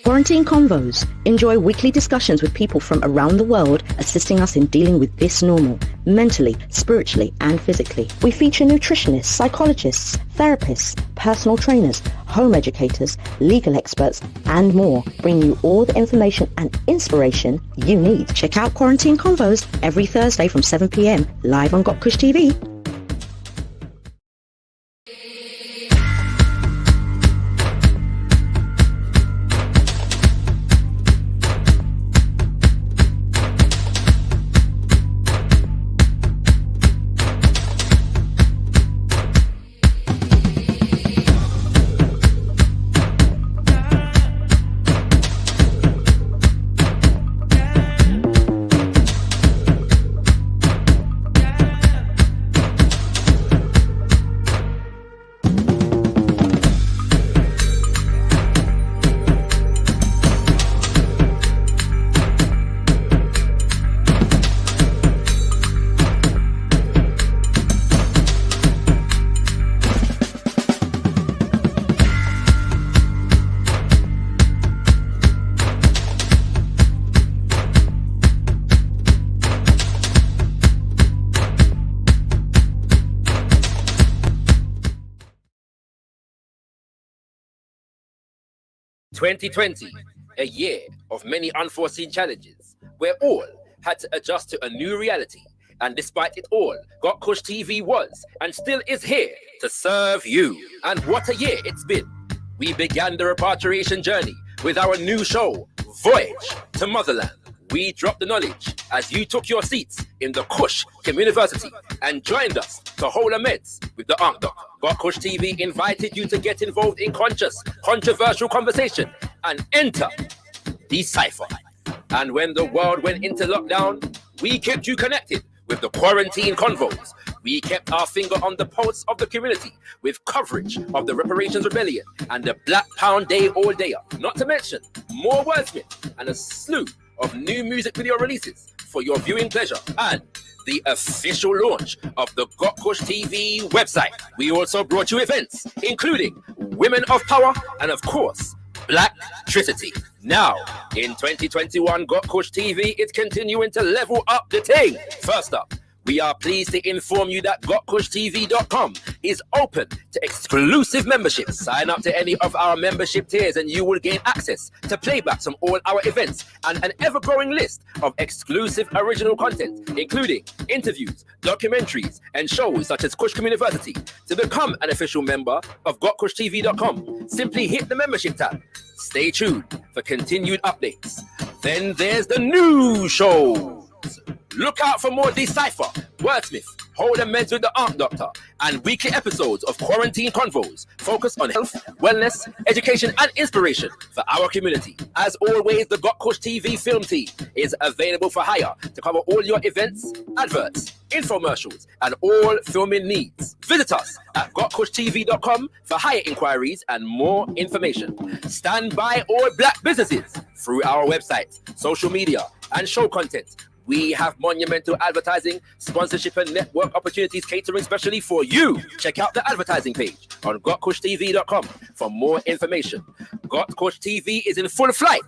Quarantine Convos. Enjoy weekly discussions with people from around the world, assisting us in dealing with this normal, mentally, spiritually, and physically. We feature nutritionists, psychologists, therapists, personal trainers, home educators, legal experts, and more, bringing you all the information and inspiration you need. Check out Quarantine Convos every Thursday from 7 p.m. live on Gotkush TV. (2020), a year of many unforeseen challenges, where all had to adjust to a new reality. And despite it all, Gotkush TV was and still is here to serve you. And what a year it's been. We began the repatriation journey with our new show, Voyage to Motherland. We dropped the knowledge as you took your seats in the Kush Community and joined us to hold a meds with the Ankh Doctor. Gotkush TV invited you to get involved in conscious, controversial conversation and enter Decipher. And when the world went into lockdown, we kept you connected with the Quarantine Convos. We kept our finger on the pulse of the community with coverage of the Reparations Rebellion and the Black Pound Day All Dayer. Not to mention more wordsmith and a slew of new music video releases for your viewing pleasure, and the official launch of the Gotkush TV website. We also brought you events including Women of Power and, of course, Black Tricity. Now, in 2021, Gotkush TV is continuing to level up the thing. First up, we are pleased to inform you that GotkushTV.com is open to exclusive memberships. Sign up to any of our membership tiers and you will gain access to playbacks from all our events and an ever-growing list of exclusive original content, including interviews, documentaries, and shows such as Kush Community. To become an official member of GotkushTV.com, simply hit the membership tab. Stay tuned for continued updates. Then there's the new shows. Look out for more Decipher, Wordsmith, Hold a Meds with the Ankh Doctor, and weekly episodes of Quarantine Convos focused on health, wellness, education, and inspiration for our community. As always, the Gotkush TV film team is available for hire to cover all your events, adverts, infomercials, and all filming needs. Visit us at GotkushTV.com for hire inquiries and more information. Stand by all black businesses through our website, social media, and show content. We have monumental advertising, sponsorship, and network opportunities catering specially for you. Check out the advertising page on GotkushTV.com for more information. Gotkush TV is in full flight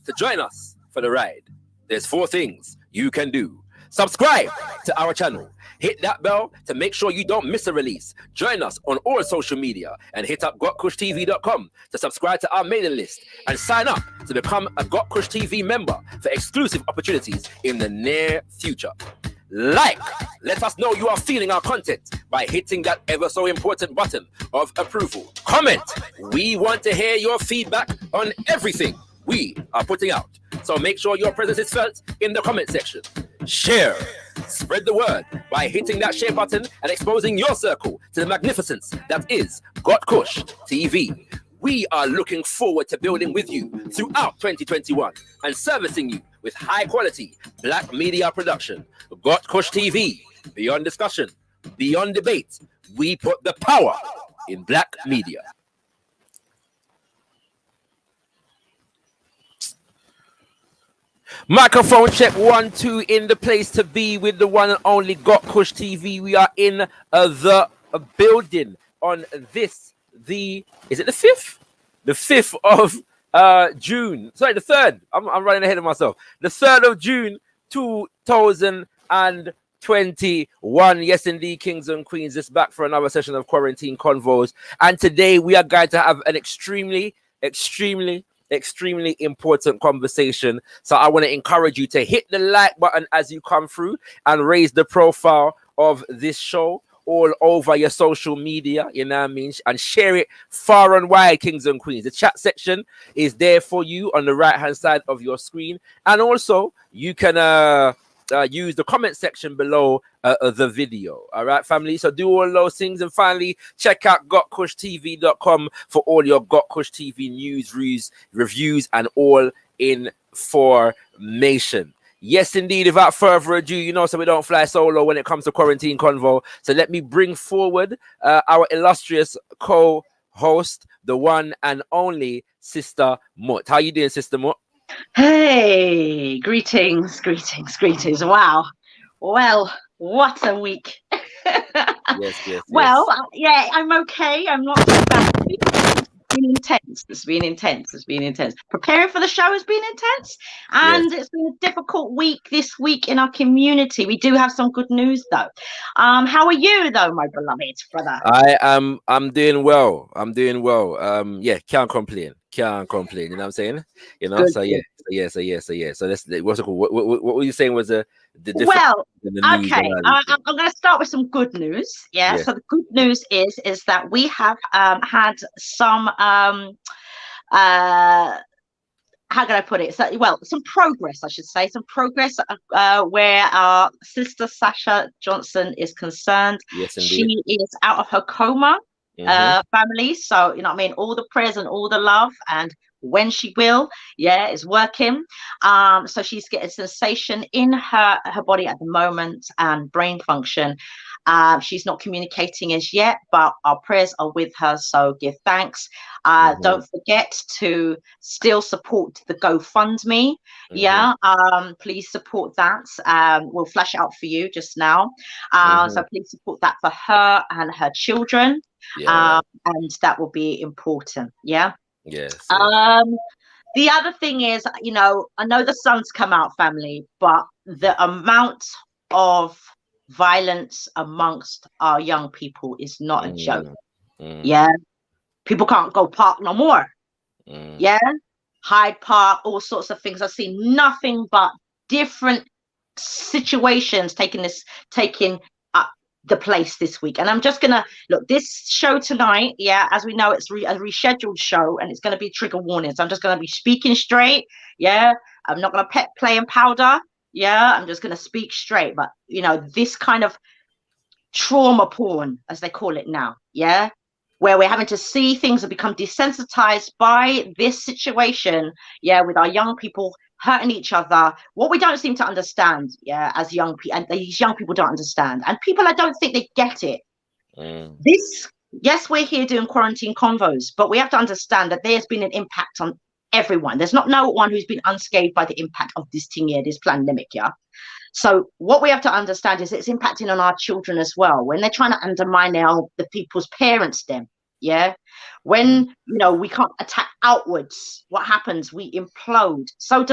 to join us for the ride. There's 4 things you can do. Subscribe to our channel. Hit that bell to make sure you don't miss a release. Join us on all social media and hit up GotkushTV.com to subscribe to our mailing list and sign up to become a Gotkush TV member for exclusive opportunities in the near future. Let us know you are feeling our content by hitting that ever so important button of approval. Comment. We want to hear your feedback on everything we are putting out. So make sure your presence is felt in the comment section. Share. Spread the word by hitting that share button and exposing your circle to the magnificence that is Gotkush TV. We are looking forward to building with you throughout 2021 and servicing you with high quality black media production. Gotkush TV, beyond discussion, beyond debate, we put the power in black media. Microphone check 1, 2 in the place to be with the one and only Gotkush TV. We are in the building on this, is it the 5th? The 5th of June. Sorry, the 3rd. I'm running ahead of myself. The 3rd of June, 2021. Yes, indeed, kings and queens. It's back for another session of Quarantine Convos. And today we are going to have an extremely important conversation. So I want to encourage you to hit the like button as you come through and raise the profile of this show all over your social media, you know what I mean, and share it far and wide, kings and queens. The chat section is there for you on the right hand side of your screen, and also you can use the comment section below the video. All right, family, so do all those things. And finally, check out gotkushtv.com for all your Got Kush TV news, reviews, and all information. Yes, indeed. Without further ado, you know, so we don't fly solo when it comes to Quarantine Convo. So let me bring forward our illustrious co-host, the one and only Sister Mut. How you doing, Sister Mut? Hey, greetings. Wow. Well, what a week. Yes. Well, yeah, I'm okay. I'm not too bad. It's been intense. Preparing for the show has been intense, and It's been a difficult week this week in our community. We do have some good news though. How are you though, my beloved brother? I'm doing well. Yeah, can't complain. You know what I'm saying? You know, Good. So yeah. So that's what's it called? What were you saying was the well, okay. I'm going to start with some good news. Yeah. So the good news is that we have had some how can I put it? So, well, some progress, I should say, where our sister Sasha Johnson is concerned. Yes, indeed. She is out of her coma. Family, so you know what I mean, all the prayers and all the love, and when she will, is working. So she's getting sensation in her body at the moment and brain function. She's not communicating as yet, but our prayers are with her, so give thanks. Don't forget to still support the GoFundMe. Please support that. We'll flash it out for you just now. So please support that for her and her children. And that will be important. Yes. The other thing is, you know, I know the sun's come out, family, but the amount of violence amongst our young people is not a joke. People can't go park no more. Hyde Park, all sorts of things. I've seen nothing but different situations taking up the place this week. And I'm just gonna look, this show tonight, as we know, it's a rescheduled show, and it's going to be trigger warnings. So I'm just going to be speaking straight. I'm not going to play and powder. I'm just going to speak straight. But you know, this kind of trauma porn, as they call it now, where we're having to see things and become desensitized by this situation, with our young people hurting each other. What we don't seem to understand, as young people, and these young people don't understand, and people, I don't think they get it. Yes, we're here doing Quarantine Convos, but we have to understand that there's been an impact on everyone. There's not no one who's been unscathed by the impact of this thing here, this pandemic. So what we have to understand is it's impacting on our children as well. When they're trying to undermine the people's parents, when you know we can't attack outwards, what happens? We implode. So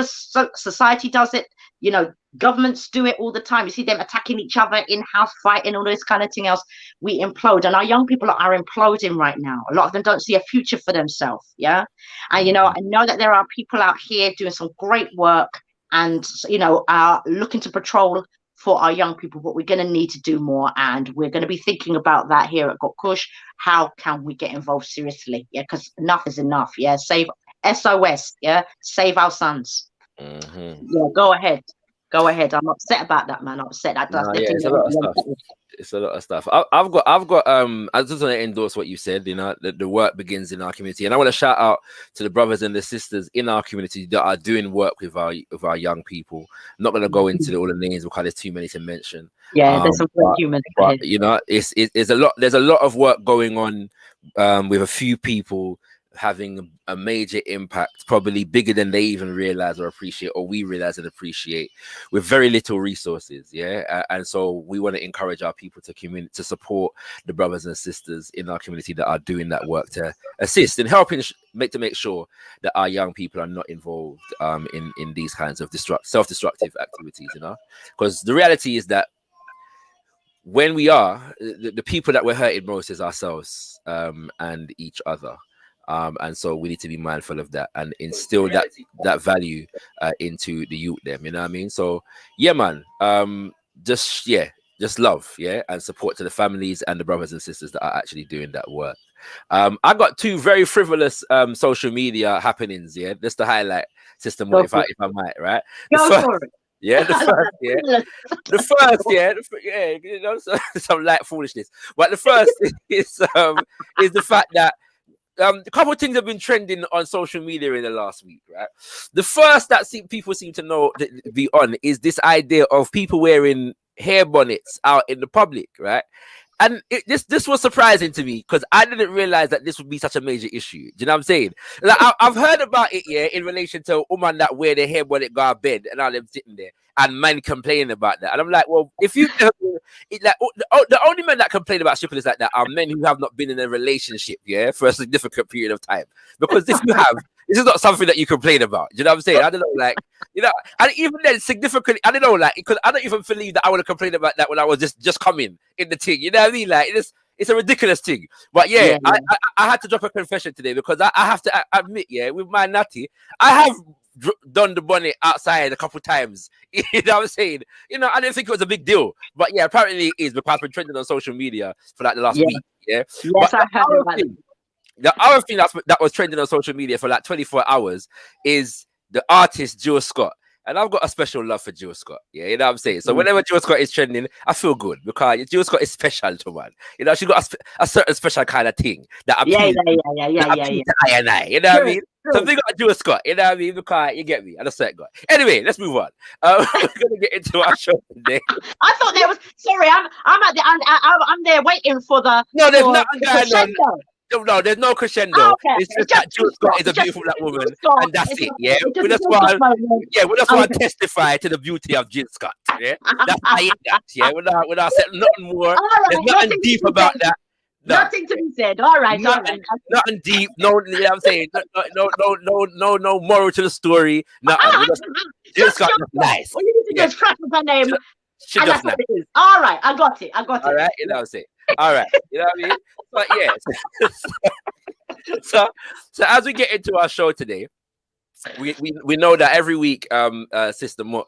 society does it. You know, governments do it all the time. You see them attacking each other, in-house fighting, all this kind of thing else. We implode, and our young people are imploding right now. A lot of them don't see a future for themselves. And you know, I know that there are people out here doing some great work, and you know, are looking to patrol for our young people, but we're going to need to do more, and we're going to be thinking about that here at Got Kush. How can we get involved seriously? Because enough is enough. Save SOS. Save our sons. Go ahead. I'm upset about that, man. I'm upset. It's a lot of stuff. It's a lot of stuff. I've got I just want to endorse what you said. You know, the work begins in our community, and I want to shout out to the brothers and the sisters in our community that are doing work with our young people. I'm not going to go into all the names because there's too many to mention. There's some great humans. But you know, there's a lot of work going on with a few people having a major impact, probably bigger than they even realize or appreciate, or we realize and appreciate, with very little resources. And so we want to encourage our people to support the brothers and sisters in our community that are doing that work, to assist in helping to make sure that our young people are not involved in these kinds of self-destructive activities, because the reality is that when we are, the people that we're hurting most is ourselves and each other. And so we need to be mindful of that and instill that value into the youth them, you know what I mean? So yeah, man, just love, and support to the families and the brothers and sisters that are actually doing that work. I got two very frivolous social media happenings, just to highlight, Sister Mo, if I might, right? The first, some light foolishness. But the first is the fact that a couple of things have been trending on social media in the last week, right? The first that people seem to be on is this idea of people wearing hair bonnets out in the public, right? And this was surprising to me because I didn't realize that this would be such a major issue. Do you know what I'm saying? Like, I've heard about it, in relation to women that wear their hair bonnet go to bed and all them sitting there and men complaining about that. And I'm like, well, if you the only men that complain about stripping like that are men who have not been in a relationship, for a significant period of time. Because if you have, this is not something that you complain about. Do you know what I'm saying? I don't know, and even then, significantly, I don't know, because I don't even believe that I would have complained about that when I was just coming in the thing. You know what I mean? Like, it's a ridiculous thing. But I had to drop a confession today because I have to admit, with my natty, I have done the bonnet outside a couple times. You know what I'm saying? I didn't think it was a big deal, but apparently it is, because it's been trending on social media for like the last week. Yes, but I heard about it. The other thing that was trending on social media for like 24 hours is the artist Jill Scott. And I've got a special love for Jill Scott. You know what I'm saying? So whenever Jill Scott is trending, I feel good because Jill Scott is special to man. She got a certain special kind of thing that appeals to I and I. You know what I mean? So they got Jill Scott. You know what I mean? Because you get me. I just said God. Anyway, let's move on. We're gonna get into our show today. I thought there was. Sorry, I'm there waiting for the. No, there's nothing going on. No, there's no crescendo. Oh, okay. It's just that Jill Scott is a beautiful black woman, and that's it. We just want to testify to the beauty of Jill Scott. That's it. Without saying nothing more. There's nothing deep about that. No. Nothing to be said. All right. Nothing deep. No, you know what I'm saying? No moral to the story. Nothing. Jill Scott is nice. Well, you need to just crack up her name. She just nice. All right, I got it. All right, you know what I'm saying? All right, you know what I mean? But so as we get into our show today, we know that every week Sister Mut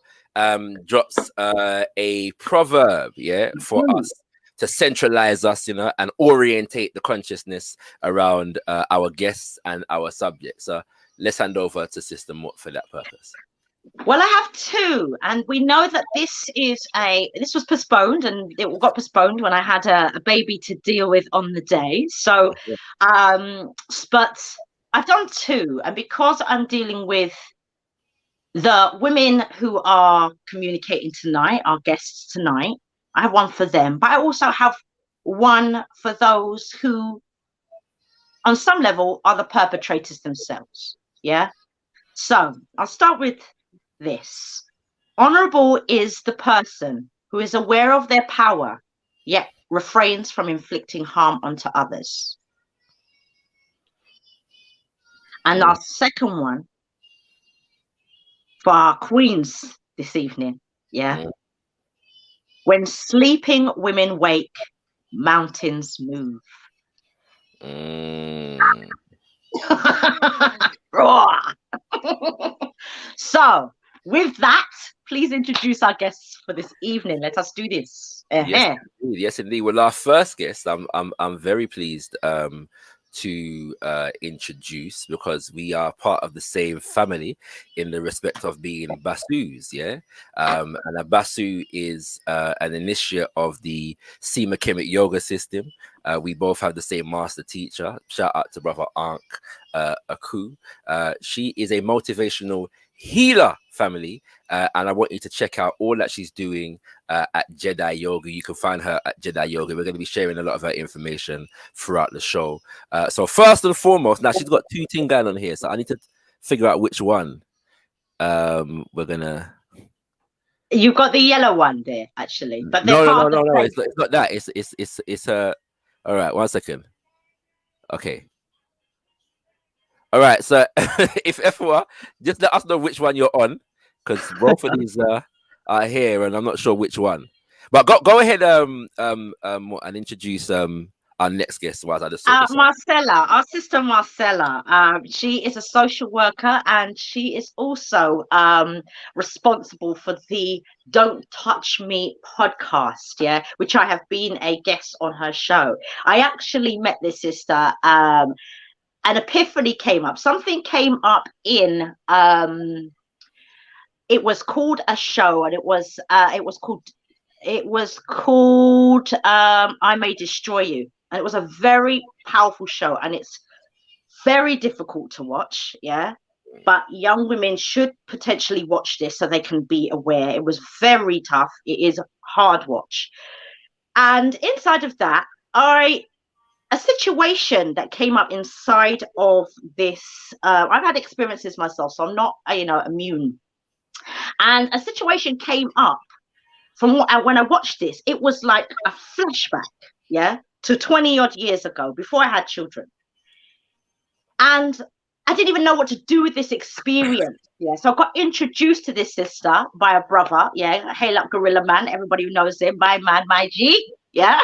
drops a proverb, for us to centralize us, and orientate the consciousness around our guests and our subjects. So let's hand over to Sister Mut for that purpose. Well, I have two, and we know that this was postponed, and it got postponed when I had a baby to deal with on the day. So, but I've done two, and because I'm dealing with the women who are communicating tonight, our guests tonight, I have one for them, but I also have one for those who, on some level, are the perpetrators themselves. So I'll start with this. Honorable is the person who is aware of their power, yet refrains from inflicting harm onto others. And our second one for our queens this evening, when sleeping women wake, mountains move. So, with that, please introduce our guests for this evening. Let us do this. Yes, indeed. Well, our first guest, I'm very pleased to introduce, because we are part of the same family in the respect of being Basus, and a Basu is an initiate of the Sima Kemet yoga system. We both have the same master teacher. Shout out to brother Ankh Aku. She is a motivational healer family, and I want you to check out all that she's doing at Djed-I Yogi. You can find her at Djed-I Yogi. We're going to be sharing a lot of her information throughout the show. So first and foremost, now she's got 2 things going on here, so I need to figure out which one we're gonna. You've got the yellow one there, actually, but No, part of the it's not that. It's her. All right, 1 second. Okay. All right, so if Efua, just let us know which one you're on, because both of these are here, and I'm not sure which one. But go ahead and introduce our next guest. Whilst I just Marcella, our sister Marcella. She is a social worker, and she is also responsible for the Don't Touch Me podcast, yeah, which I have been a guest on her show. I actually met this sister. An epiphany came up. Something came up in it was called a show, and it was called I May Destroy You. And it was a very powerful show, and it's very difficult to watch, yeah. But young women should potentially watch this so they can be aware. It was very tough. It is a hard watch. And inside of that, a situation that came up inside of this, I've had experiences myself, so I'm not, immune. And a situation came up from when I watched this. It was like a flashback, yeah, to 20 odd years ago, before I had children. And I didn't even know what to do with this experience. Yeah, so I got introduced to this sister by a brother. Yeah, hail up Gorilla Man. Everybody who knows him, my man, my G. Yeah.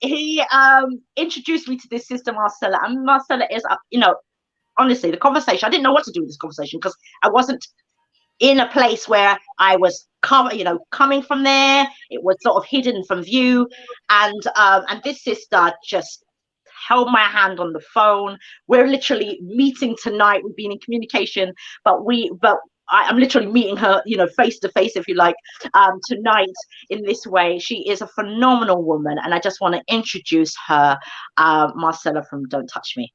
He introduced me to this sister Marcella, and Marcella is, honestly, the conversation, I didn't know what to do with this conversation, because I wasn't in a place where I was coming from there. It was sort of hidden from view, and this sister just held my hand on the phone. We're literally meeting tonight. We've been in communication, but I'm literally meeting her, face to face, if you like, tonight in this way. She is a phenomenal woman, and I just want to introduce her, Marcella from Don't Touch Me.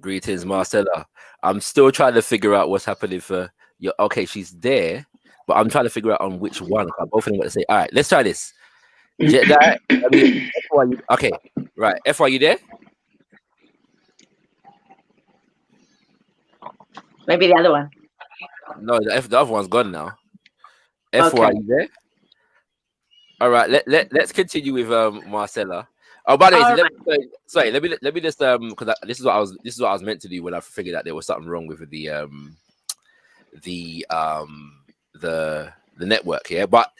Greetings, Marcella. I'm still trying to figure out what's happening for you. Okay, she's there, but I'm trying to figure out on which one. Both of them got to say, all right, let's try this. Okay, right. F, are you there? Maybe the other one. No, the other one's gone now. F, okay. Are you there? All right, let's continue with Marcella. Oh, by the way, let me just because this is what I was meant to do when I figured out there was something wrong with the network here. But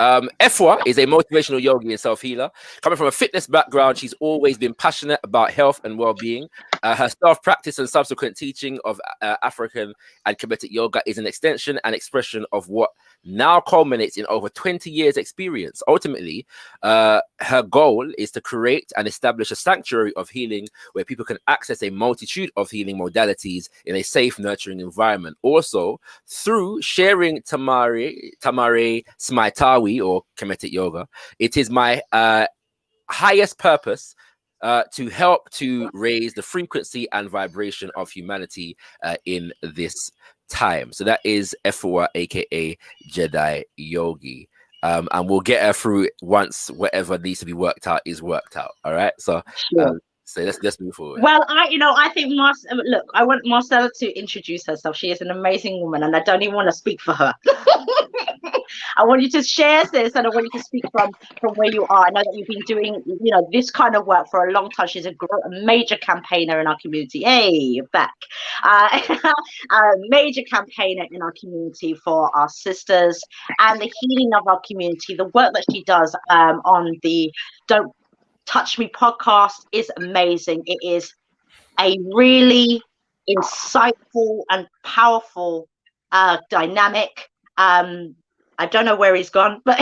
Efua is a motivational yogi and self-healer. Coming from a fitness background, she's always been passionate about health and well-being. Her self-practice and subsequent teaching of African and Kemetic yoga is an extension and expression of what now culminates in over 20 years experience. Ultimately, her goal is to create and establish a sanctuary of healing where people can access a multitude of healing modalities in a safe, nurturing environment. Also, through sharing Tamare Smaitawi or Kemetic yoga, it is my highest purpose to help to raise the frequency and vibration of humanity in this time. So that is Efua, aka Djed-I Yogi, and we'll get her through once whatever needs to be worked out is worked out. All right, so sure. So let's move forward. Well, I think look, I want Marcella to introduce herself. She is an amazing woman, and I don't even want to speak for her. I want you to share this, and I want you to speak from where you are. I know that you've been doing, this kind of work for a long time. She's a major campaigner in our community. Hey, you're back. A major campaigner in our community for our sisters and the healing of our community. The work that she does on the Don't Touch Me podcast is amazing. It is a really insightful and powerful dynamic. I don't know where he's gone, but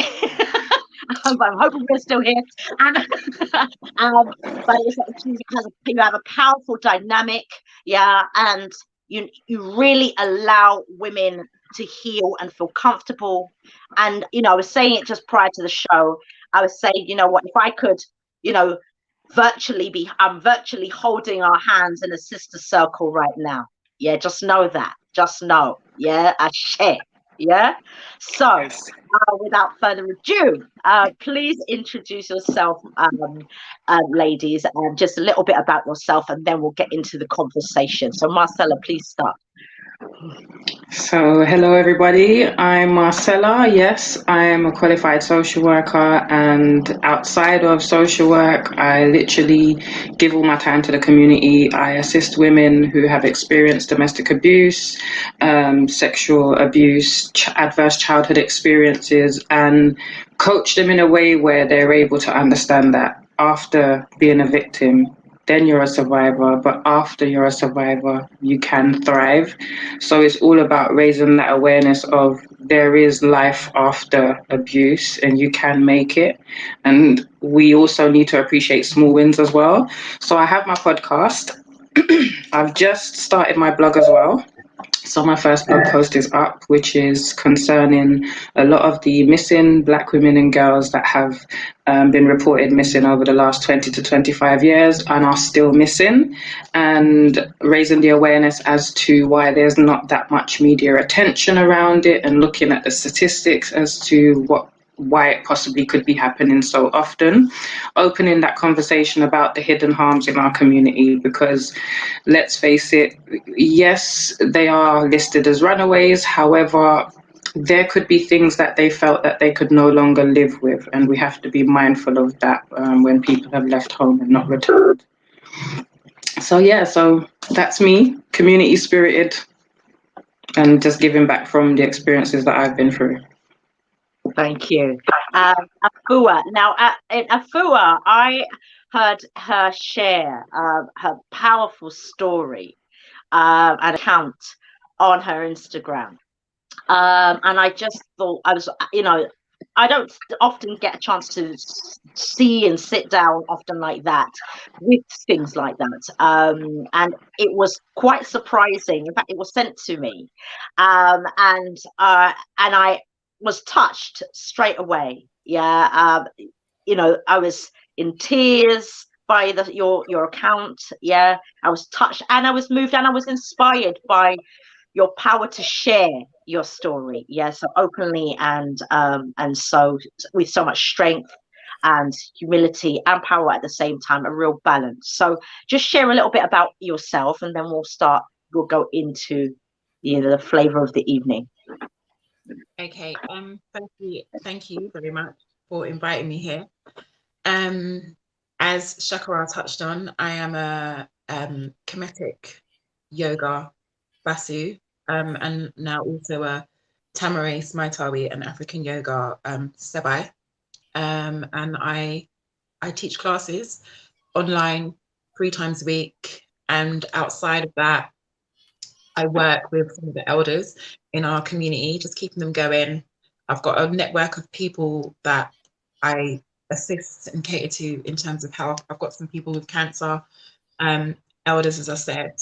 I'm hoping we're still here. But you have a powerful dynamic, yeah, and you really allow women to heal and feel comfortable. And I was saying it just prior to the show. I was saying, if I could, I'm virtually holding our hands in a sister circle right now. Yeah, just know that. Just know. Yeah, I share. Yeah. So, without further ado, please introduce yourself, ladies, and just a little bit about yourself, and then we'll get into the conversation. So, Marcella, please start. So, hello everybody. I'm Marcella. Yes, I am a qualified social worker, and outside of social work, I literally give all my time to the community. I assist women who have experienced domestic abuse, sexual abuse, adverse childhood experiences, and coach them in a way where they're able to understand that after being a victim, then you're a survivor, but after you're a survivor, you can thrive. So it's all about raising that awareness of there is life after abuse and you can make it. And we also need to appreciate small wins as well. So I have my podcast. I've just started my blog as well. So my first blog post is up, which is concerning a lot of the missing Black women and girls that have been reported missing over the last 20 to 25 years and are still missing, and raising the awareness as to why there's not that much media attention around it, and looking at the statistics as to why it possibly could be happening so often, opening that conversation about the hidden harms in our community, because let's face it, yes, they are listed as runaways. However, there could be things that they felt that they could no longer live with, and we have to be mindful of that when people have left home and not returned. So yeah, so that's me, community spirited, and just giving back from the experiences that I've been through. Thank you. Efua. Now, in Efua, I heard her share her powerful story and account on her Instagram. And I just thought I don't often get a chance to see and sit down often like that with things like that. And it was quite surprising. In fact, it was sent to me. And I was touched straight away. Yeah. I was in tears by your account. Yeah. I was touched and I was moved and I was inspired by your power to share your story. Yeah. So openly and so with so much strength and humility and power at the same time, a real balance. So just share a little bit about yourself and then we'll go into the flavor of the evening. Okay, thank you very much for inviting me here. As Shakara touched on, I am a Kemetic yoga Basu, and now also a Tamare, Smaitawi, and African yoga Sebai. And I teach classes online 3 times a week, and outside of that, I work with some of the elders in our community, just keeping them going. I've got a network of people that I assist and cater to in terms of health. I've got some people with cancer, elders, as I said,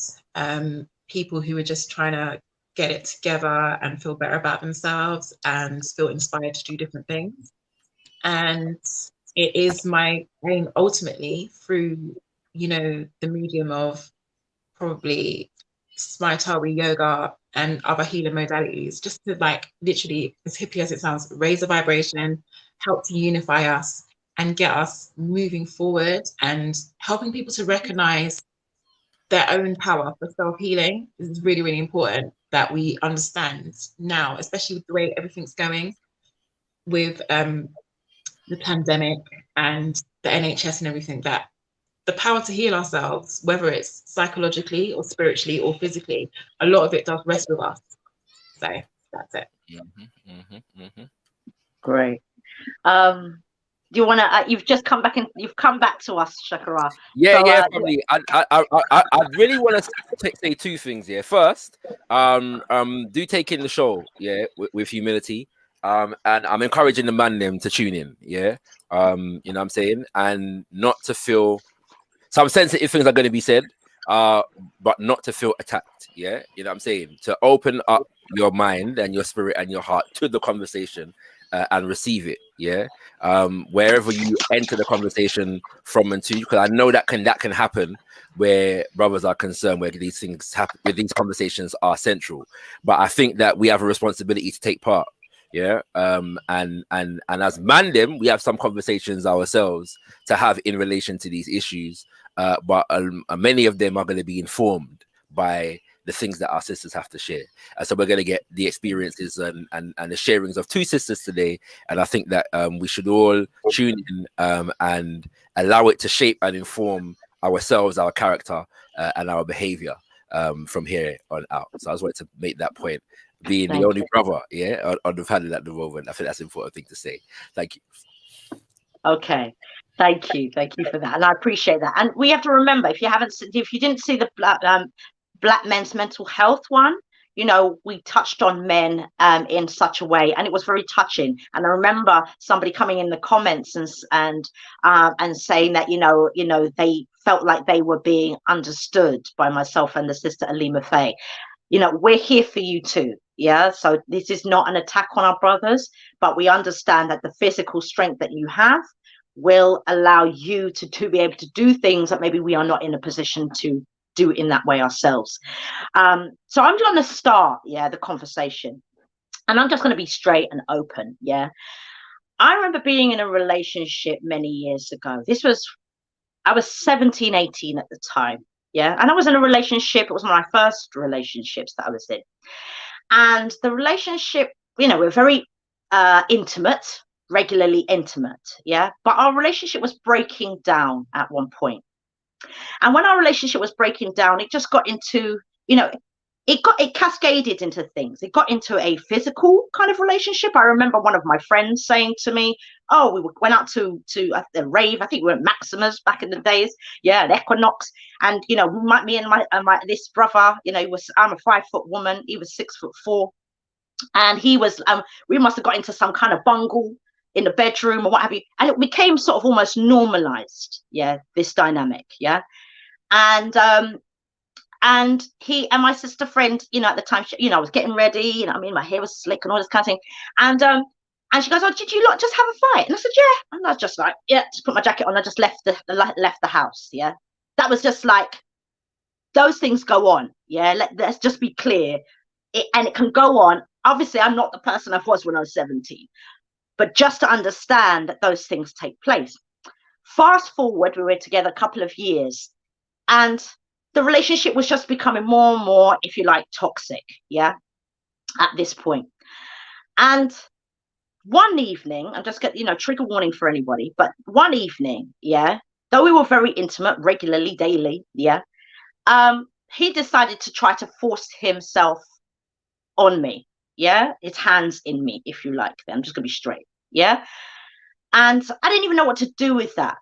people who are just trying to get it together and feel better about themselves and feel inspired to do different things. And it is my aim ultimately through, the medium of probably Smaitawi yoga and other healing modalities, just to literally, as hippie as it sounds, raise the vibration, help to unify us and get us moving forward, and helping people to recognize their own power for self-healing. This is really, really important that we understand now, especially with the way everything's going with the pandemic and the NHS and everything, that the power to heal ourselves, whether it's psychologically or spiritually or physically, a lot of it does rest with us. So that's it. Great. Do you want to? You've just come back and you've come back to us, Shakara. Yeah, so, probably. I really want to say 2 things here. First, do take in the show, with humility. And I'm encouraging the man them to tune in, you know what I'm saying, and not to feel some sensitive things are going to be said, but not to feel attacked, you know what I'm saying, to open up your mind and your spirit and your heart to the conversation, and receive it. Yeah, wherever you enter the conversation from and to, because I know that can happen where brothers are concerned, where these things happen, where these conversations are central. But I think that we have a responsibility to take part. Yeah, and as mandem, we have some conversations ourselves to have in relation to these issues. But many of them are going to be informed by the things that our sisters have to share. So we're going to get the experiences and the sharings of two sisters today. And I think that we should all tune in and allow it to shape and inform ourselves, our character, and our behavior from here on out. So I just wanted to make that point. Being the only brother, on the panel at the moment, I think that's an important thing to say. Thank you. Okay, thank you for that, and I appreciate that. And we have to remember, if you didn't see the Black men's mental health one, you know, we touched on men in such a way, and it was very touching. And I remember somebody coming in the comments and saying that you know they felt like they were being understood by myself and the sister Alima Faye. You know, we're here for you too. Yeah, so this is not an attack on our brothers, but we understand that the physical strength that you have will allow you to be able to do things that maybe we are not in a position to do in that way ourselves. So I'm going to start, the conversation, and I'm just going to be straight and open. Yeah, I remember being in a relationship many years ago. I was 17, 18 at the time. Yeah, and I was in a relationship. It was my first relationships that I was in. And the relationship, you know, we're very intimate, regularly intimate, yeah. But our relationship was breaking down at one point. And when our relationship was breaking down, it just got into, you know, it cascaded into things. It got into a physical kind of relationship. I remember one of my friends saying to me, "Oh, we went out to the rave. I think we were at Maximus back in the days. Yeah, at Equinox. And you know, me and my this brother, you know, I'm a 5 foot woman. He was 6'4", and he was. We must have got into some kind of bungle in the bedroom or what have you, and it became sort of almost normalized. Yeah, this dynamic. Yeah, and he and my sister friend, you know, at the time, you know, I was getting ready, you know, I mean, my hair was slick and all this kind of thing. And she goes, "Oh, did you lot just have a fight?" And I said, "Yeah." And I was just like, "Yeah," just put my jacket on. I just left the house. Yeah. That was just like, those things go on. Yeah. Let's just be clear. And it can go on. Obviously, I'm not the person I was when I was 17, but just to understand that those things take place. Fast forward, we were together a couple of years, and the relationship was just becoming more and more, if you like, toxic, yeah, at this point. And one evening, I'm just getting, you know, trigger warning for anybody, but one evening, yeah, though we were very intimate, regularly, daily, yeah, he decided to try to force himself on me, yeah, his hands in me, if you like. I'm just gonna be straight, yeah. And I didn't even know what to do with that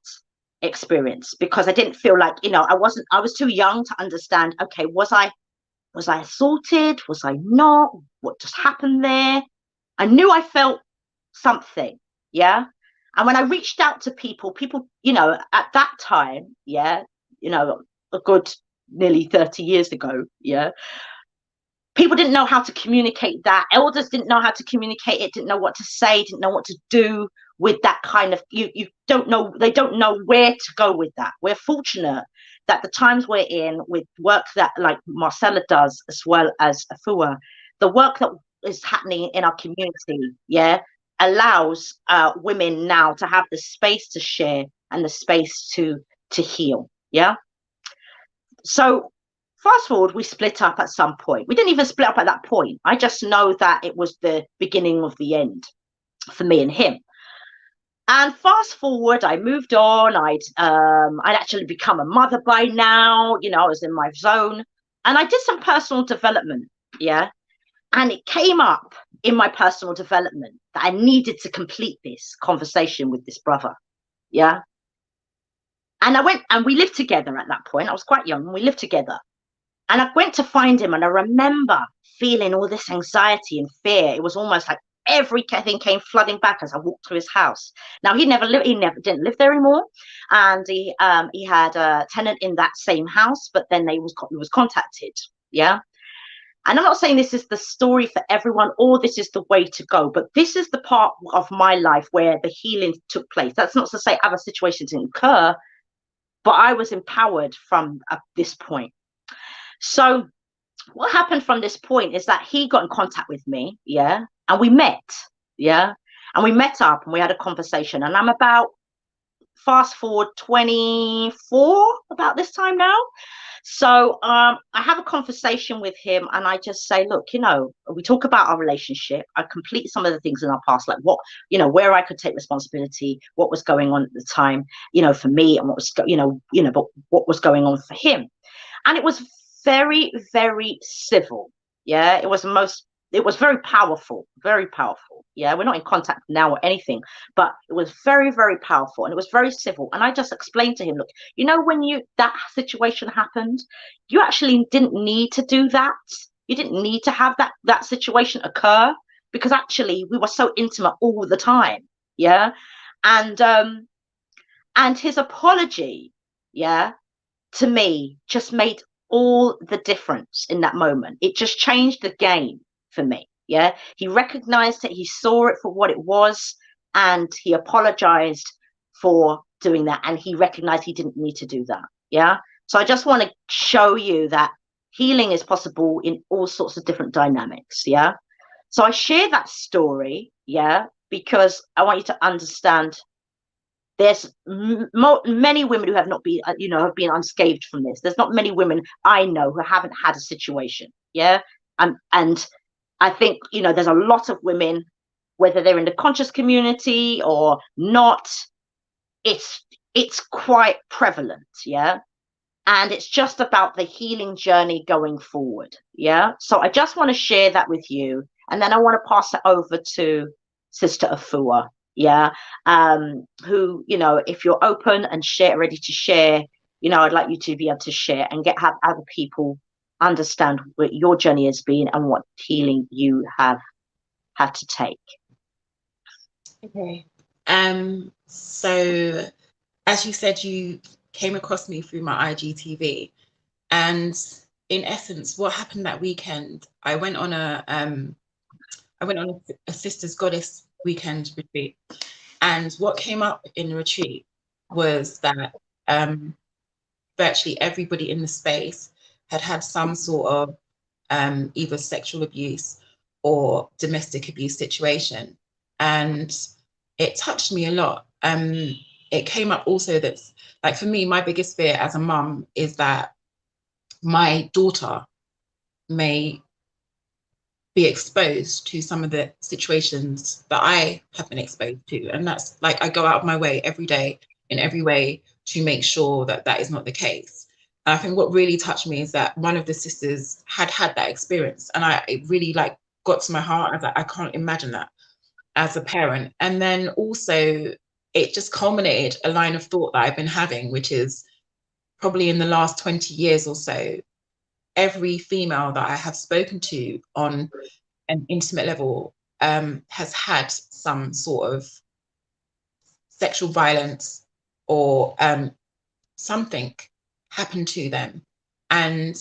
experience, because I didn't feel like, you know, I was too young to understand, okay, was I assaulted? Was I not? What just happened there? I knew I felt something, yeah. And when I reached out to people, you know, at that time, yeah, you know, a good nearly 30 years ago, yeah, people didn't know how to communicate that. Elders didn't know how to communicate it, didn't know what to say, didn't know what to do with that kind of, you don't know, they don't know where to go with that. We're fortunate that the times we're in, with work that like Marcella does, as well as Efua, the work that is happening in our community, yeah, allows women now to have the space to share and the space to heal, yeah. So fast forward, we split up at some point. We didn't even split up at that point. I just know that it was the beginning of the end for me and him. And fast forward, I moved on. I'd actually become a mother by now. You know, I was in my zone, and I did some personal development. Yeah, and it came up in my personal development that I needed to complete this conversation with this brother. Yeah, and I went, and we lived together at that point. I was quite young, and we lived together. And I went to find him, and I remember feeling all this anxiety and fear. It was almost like everything came flooding back as I walked through his house. Now he didn't live there anymore, and he had a tenant in that same house. But then he was contacted, yeah. And I'm not saying this is the story for everyone or this is the way to go, but this is the part of my life where the healing took place. That's not to say other situations didn't occur, but I was empowered from this point. So what happened from this point is that he got in contact with me, yeah, and we met, yeah, and we met up and we had a conversation. And I'm about, fast forward 24, about this time now. So I have a conversation with him and I just say, look, you know, we talk about our relationship. I complete some of the things in our past, like what, you know, where I could take responsibility, what was going on at the time, you know, for me, and what was, but what was going on for him. And it was very, very civil. Yeah, it was very powerful, very powerful. Yeah, we're not in contact now or anything, but it was very, very powerful and it was very civil. And I just explained to him, look, you know, when that situation happened, you actually didn't need to do that. You didn't need to have that situation occur, because actually we were so intimate all the time. Yeah. And his apology, yeah, to me just made all the difference in that moment. It just changed the game for me. Yeah, he recognized it, he saw it for what it was, and he apologized for doing that, and he recognized he didn't need to do that. Yeah, so I just want to show you that healing is possible in all sorts of different dynamics. Yeah, so I share that story, yeah, because I want you to understand there's many women who have not been, have been unscathed from this. There's not many women I know who haven't had a situation. Yeah, and I think, there's a lot of women, whether they're in the conscious community or not, it's quite prevalent. Yeah, and it's just about the healing journey going forward. Yeah, so I just want to share that with you, and then I want to pass it over to Sister Efua. Yeah, who, if you're open and ready to share, I'd like you to be able to share and have other people understand what your journey has been and what healing you have had to take. Okay. So as you said, you came across me through my IGTV, and in essence, what happened that weekend, I went on a Sisters Goddess weekend retreat, and what came up in the retreat was that virtually everybody in the space had some sort of either sexual abuse or domestic abuse situation, and it touched me a lot. It came up also that, like, for me, my biggest fear as a mum is that my daughter may be exposed to some of the situations that I have been exposed to. And that's, like, I go out of my way every day in every way to make sure that that is not the case. And I think what really touched me is that one of the sisters had that experience, and it really, like, got to my heart. I was like, I can't imagine that as a parent. And then also it just culminated a line of thought that I've been having, which is probably in the last 20 years or so, every female that I have spoken to on an intimate level has had some sort of sexual violence or something happen to them. And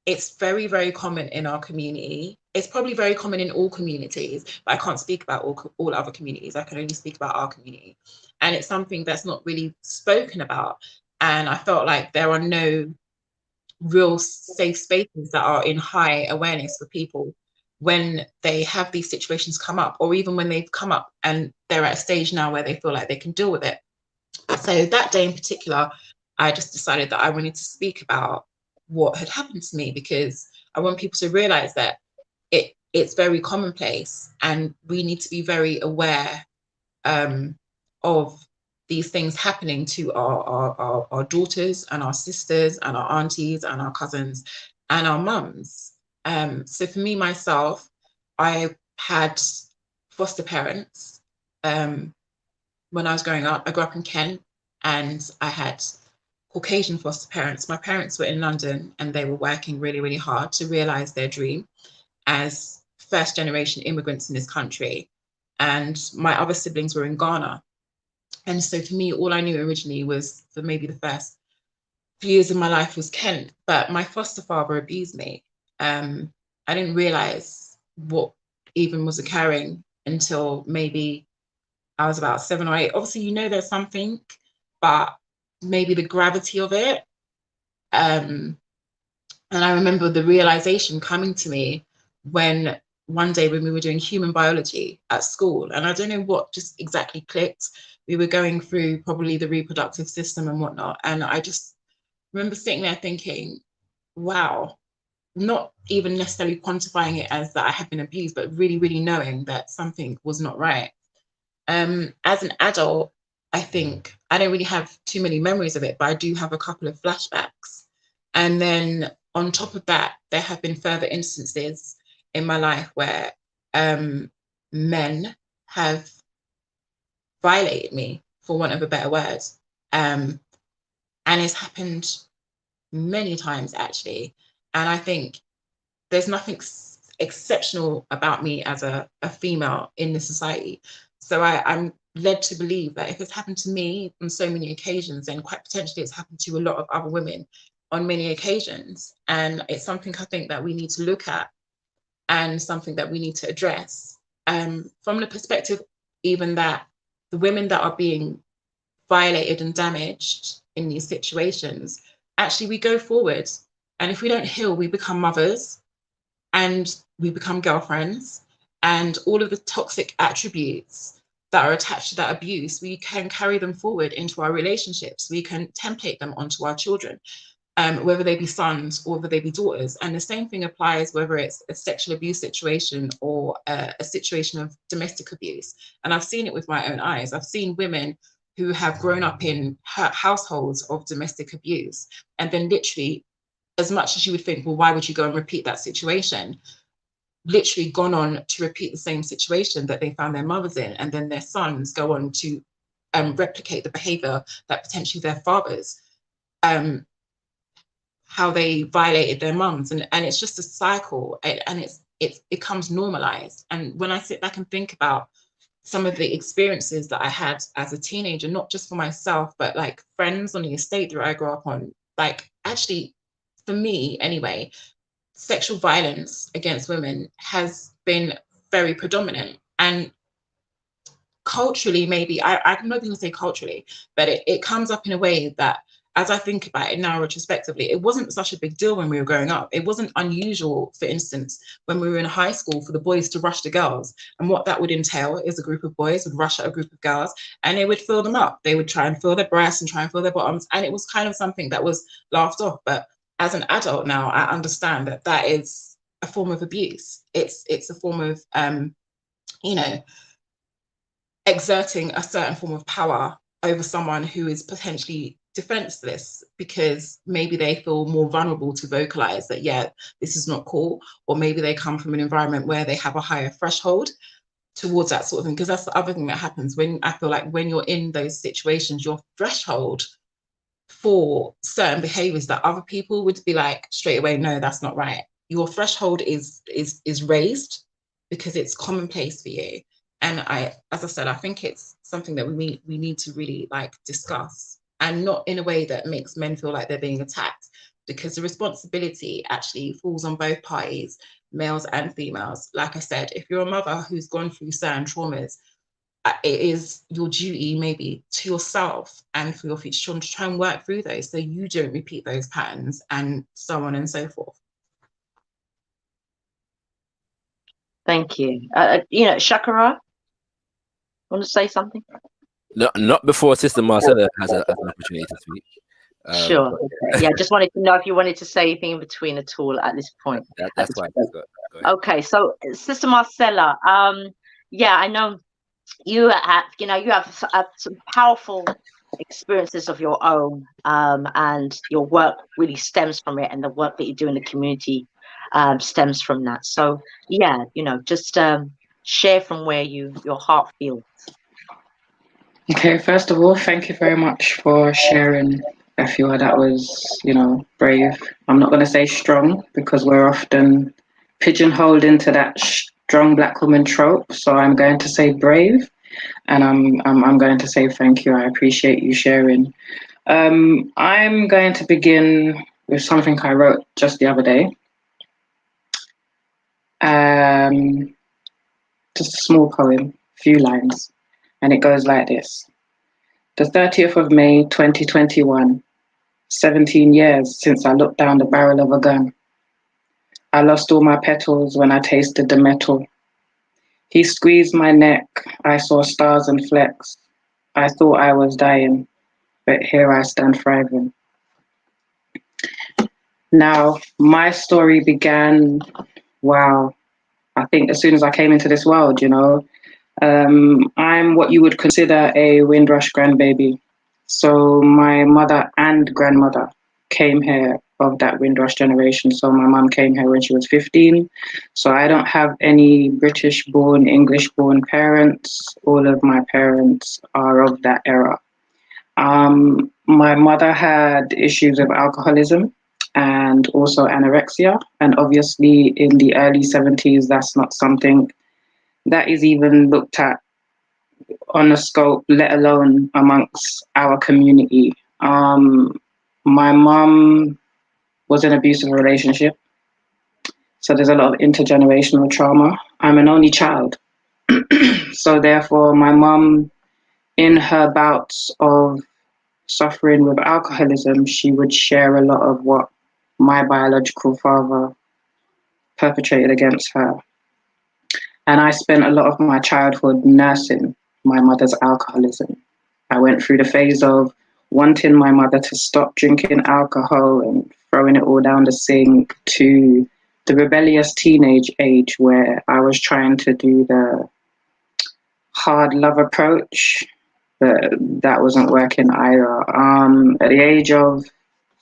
it's very, very common in our community. It's probably very common in all communities, but I can't speak about all other communities. I can only speak about our community. And it's something that's not really spoken about. And I felt like there are no real safe spaces that are in high awareness for people when they have these situations come up, or even when they've come up and they're at a stage now where they feel like they can deal with it. So that day in particular, I just decided that I wanted to speak about what had happened to me, because I want people to realize that it's very commonplace, and we need to be very aware of these things happening to our daughters and our sisters and our aunties and our cousins and our mums. So for me, myself, I had foster parents when I was growing up. I grew up in Kent, and I had Caucasian foster parents. My parents were in London, and they were working really, really hard to realize their dream as first generation immigrants in this country. And my other siblings were in Ghana. And so for me, all I knew originally was, for maybe the first few years of my life, was Kent. But my foster father abused me. I didn't realize what even was occurring until maybe I was about 7 or 8. Obviously, you know there's something, but maybe the gravity of it. And I remember the realization coming to me when one day when we were doing human biology at school, and I don't know what just exactly clicked. We were going through probably the reproductive system and whatnot. And I just remember sitting there thinking, wow, not even necessarily quantifying it as that I had been abused, but really, really knowing that something was not right. As an adult, I think I don't really have too many memories of it, but I do have a couple of flashbacks. And then on top of that, there have been further instances in my life where men have violated me, for want of a better word. And it's happened many times, actually. And I think there's nothing exceptional about me as a female in this society. So I'm led to believe that if it's happened to me on so many occasions, then quite potentially it's happened to a lot of other women on many occasions. And it's something I think that we need to look at and something that we need to address. From the perspective even that the women that are being violated and damaged in these situations, actually we go forward. And if we don't heal, we become mothers and we become girlfriends, and all of the toxic attributes that are attached to that abuse, we can carry them forward into our relationships. We can template them onto our children, whether they be sons or whether they be daughters. And the same thing applies whether it's a sexual abuse situation or a situation of domestic abuse. And I've seen it with my own eyes. I've seen women who have grown up in households of domestic abuse, and then literally, as much as you would think, well, why would you go and repeat that situation? Literally gone on to repeat the same situation that they found their mothers in, and then their sons go on to replicate the behavior that potentially their fathers, how they violated their mums, and it's just a cycle, and it becomes normalized. And when I sit back and think about some of the experiences that I had as a teenager, not just for myself, but like friends on the estate that I grew up on, like actually, for me anyway, sexual violence against women has been very predominant. And culturally, maybe, I'm not going to say culturally, but it comes up in a way that, as I think about it now retrospectively, it wasn't such a big deal when we were growing up. It wasn't unusual, for instance, when we were in high school, for the boys to rush the girls. And what that would entail is a group of boys would rush at a group of girls and they would fill them up. They would try and fill their breasts and try and fill their bottoms. And it was kind of something that was laughed off. But as an adult now, I understand that that is a form of abuse. It's a form of, exerting a certain form of power over someone who is potentially defenseless, because maybe they feel more vulnerable to vocalize that, yeah, this is not cool, or maybe they come from an environment where they have a higher threshold towards that sort of thing. Because that's the other thing that happens when I feel like when you're in those situations, your threshold for certain behaviors that other people would be like straight away, no, that's not right. Your threshold is raised because it's commonplace for you. And as I said, I think it's something that we need to really like discuss, and not in a way that makes men feel like they're being attacked, because the responsibility actually falls on both parties, males and females. Like I said, if you're a mother who's gone through certain traumas, it is your duty maybe to yourself and for your future children to try and work through those so you don't repeat those patterns, and so on and so forth. Thank you. Shakara, want to say something? No, not before Sister Marcella has an opportunity to speak. Sure. Okay. Yeah, just wanted to know if you wanted to say anything in between at all at this point. That's fine. Go ahead. Okay, so Sister Marcella, yeah, I know you have some powerful experiences of your own, and your work really stems from it, and the work that you do in the community stems from that. So yeah, just share from where your heart feels. Okay, first of all, thank you very much for sharing, Efua. That was, brave. I'm not going to say strong, because we're often pigeonholed into that strong Black woman trope. So I'm going to say brave, and I'm going to say thank you. I appreciate you sharing. I'm going to begin with something I wrote just the other day. Just a small poem, few lines, and it goes like this. The 30th of May, 2021, 17 years since I looked down the barrel of a gun. I lost all my petals when I tasted the metal. He squeezed my neck, I saw stars and flecks. I thought I was dying, but here I stand thriving. Now, my story began, wow, I think as soon as I came into this world, you know. I'm what you would consider a Windrush grandbaby. So my mother and grandmother came here of that Windrush generation. So my mum came here when she was 15. So I don't have any British-born, English-born parents. All of my parents are of that era. My mother had issues with alcoholism and also anorexia. And obviously in the early 70s, that's not something that is even looked at on a scope, let alone amongst our community. My mum was in an abusive relationship, so there's a lot of intergenerational trauma. I'm an only child, so therefore my mum, in her bouts of suffering with alcoholism, she would share a lot of what my biological father perpetrated against her. And I spent a lot of my childhood nursing my mother's alcoholism. I went through the phase of wanting my mother to stop drinking alcohol and throwing it all down the sink, to the rebellious teenage age where I was trying to do the hard love approach, but that wasn't working either. At the age of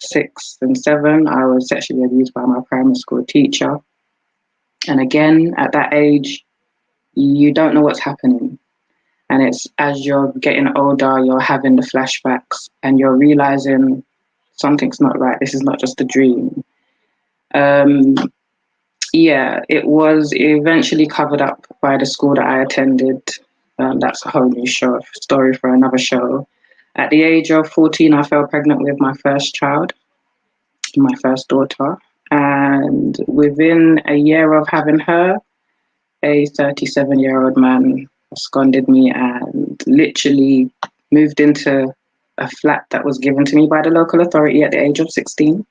6 and 7, I was sexually abused by my primary school teacher. And again, at that age, you don't know what's happening. And it's as you're getting older, you're having the flashbacks and you're realizing something's not right. This is not just a dream. Yeah, it was eventually covered up by the school that I attended. That's a whole new story for another show. At the age of 14, I fell pregnant with my first child, my first daughter. And within a year of having her, a 37-year-old man absconded me and literally moved into a flat that was given to me by the local authority at the age of 16.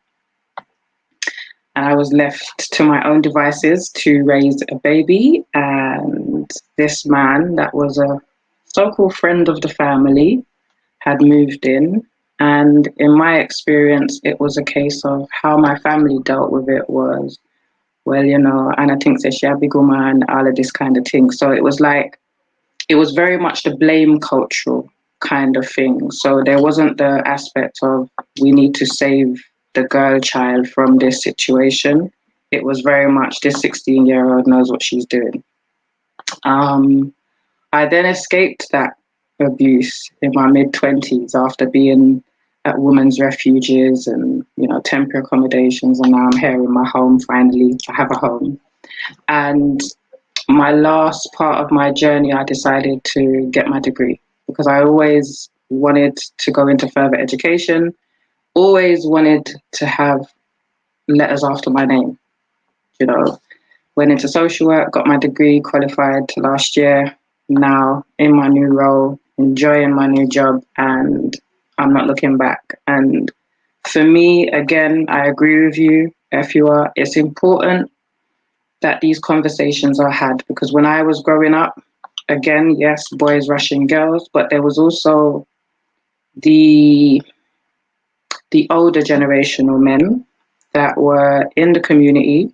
And I was left to my own devices to raise a baby. And this man, that was a so-called friend of the family, had moved in. And in my experience, it was a case of how my family dealt with it was, well, you know, and I think that she had big woman, all of this kind of thing. So it was like, it was very much the blame cultural kind of thing. So there wasn't the aspect of we need to save the girl child from this situation. It was very much this 16-year-old knows what she's doing. I then escaped that abuse in my mid-20s after being at women's refuges and, you know, temporary accommodations, and now I'm here in my home. Finally, I have a home. And my last part of my journey, I decided to get my degree because I always wanted to go into further education, always wanted to have letters after my name, you know. Went into social work, got my degree, qualified last year, now in my new role, enjoying my new job, and I'm not looking back. And for me, again, I agree with you, Efua, it's important that these conversations are had, because when I was growing up, again, yes, boys rushing girls, but there was also the older generational men that were in the community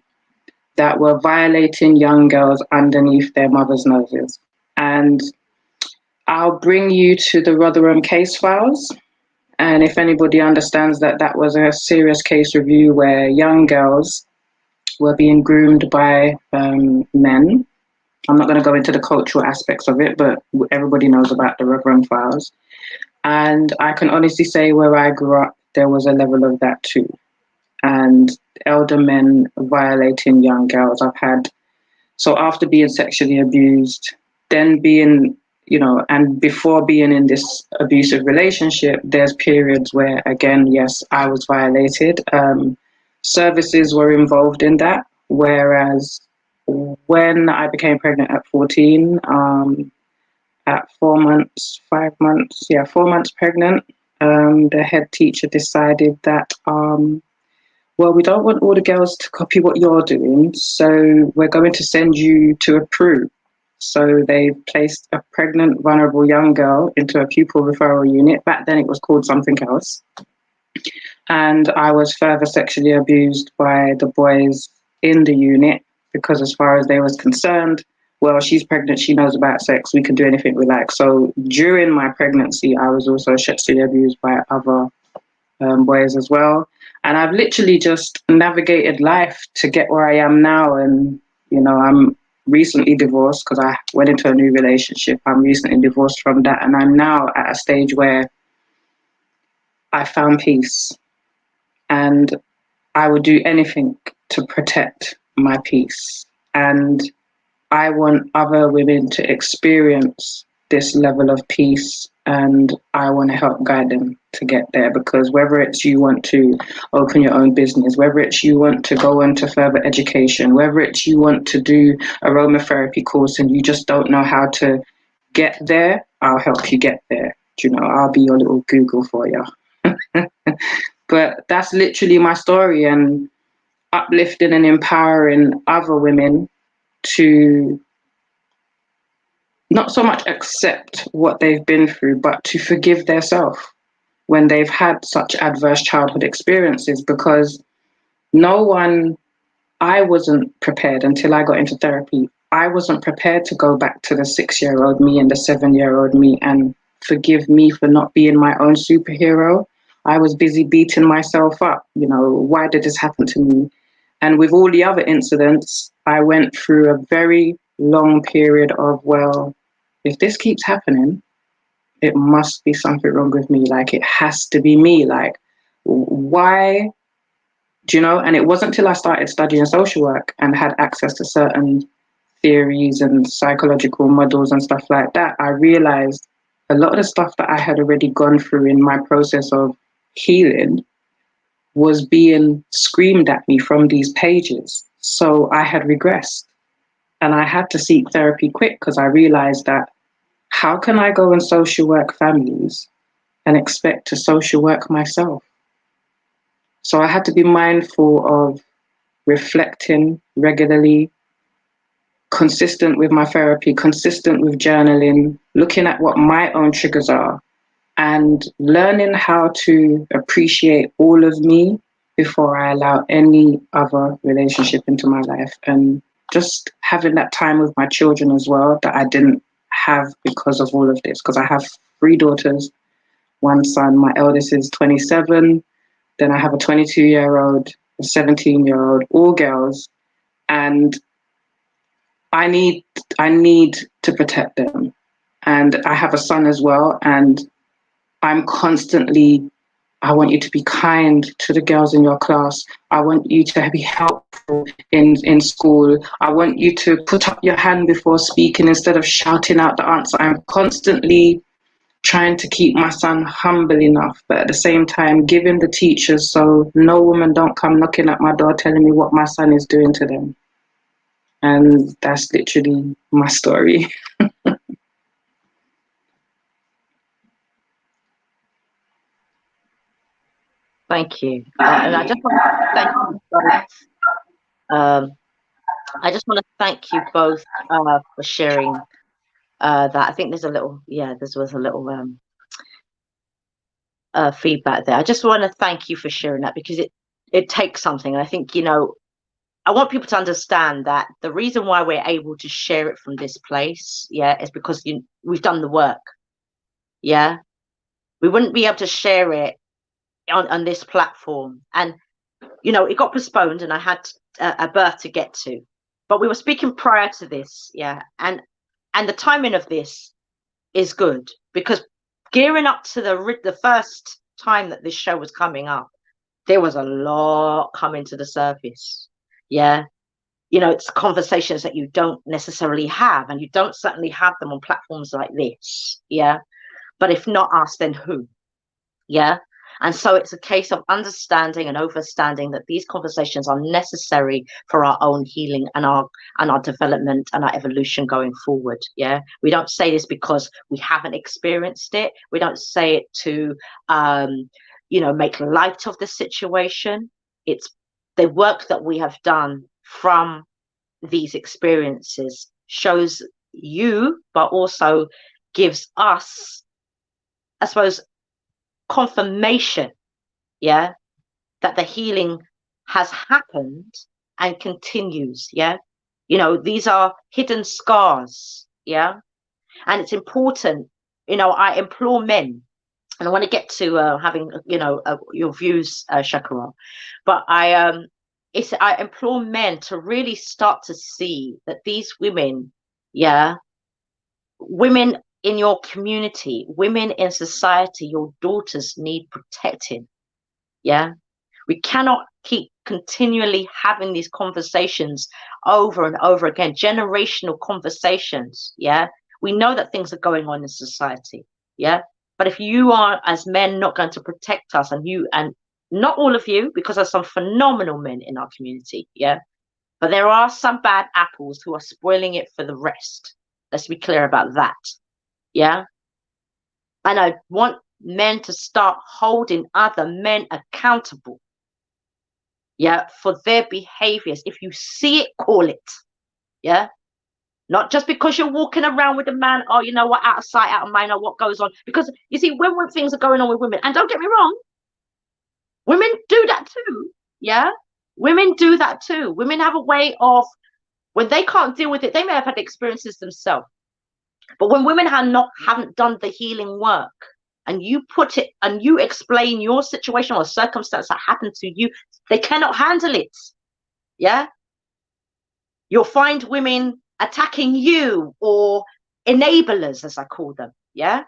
that were violating young girls underneath their mothers' noses. And I'll bring you to the Rotherham case files. And if anybody understands that that was a serious case review where young girls were being groomed by men. I'm not going to go into the cultural aspects of it, but everybody knows about the Rotherham files. And I can honestly say where I grew up, there was a level of that too. And elder men violating young girls. So after being sexually abused, then being, you know, and before being in this abusive relationship, there's periods where, again, yes, I was violated. Services were involved in that, whereas when I became pregnant at 14, at 4 months, 5 months, 4 months pregnant, the head teacher decided that, well, we don't want all the girls to copy what you're doing, so we're going to send you to a Peru. So they placed a pregnant, vulnerable young girl into a pupil referral unit. Back then it was called something else. And I was further sexually abused by the boys in the unit because as far as they was concerned, well, she's pregnant, she knows about sex, we can do anything we like. So during my pregnancy, I was also sexually abused by other boys as well. And I've literally just navigated life to get where I am now. And, you know, I'm recently divorced because I went into a new relationship. I'm recently divorced from that. And I'm now at a stage where I found peace. And I would do anything to protect my peace. And I want other women to experience this level of peace, and I want to help guide them to get there, because whether it's you want to open your own business, whether it's you want to go into further education, whether it's you want to do aromatherapy course and you just don't know how to get there, I'll help you get there. You know, I'll be your little Google for you. But that's literally my story, and uplifting and empowering other women to not so much accept what they've been through, but to forgive themselves when they've had such adverse childhood experiences. Because I wasn't prepared until I got into therapy. I wasn't prepared to go back to the 6-year-old me and the 7-year-old me and forgive me for not being my own superhero. I was busy beating myself up. You know, why did this happen to me? And with all the other incidents, I went through a very long period of, well, if this keeps happening, it must be something wrong with me. Like, it has to be me. Like, why? Do you know? And it wasn't until I started studying social work and had access to certain theories and psychological models and stuff like that, I realized a lot of the stuff that I had already gone through in my process of healing was being screamed at me from these pages. So I had regressed, and I had to seek therapy quick, because I realized that how can I go and social work families and expect to social work myself? So I had to be mindful of reflecting regularly, consistent with my therapy, consistent with journaling, looking at what my own triggers are, and learning how to appreciate all of me before I allow any other relationship into my life. And just having that time with my children as well that I didn't have because of all of this, because I have 3 daughters, 1 son. My eldest is 27. Then I have a 22-year-old, a 17-year-old, all girls. And I need to protect them. And I have a son as well. And I'm constantly, I want you to be kind to the girls in your class. I want you to be helpful in school. I want you to put up your hand before speaking instead of shouting out the answer. I'm constantly trying to keep my son humble enough, but at the same time giving the teachers so no woman don't come knocking at my door telling me what my son is doing to them. And that's literally my story. Thank you. And I just want to thank you both. I just want to thank you both for sharing that. I think there's a little, there was a little feedback there. I just want to thank you for sharing that, because it takes something. And I think, you know, I want people to understand that the reason why we're able to share it from this place, is because we've done the work. Yeah, we wouldn't be able to share it on this platform. And you know, it got postponed, and I had a birth to get to, but we were speaking prior to this, and the timing of this is good, because gearing up to the first time that this show was coming up, there was a lot coming to the surface. You know, it's conversations that you don't necessarily have, and you don't certainly have them on platforms like this. But if not us, then who? And And so it's a case of understanding and understanding that these conversations are necessary for our own healing and our development and our evolution going forward. Yeah, we don't say this because we haven't experienced it. We don't say it to make light of the situation. It's the work that we have done from these experiences shows you, but also gives us, I suppose, confirmation, yeah, that the healing has happened and continues. Yeah, these are hidden scars. Yeah, and it's important. I implore men, and I want to get to having your views, Shakara, but I implore men to really start to see that these women, yeah, women in your community, women in society, your daughters need protecting. Yeah, we cannot keep continually having these conversations over and over again, generational conversations. Yeah, we know that things are going on in society. Yeah, but if you are, as men, not going to protect us, and not all of you, because there's some phenomenal men in our community. Yeah, but there are some bad apples who are spoiling it for the rest. Let's be clear about that. Yeah. And I want men to start holding other men accountable. Yeah. For their behaviors. If you see it, call it. Yeah. Not just because you're walking around with a man, oh, you know what, out of sight, out of mind, or what goes on. Because you see, when things are going on with women, and don't get me wrong, women do that too. Yeah. Women do that too. Women have a way of, when they can't deal with it, they may have had experiences themselves. But when women haven't done the healing work, and you put it and you explain your situation or circumstance that happened to you, they cannot handle it. Yeah. You'll find women attacking you, or enablers, as I call them. Yeah.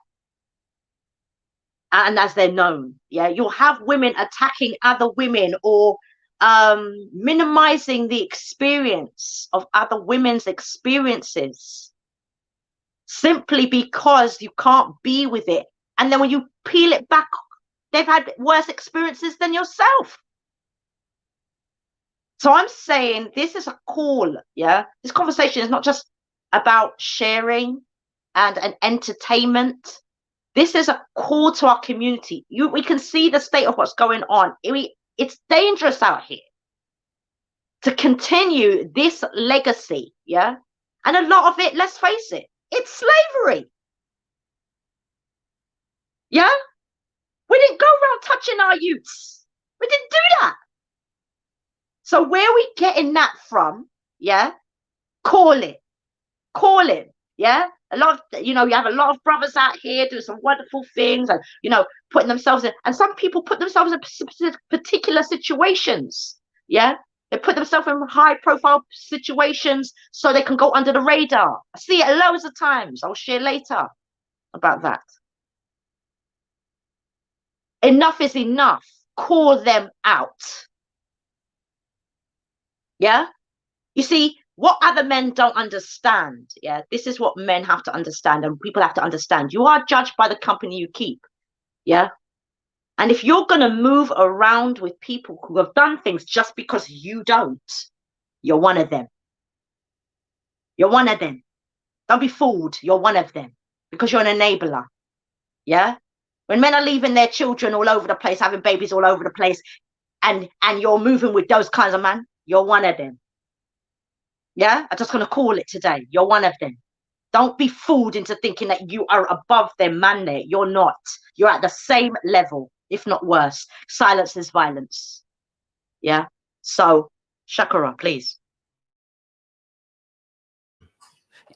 And as they're known. Yeah. You'll have women attacking other women, or minimizing the experience of other women's experiences, simply because you can't be with it. And then when you peel it back, they've had worse experiences than yourself. So I'm saying this is a call. Yeah, this conversation is not just about sharing and an entertainment. This is a call to our community. We can see the state of what's going on. It's dangerous out here to continue this legacy. Yeah, and a lot of it, let's face it, it's slavery. Yeah, we didn't go around touching our youths. We didn't do that. So where are we getting that from? Yeah, call it. Yeah, a lot of, you have a lot of brothers out here doing some wonderful things, and putting themselves in, and some people put themselves in particular situations. Yeah, they put themselves in high profile situations so they can go under the radar. I see it loads of times. I'll share later about that. Enough is enough. Call them out. Yeah, you see, what other men don't understand, yeah, this is what men have to understand, and people have to understand. You are judged by the company you keep. Yeah, and if you're going to move around with people who have done things just because you don't, you're one of them. You're one of them. Don't be fooled. You're one of them, because you're an enabler. Yeah, when men are leaving their children all over the place, having babies all over the place, and you're moving with those kinds of men, you're one of them. Yeah, I'm just going to call it today. You're one of them. Don't be fooled into thinking that you are above them, man. There, you're not. You're at the same level, if not worse. Silence is violence. Yeah. So, Shakara, please.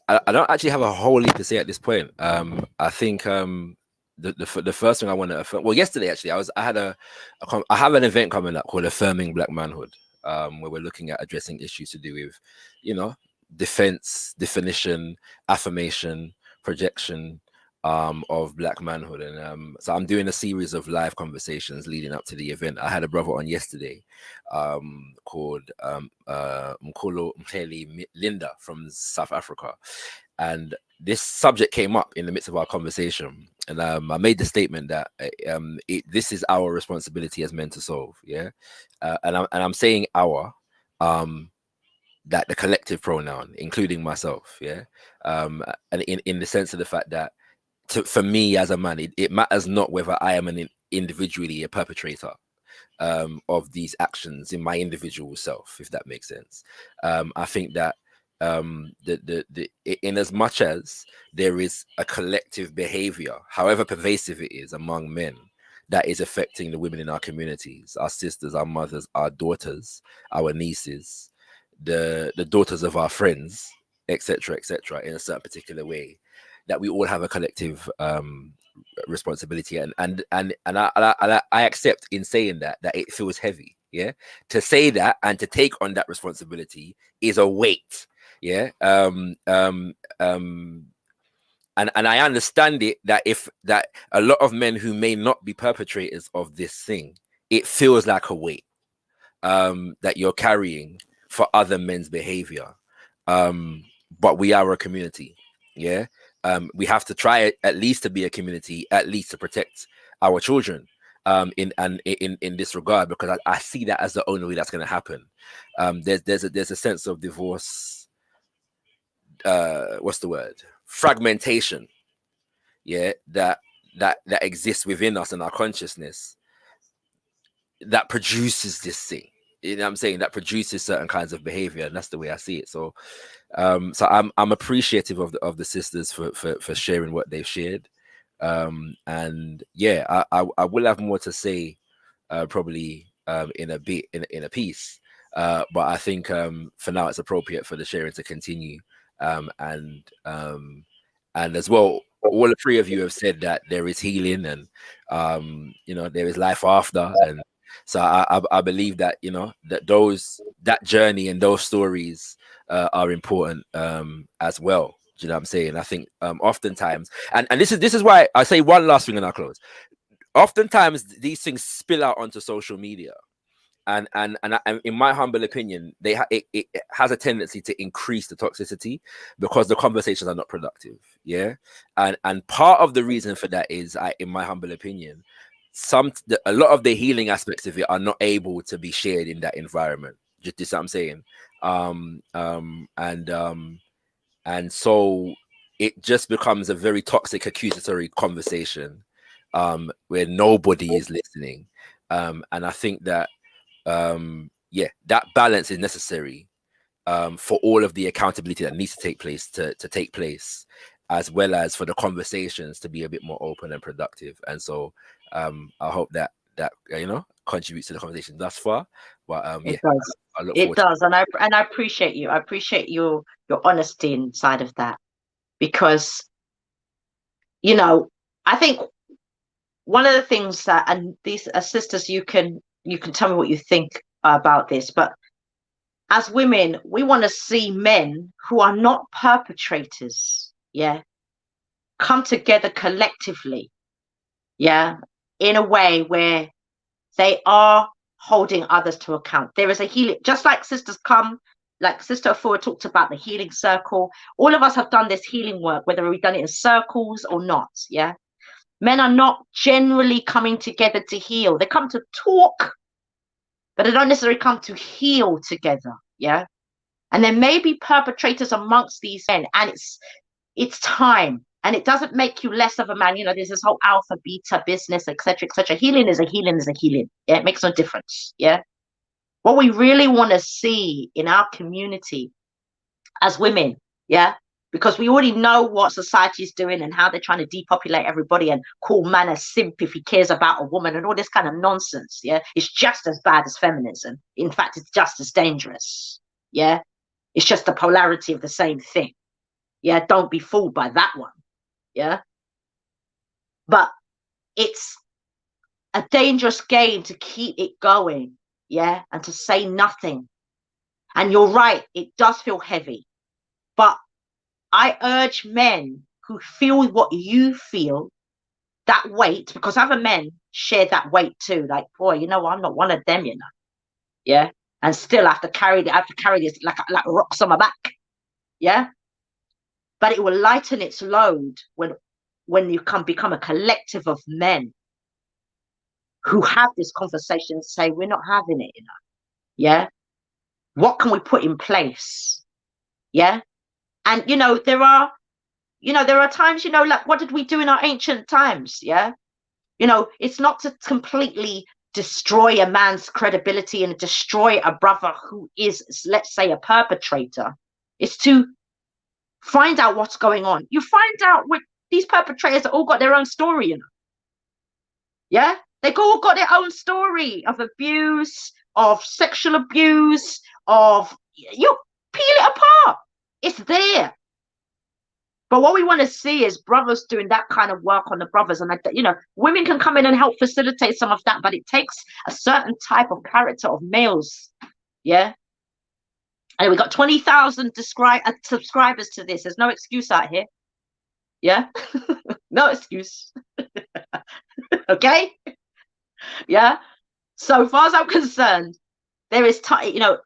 I don't actually have a whole heap to say at this point. I think the first thing I want to affirm, well, yesterday actually, I have an event coming up called Affirming Black Manhood, where we're looking at addressing issues to do with, defense, definition, affirmation, projection of Black manhood. And so I'm doing a series of live conversations leading up to the event. I had a brother on yesterday called Mkolo Mhleli Linda from South Africa. And this subject came up in the midst of our conversation. And I made the statement that this is our responsibility as men to solve. Yeah, and I'm saying our, that the collective pronoun, including myself. Yeah, and in the sense of the fact that for me as a man, it matters not whether I am individually a perpetrator of these actions in my individual self, if that makes sense. I think that in as much as there is a collective behavior, however pervasive it is among men, that is affecting the women in our communities, our sisters, our mothers, our daughters, our nieces, the daughters of our friends, etc., in a certain particular way, that we all have a collective responsibility, and I accept in saying that it feels heavy. Yeah, to say that and to take on that responsibility is a weight. Yeah, and I understand it, that that a lot of men who may not be perpetrators of this thing, it feels like a weight that you're carrying for other men's behavior. But we are a community. Yeah. We have to try at least to be a community, at least to protect our children in this regard, because I see that as the only way that's going to happen. There's a sense of divorce. What's the word? Fragmentation. Yeah, that exists within us and our consciousness, that produces this thing. You know what I'm saying? That produces certain kinds of behavior, and that's the way I see it. So I'm appreciative of the sisters for sharing what they've shared. And yeah, I will have more to say probably in a bit in a piece. But I think for now it's appropriate for the sharing to continue. And as well, all the three of you have said that there is healing, and there is life after, and so I believe that that journey and those stories are important as well. Do you know what I'm saying? I think oftentimes, and this is why I say one last thing and I'll close. Oftentimes these things spill out onto social media. And in my humble opinion, it has a tendency to increase the toxicity because the conversations are not productive. Yeah, and part of the reason for that is, in my humble opinion, a lot of the healing aspects of it are not able to be shared in that environment. Just what I'm saying, and so it just becomes a very toxic, accusatory conversation where nobody is listening, and I think that. That balance is necessary for all of the accountability that needs to take place to take place, as well as for the conversations to be a bit more open and productive. And so I hope that contributes to the conversation thus far. But it does. It does, and I appreciate you. I appreciate your honesty inside of that, because I think one of the things that, and these sisters, you can tell me what you think about this, but as women, we want to see men who are not perpetrators, come together collectively, in a way where they are holding others to account. There is a healing, just like sisters come, like Sister Efua talked about the healing circle. All of us have done this healing work, whether we've done it in circles or not, Men are not generally coming together to heal. They come to talk, but they don't necessarily come to heal together. And there may be perpetrators amongst these men, and it's time. And it doesn't make you less of a man. There's this whole alpha, beta business, etc., etc. Healing is a healing is a healing. It makes no difference. What we really want to see in our community as women, because we already know what society is doing and how they're trying to depopulate everybody and call man a simp if he cares about a woman and all this kind of nonsense. It's just as bad as feminism. In fact, it's just as dangerous. It's just the polarity of the same thing. Don't be fooled by that one. But it's a dangerous game to keep it going. And to say nothing. And you're right, it does feel heavy, but I urge men who feel what you feel, that weight, because other men share that weight too. Like, boy, I'm not one of them, and still I have to carry this like rocks on my back. But it will lighten its load when when you become a collective of men who have this conversation and say, we're not having it, yeah? What can we put in place? Yeah? And, there are times, like, what did we do in our ancient times? Yeah? It's not to completely destroy a man's credibility and destroy a brother who is, let's say, a perpetrator. It's to find out what's going on. You find out with these perpetrators all got their own story, Yeah? They all got their own story of abuse, of sexual abuse, of, you peel it apart. It's there. But what we want to see is brothers doing that kind of work on the brothers. And, women can come in and help facilitate some of that, but it takes a certain type of character of males. Yeah. And we got 20,000 subscribers to this. There's no excuse out here. Yeah. No excuse. Okay. Yeah. So far as I'm concerned, there is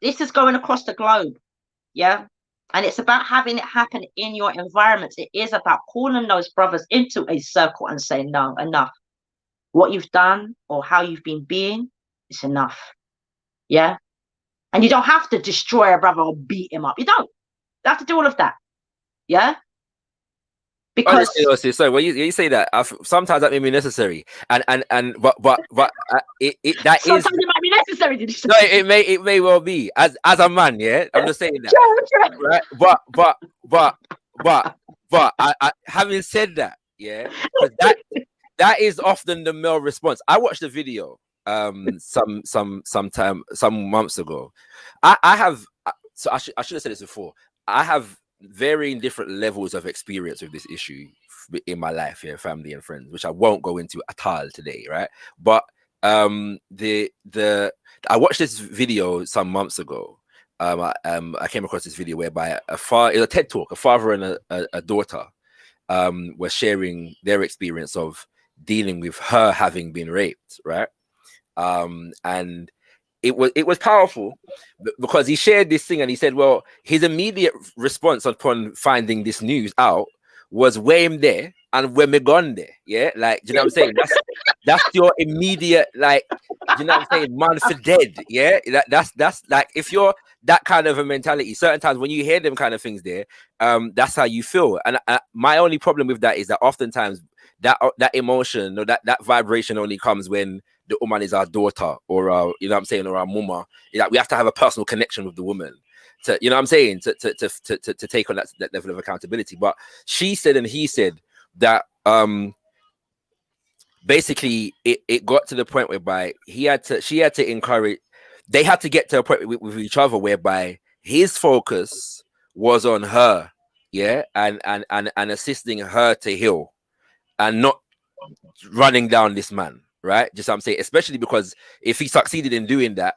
this is going across the globe. Yeah. And it's about having it happen in your environment. It is about calling those brothers into a circle and saying, no, enough. What you've done or how you've been being is enough. Yeah. And you don't have to destroy a brother or beat him up. You don't have to do all of that. Yeah. Because honestly, so when you say that, sometimes that may be necessary, but it that sometimes is it might be necessary. Did you say? no, it may well be as a man, yeah. I'm just saying that, right? But I having said that, yeah, that is often the male response. I watched a video some months ago. I have so I should have said this before. I have varying different levels of experience with this issue in my life, yeah, family and friends, which I won't go into at all today, right? But I watched this video some months ago. I came across this video whereby it was a TED talk. A father and a daughter were sharing their experience of dealing with her having been raped, right? And it was powerful because he shared this thing and he said, well, his immediate response upon finding this news out was where I'm there and when me gone there. Yeah, like, do you know what I'm saying? That's your immediate, like, do you know what I'm saying? Man for dead. Yeah, that's like, if you're that kind of a mentality, certain times when you hear them kind of things there, that's how you feel. And my only problem with that is that oftentimes that emotion or that vibration only comes when the woman is our daughter or our, you know what I'm saying, or our mama. Like, we have to have a personal connection with the woman to, you know what I'm saying, to take on that level of accountability. But she said and he said that basically it got to the point whereby she had to encourage, they had to get to a point with each other whereby his focus was on her, yeah, and assisting her to heal and not running down this man. Right, just what I'm saying, especially because if he succeeded in doing that,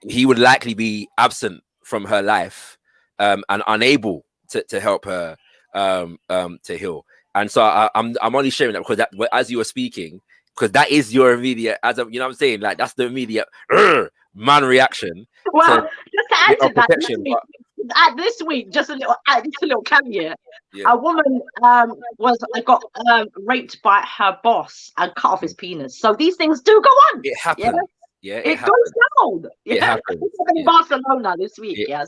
he would likely be absent from her life and unable to help her to heal. And so I'm only sharing that because that, as you were speaking, because that is your immediate, you know what I'm saying, like that's the immediate man reaction. Well, just to add to that, this week, just a little caveat. Yeah. A woman got raped by her boss and cut off his penis. So these things do go on. It happens. Yeah, it goes down. Yeah, it happens. In Barcelona this week. So I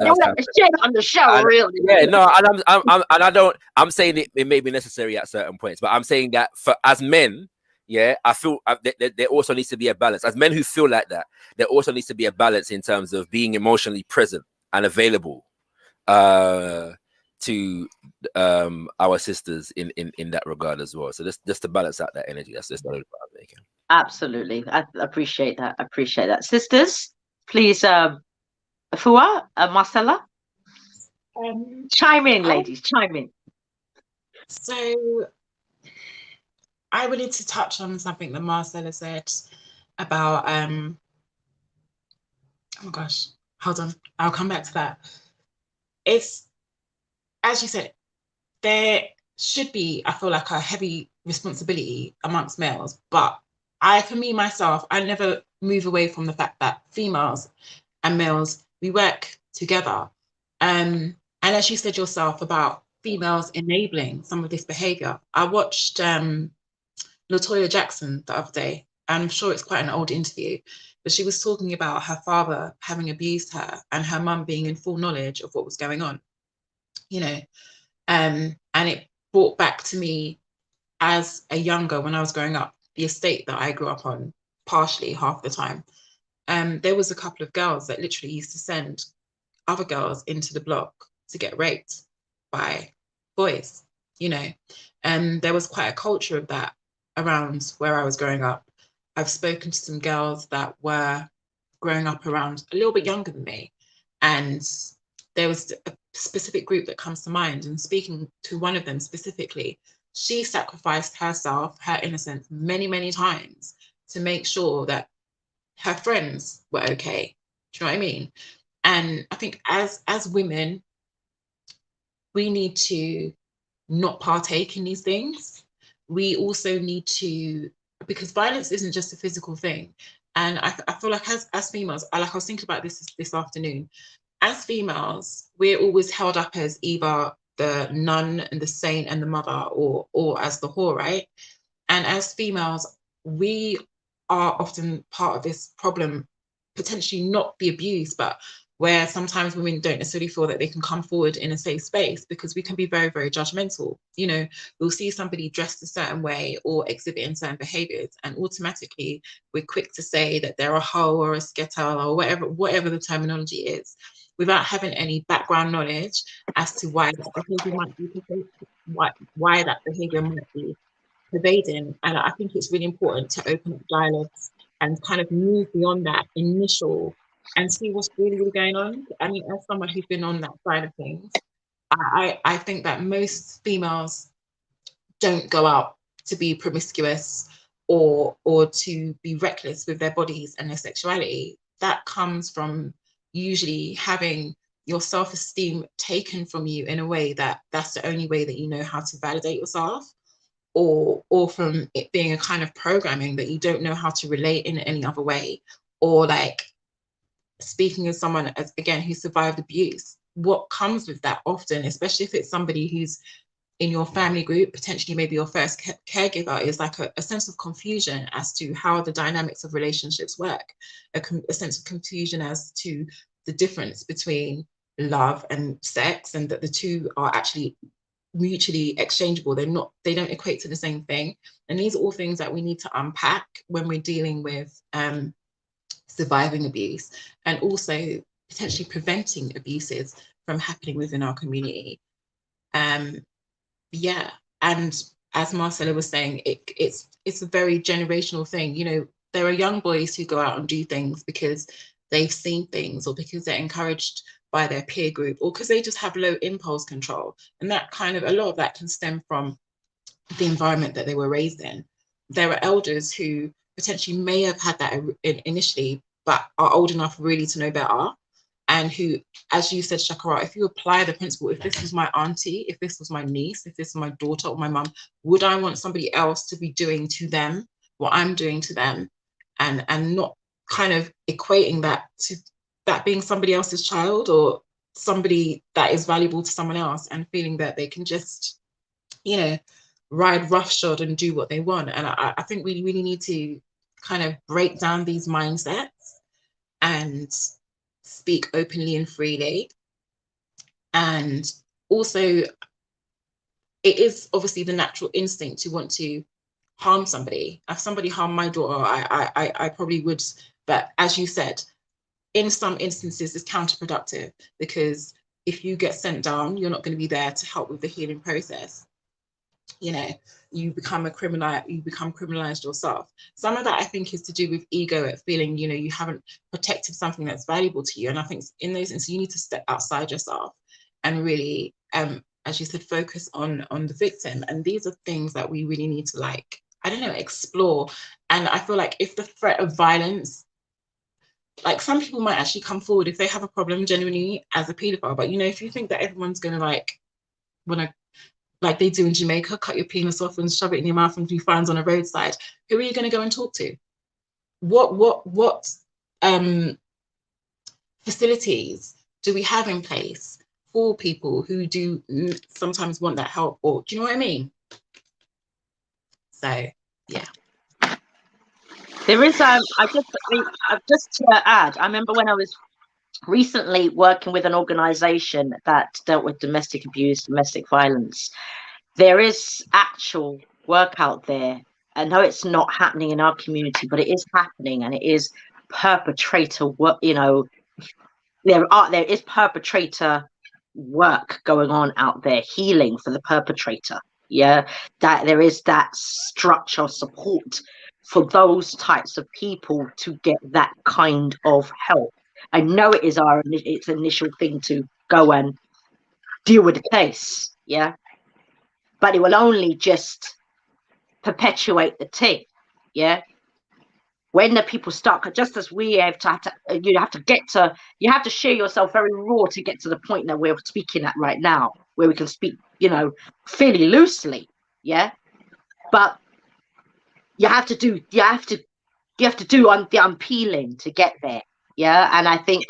don't have to share it on the show, really. Yeah, no, and I'm saying it may be necessary at certain points, but I'm saying that for as men, yeah, I feel there also needs to be a balance. As men who feel like that, there also needs to be a balance in terms of being emotionally present and available to our sisters in that regard as well. So just to balance out that energy. That's just the point I'm making. Absolutely, I appreciate that. Sisters, please, Efua, Marcella, chime in, ladies, chime in. So I wanted to touch on something that Marcella said about oh my gosh, hold on, I'll come back to that. It's, as you said, there should be, I feel like, a heavy responsibility amongst males, but for me myself, I never move away from the fact that females and males, we work together. And as you said yourself about females enabling some of this behavior. I watched Latoya Jackson the other day. I'm sure it's quite an old interview, but she was talking about her father having abused her and her mum being in full knowledge of what was going on, you know. And it brought back to me as a younger, when I was growing up, the estate that I grew up on, partially half the time. There was a couple of girls that literally used to send other girls into the block to get raped by boys, you know. And there was quite a culture of that around where I was growing up. I've spoken to some girls that were growing up around a little bit younger than me, and there was a specific group that comes to mind, and speaking to one of them specifically, she sacrificed herself, her innocence, many, many times to make sure that her friends were okay. Do you know what I mean? And I think as women, we need to not partake in these things. We also need to, because violence isn't just a physical thing. And I feel like as females, I was thinking about this afternoon, as females, we're always held up as either the nun and the saint and the mother, or as the whore, right? And as females, we are often part of this problem, potentially not the abuse, but where sometimes women don't necessarily feel that they can come forward in a safe space because we can be very, very judgmental. You know, we'll see somebody dressed a certain way or exhibiting certain behaviors, and automatically we're quick to say that they're a hoe or a skettle or whatever the terminology is, without having any background knowledge as to why that behavior might be, why that behavior might be pervading. And I think it's really important to open up dialogues and kind of move beyond that initial and see what's really, really going on. I mean, as someone who's been on that side of things, I think that most females don't go out to be promiscuous or to be reckless with their bodies and their sexuality. That comes from usually having your self-esteem taken from you in a way that's the only way that you know how to validate yourself, or from it being a kind of programming that you don't know how to relate in any other way, or like speaking as someone, as again, who survived abuse. What comes with that often, especially if it's somebody who's in your family group, potentially maybe your first caregiver, is like a sense of confusion as to how the dynamics of relationships work, a sense of confusion as to the difference between love and sex, and that the two are actually mutually exchangeable. They don't equate to the same thing. And these are all things that we need to unpack when we're dealing with surviving abuse, and also potentially preventing abuses from happening within our community. Yeah, and as Marcella was saying, it's a very generational thing. You know, there are young boys who go out and do things because they've seen things, or because they're encouraged by their peer group, or because they just have low impulse control. And that kind of, a lot of that can stem from the environment that they were raised in. There are elders who potentially may have had that initially, but are old enough really to know better. And who, as you said, Shakara, if you apply the principle, if this was my auntie, if this was my niece, if this was my daughter or my mum, would I want somebody else to be doing to them what I'm doing to them? And not kind of equating that to that being somebody else's child, or somebody that is valuable to someone else, and feeling that they can just, you know, ride roughshod and do what they want. And I think we really need to kind of break down these mindsets and speak openly and freely. And also, it is obviously the natural instinct to want to harm somebody. If somebody harmed my daughter, I probably would. But as you said, in some instances, it's counterproductive, because if you get sent down, you're not going to be there to help with the healing process. You know, you become criminalized yourself. Some of that, I think, is to do with ego, at feeling, you know, you haven't protected something that's valuable to you. And I think in those instances, you need to step outside yourself and really, as you said, focus on the victim. And these are things that we really need to, like, I don't know, explore. And I feel like if the threat of violence, like, some people might actually come forward if they have a problem genuinely as a paedophile. But, you know, if you think that everyone's going to, like, want to, like they do in Jamaica, cut your penis off and shove it in your mouth and do fines on a roadside, who are you going to go and talk to? What facilities do we have in place for people who do sometimes want that help, or do you know what I mean? So yeah. There is I just to add, I remember when I was recently working with an organization that dealt with domestic abuse, domestic violence. There is actual work out there. I know it's not happening in our community, but it is happening, and it is perpetrator work. You know, there is perpetrator work going on out there, healing for the perpetrator. Yeah, that there is that structure support for those types of people to get that kind of help. I know it is its initial thing to go and deal with the case, yeah, but it will only just perpetuate the thing, yeah. When the people start, just as we have to you have to share yourself very raw to get to the point that we're speaking at right now, where we can speak, you know, fairly loosely, yeah. But you have to do the unpeeling to get there, yeah. And I think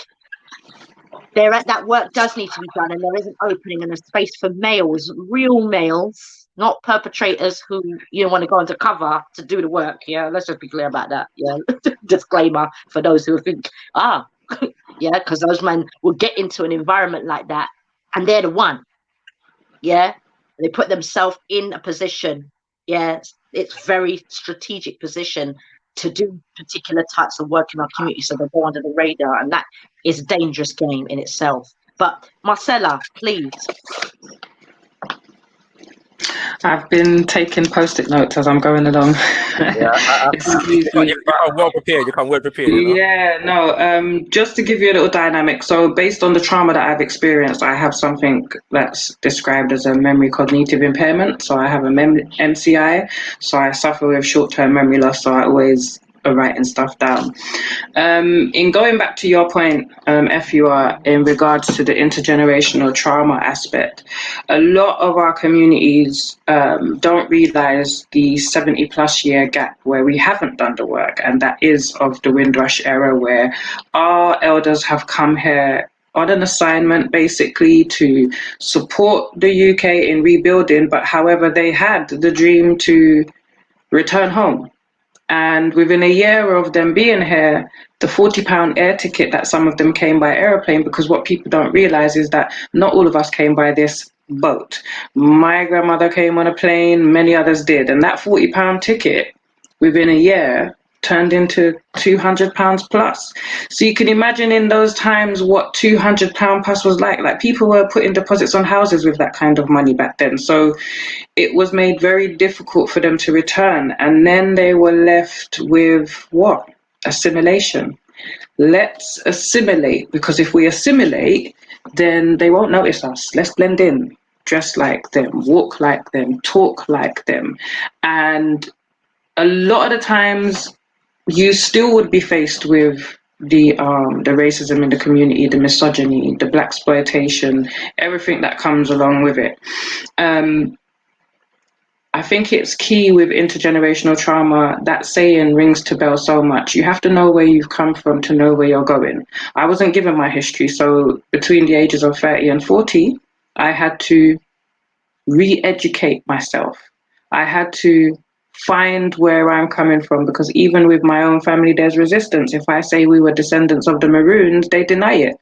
that work does need to be done, and there is an opening and a space for males, real males, not perpetrators who want to go undercover to do the work. Yeah, let's just be clear about that. Yeah, disclaimer for those who think yeah, because those men will get into an environment like that, and they're the one. Yeah, they put themselves in a position. Yeah, it's very strategic position to do particular types of work in our community, so they go under the radar, and that is a dangerous game in itself. But Marcella, please. I've been taking post-it notes as I'm going along. Yeah, you come well prepared. You come well prepared. Yeah, no. Just to give you a little dynamic. So, based on the trauma that I've experienced, I have something that's described as a memory cognitive impairment. So, I have a MCI. So, I suffer with short-term memory loss. So, I always are writing stuff down. In going back to your point, Efua, in regards to the intergenerational trauma aspect, a lot of our communities don't realize the 70+ year gap where we haven't done the work, and that is of the Windrush era, where our elders have come here on an assignment basically to support the UK in rebuilding, but however, they had the dream to return home. And within a year of them being here, the £40 air ticket that some of them came by aeroplane, because what people don't realize is that not all of us came by this boat. My grandmother came on a plane, many others did. And that £40 ticket within a year turned into £200 plus. So you can imagine in those times what £200 plus was like. Like, people were putting deposits on houses with that kind of money back then. So it was made very difficult for them to return. And then they were left with what? Assimilation. Let's assimilate, because if we assimilate, then they won't notice us. Let's blend in, dress like them, walk like them, talk like them. And a lot of the times you still would be faced with the racism in the community, the misogyny, the blaxploitation, everything that comes along with it. I think it's key with intergenerational trauma. That saying rings to bell so much. You have to know where you've come from to know where you're going. I wasn't given my history, so between the ages of 30 and 40, I had to re-educate myself. I had to find where I'm coming from, because even with my own family, there's resistance. If I say we were descendants of the Maroons, they deny it.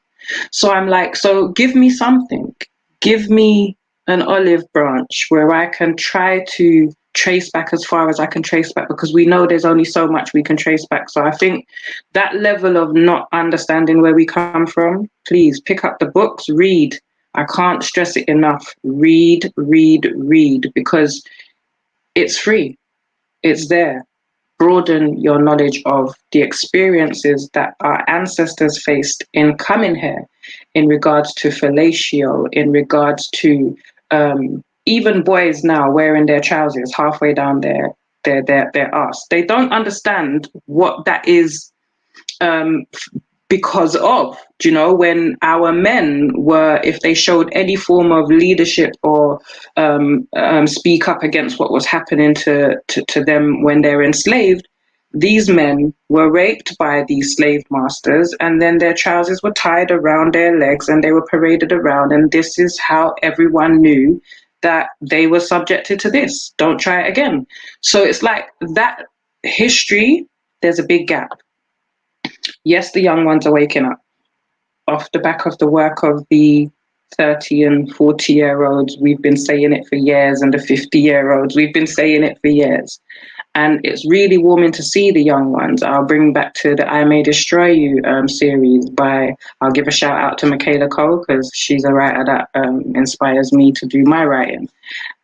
So I'm like, so give me something. Give me an olive branch where I can try to trace back as far as I can trace back, because we know there's only so much we can trace back. So I think that level of not understanding where we come from, please pick up the books, read. I can't stress it enough. Read, read, read, because it's free. It's there. Broaden your knowledge of the experiences that our ancestors faced in coming here, in regards to fellatio, in regards to even boys now wearing their trousers halfway down their arse. They don't understand what that is because of, when our men were, if they showed any form of leadership or speak up against what was happening to them when they're enslaved, these men were raped by these slave masters, and then their trousers were tied around their legs and they were paraded around, and this is how everyone knew that they were subjected to this. Don't try it again. So it's like that history, there's a big gap. Yes, the young ones are waking up off the back of the work of the 30 and 40-year-olds. We've been saying it for years, and the 50-year-olds, we've been saying it for years. And it's really warming to see the young ones. I'll bring back to the I May Destroy You series I'll give a shout out to Michaela Cole, because she's a writer that inspires me to do my writing.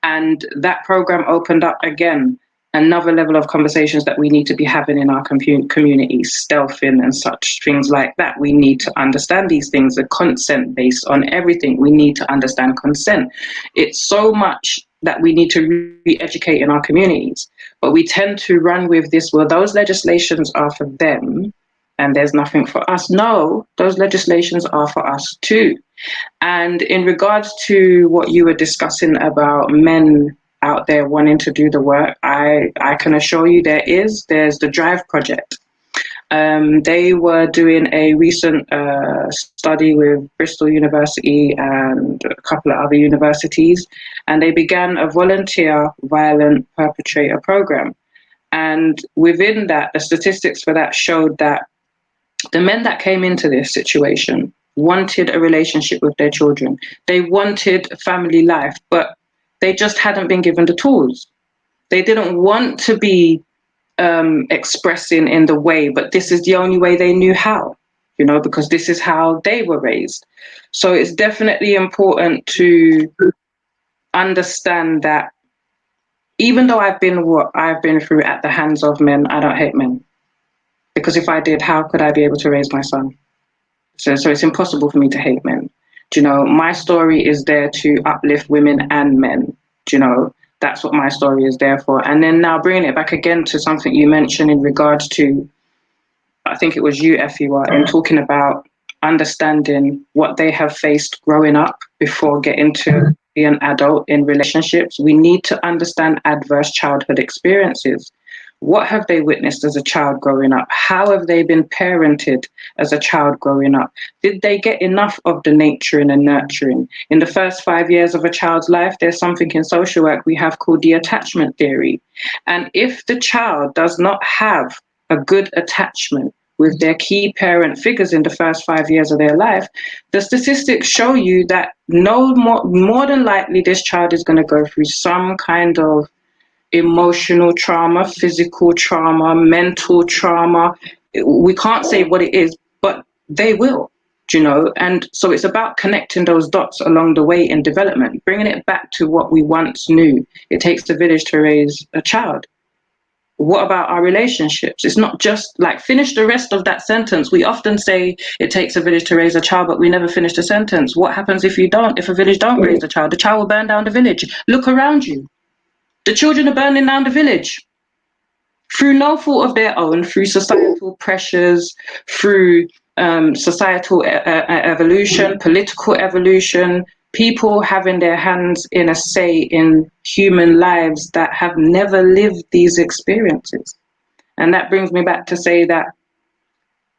And that program opened up again another level of conversations that we need to be having in our community, stealthing and such things like that. We need to understand these things, the consent based on everything. We need to understand consent. It's so much that we need to re-educate in our communities, but we tend to run with this, well, those legislations are for them and there's nothing for us. No, those legislations are for us too. And in regards to what you were discussing about men out there wanting to do the work, I can assure you there's the Drive Project. They were doing a recent study with Bristol University and a couple of other universities, and they began a volunteer violent perpetrator program. And within that, the statistics for that showed that the men that came into this situation wanted a relationship with their children. They wanted family life, but they just hadn't been given the tools. They didn't want to be expressing in the way, but this is the only way they knew how, because this is how they were raised. So it's definitely important to understand that even though I've been what I've been through at the hands of men, I don't hate men. Because if I did, how could I be able to raise my son? So it's impossible for me to hate men. My story is there to uplift women and men. That's what my story is there for. And then now bringing it back again to something you mentioned in regards to, I think it was you, Efua, in talking about understanding what they have faced growing up before getting to be an adult in relationships. We need to understand adverse childhood experiences. What have they witnessed as a child growing up? How have they been parented as a child growing up? Did they get enough of the nurturing and nurturing? In the first 5 years of a child's life, there's something in social work we have called the attachment theory. And if the child does not have a good attachment with their key parent figures in the first 5 years of their life, the statistics show you that more than likely this child is going to go through some kind of emotional trauma, physical trauma, mental trauma. We can't say what it is, but they will, and so it's about connecting those dots along the way in development, bringing it back to what we once knew. It takes a village to raise a child. What about our relationships? It's not just like finish the rest of that sentence. We often say it takes a village to raise a child, but we never finish the sentence. What happens if a village don't raise a child? The child will burn down the village. Look around you. The children are burning down the village through no fault of their own, through societal pressures, through societal evolution, political evolution, people having their hands in a say in human lives that have never lived these experiences. And that brings me back to say that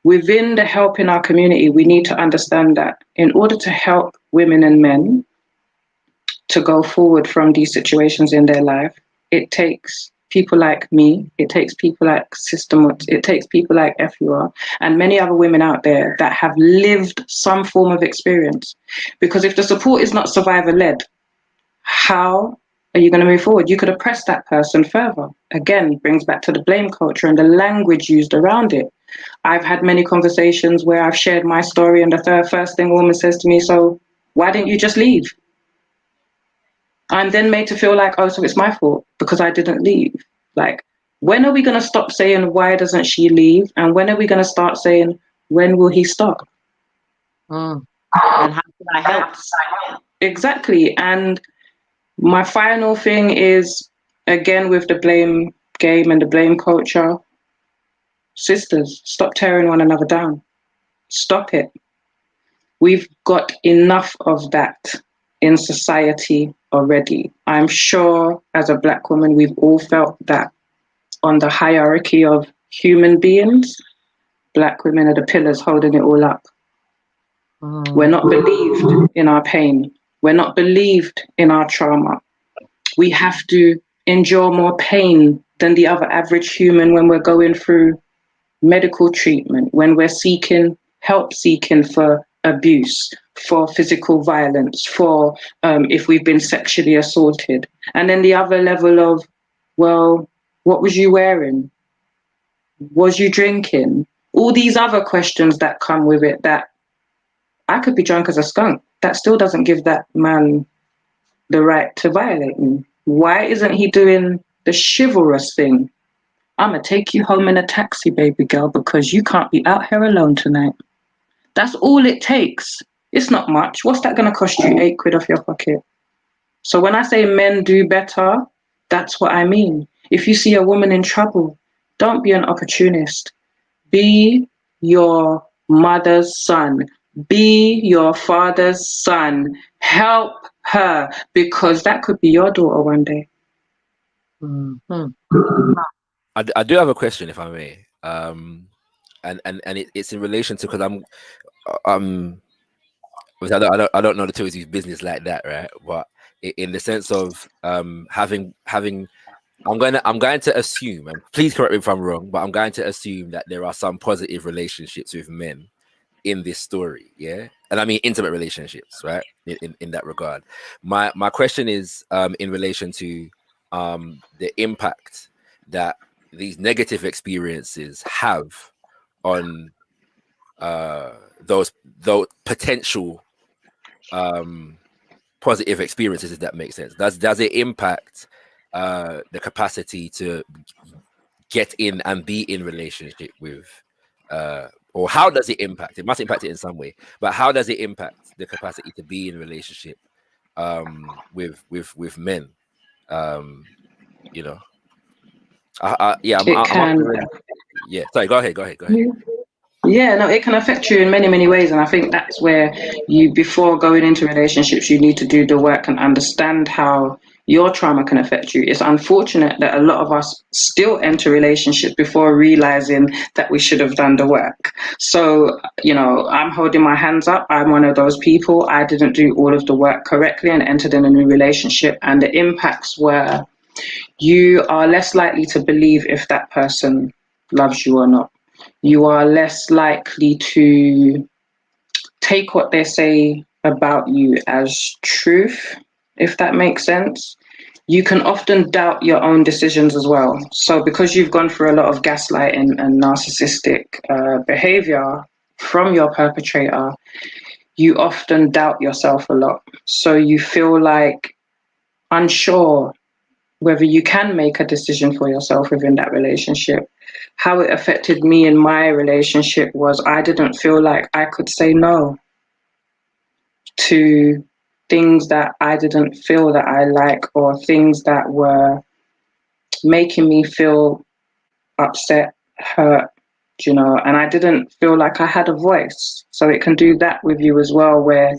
within the help in our community, we need to understand that in order to help women and men to go forward from these situations in their life, it takes people like me, it takes people like it takes people like Efua and many other women out there that have lived some form of experience. Because if the support is not survivor-led, how are you going to move forward? You could oppress that person further. Again, brings back to the blame culture and the language used around it. I've had many conversations where I've shared my story and the first thing a woman says to me, so why didn't you just leave? I'm then made to feel like, oh, so it's my fault because I didn't leave. Like, when are we going to stop saying, why doesn't she leave? And when are we going to start saying, when will he stop? And how can I help? Exactly. And my final thing is, again, with the blame game and the blame culture, sisters, stop tearing one another down. Stop it. We've got enough of that in society already. I'm sure as a Black woman, we've all felt that on the hierarchy of human beings, Black women are the pillars holding it all up. We're not believed in our pain. We're not believed in our trauma. We have to endure more pain than the other average human when we're going through medical treatment, when we're seeking help, seeking for abuse, for physical violence, for if we've been sexually assaulted. And then the other level of, well, what was you wearing? Was you drinking? All these other questions that come with it, that I could be drunk as a skunk. That still doesn't give that man the right to violate me. Why isn't he doing the chivalrous thing? I'm going to take you home in a taxi, baby girl, because you can't be out here alone tonight. That's all it takes. It's not much. What's that going to cost you? £8 off your pocket. So when I say men do better, that's what I mean. If you see a woman in trouble, don't be an opportunist. Be your mother's son. Be your father's son. Help her, because that could be your daughter one day. I do have a question, if I may, and it's in relation to, because I don't know the two of you's business like that, right? But in the sense of having, I'm going to assume, and please correct me if I'm wrong, but I'm going to assume that there are some positive relationships with men in this story, yeah, and I mean intimate relationships, right? In that regard, my question is in relation to the impact that these negative experiences have on those potential positive experiences, if that makes sense. Does it impact the capacity to get in and be in relationship with or how does it impact? It must impact it in some way, but how does it impact the capacity to be in relationship with men? You know, yeah, yeah. Sorry, go ahead. Yeah, no, it can affect you in many, many ways. And I think that's where before going into relationships, you need to do the work and understand how your trauma can affect you. It's unfortunate that a lot of us still enter relationships before realizing that we should have done the work. So, I'm holding my hands up. I'm one of those people. I didn't do all of the work correctly and entered in a new relationship. And the impacts were, you are less likely to believe if that person loves you or not. You are less likely to take what they say about you as truth, if that makes sense. You can often doubt your own decisions as well. So because you've gone through a lot of gaslighting and narcissistic behavior from your perpetrator, you often doubt yourself a lot. So you feel like unsure whether you can make a decision for yourself within that relationship. How it affected me in my relationship was I didn't feel like I could say no to things that I didn't feel that I like, or things that were making me feel upset, hurt, and I didn't feel like I had a voice. So it can do that with you as well, where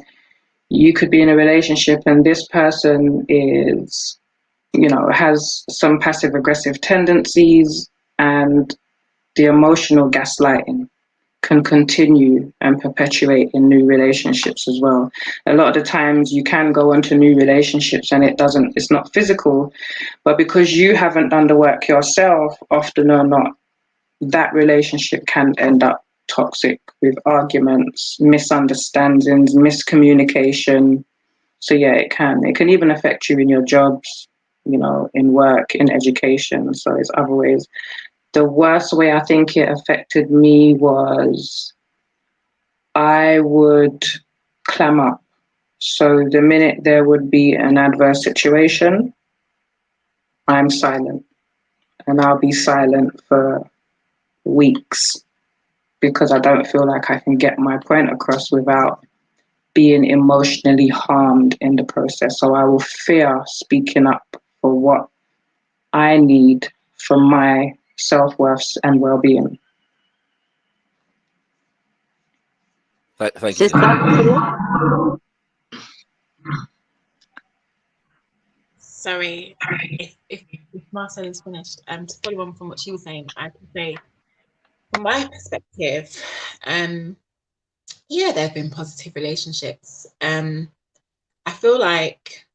you could be in a relationship and this person is, has some passive aggressive tendencies, and the emotional gaslighting can continue and perpetuate in new relationships as well. A lot of the times you can go into new relationships and it's not physical, but because you haven't done the work yourself, often or not, that relationship can end up toxic with arguments, misunderstandings, miscommunication. So yeah, it can even affect you in your jobs, in work, in education. So it's other ways. The worst way I think it affected me was I would clam up. So the minute there would be an adverse situation, I'm silent. And I'll be silent for weeks because I don't feel like I can get my point across without being emotionally harmed in the process. So I will fear speaking up for what I need for my self-worth and well-being. Thank you. Sorry, if Marcella's finished, to follow on from what she was saying, I can say From my perspective, yeah, there have been positive relationships. I feel like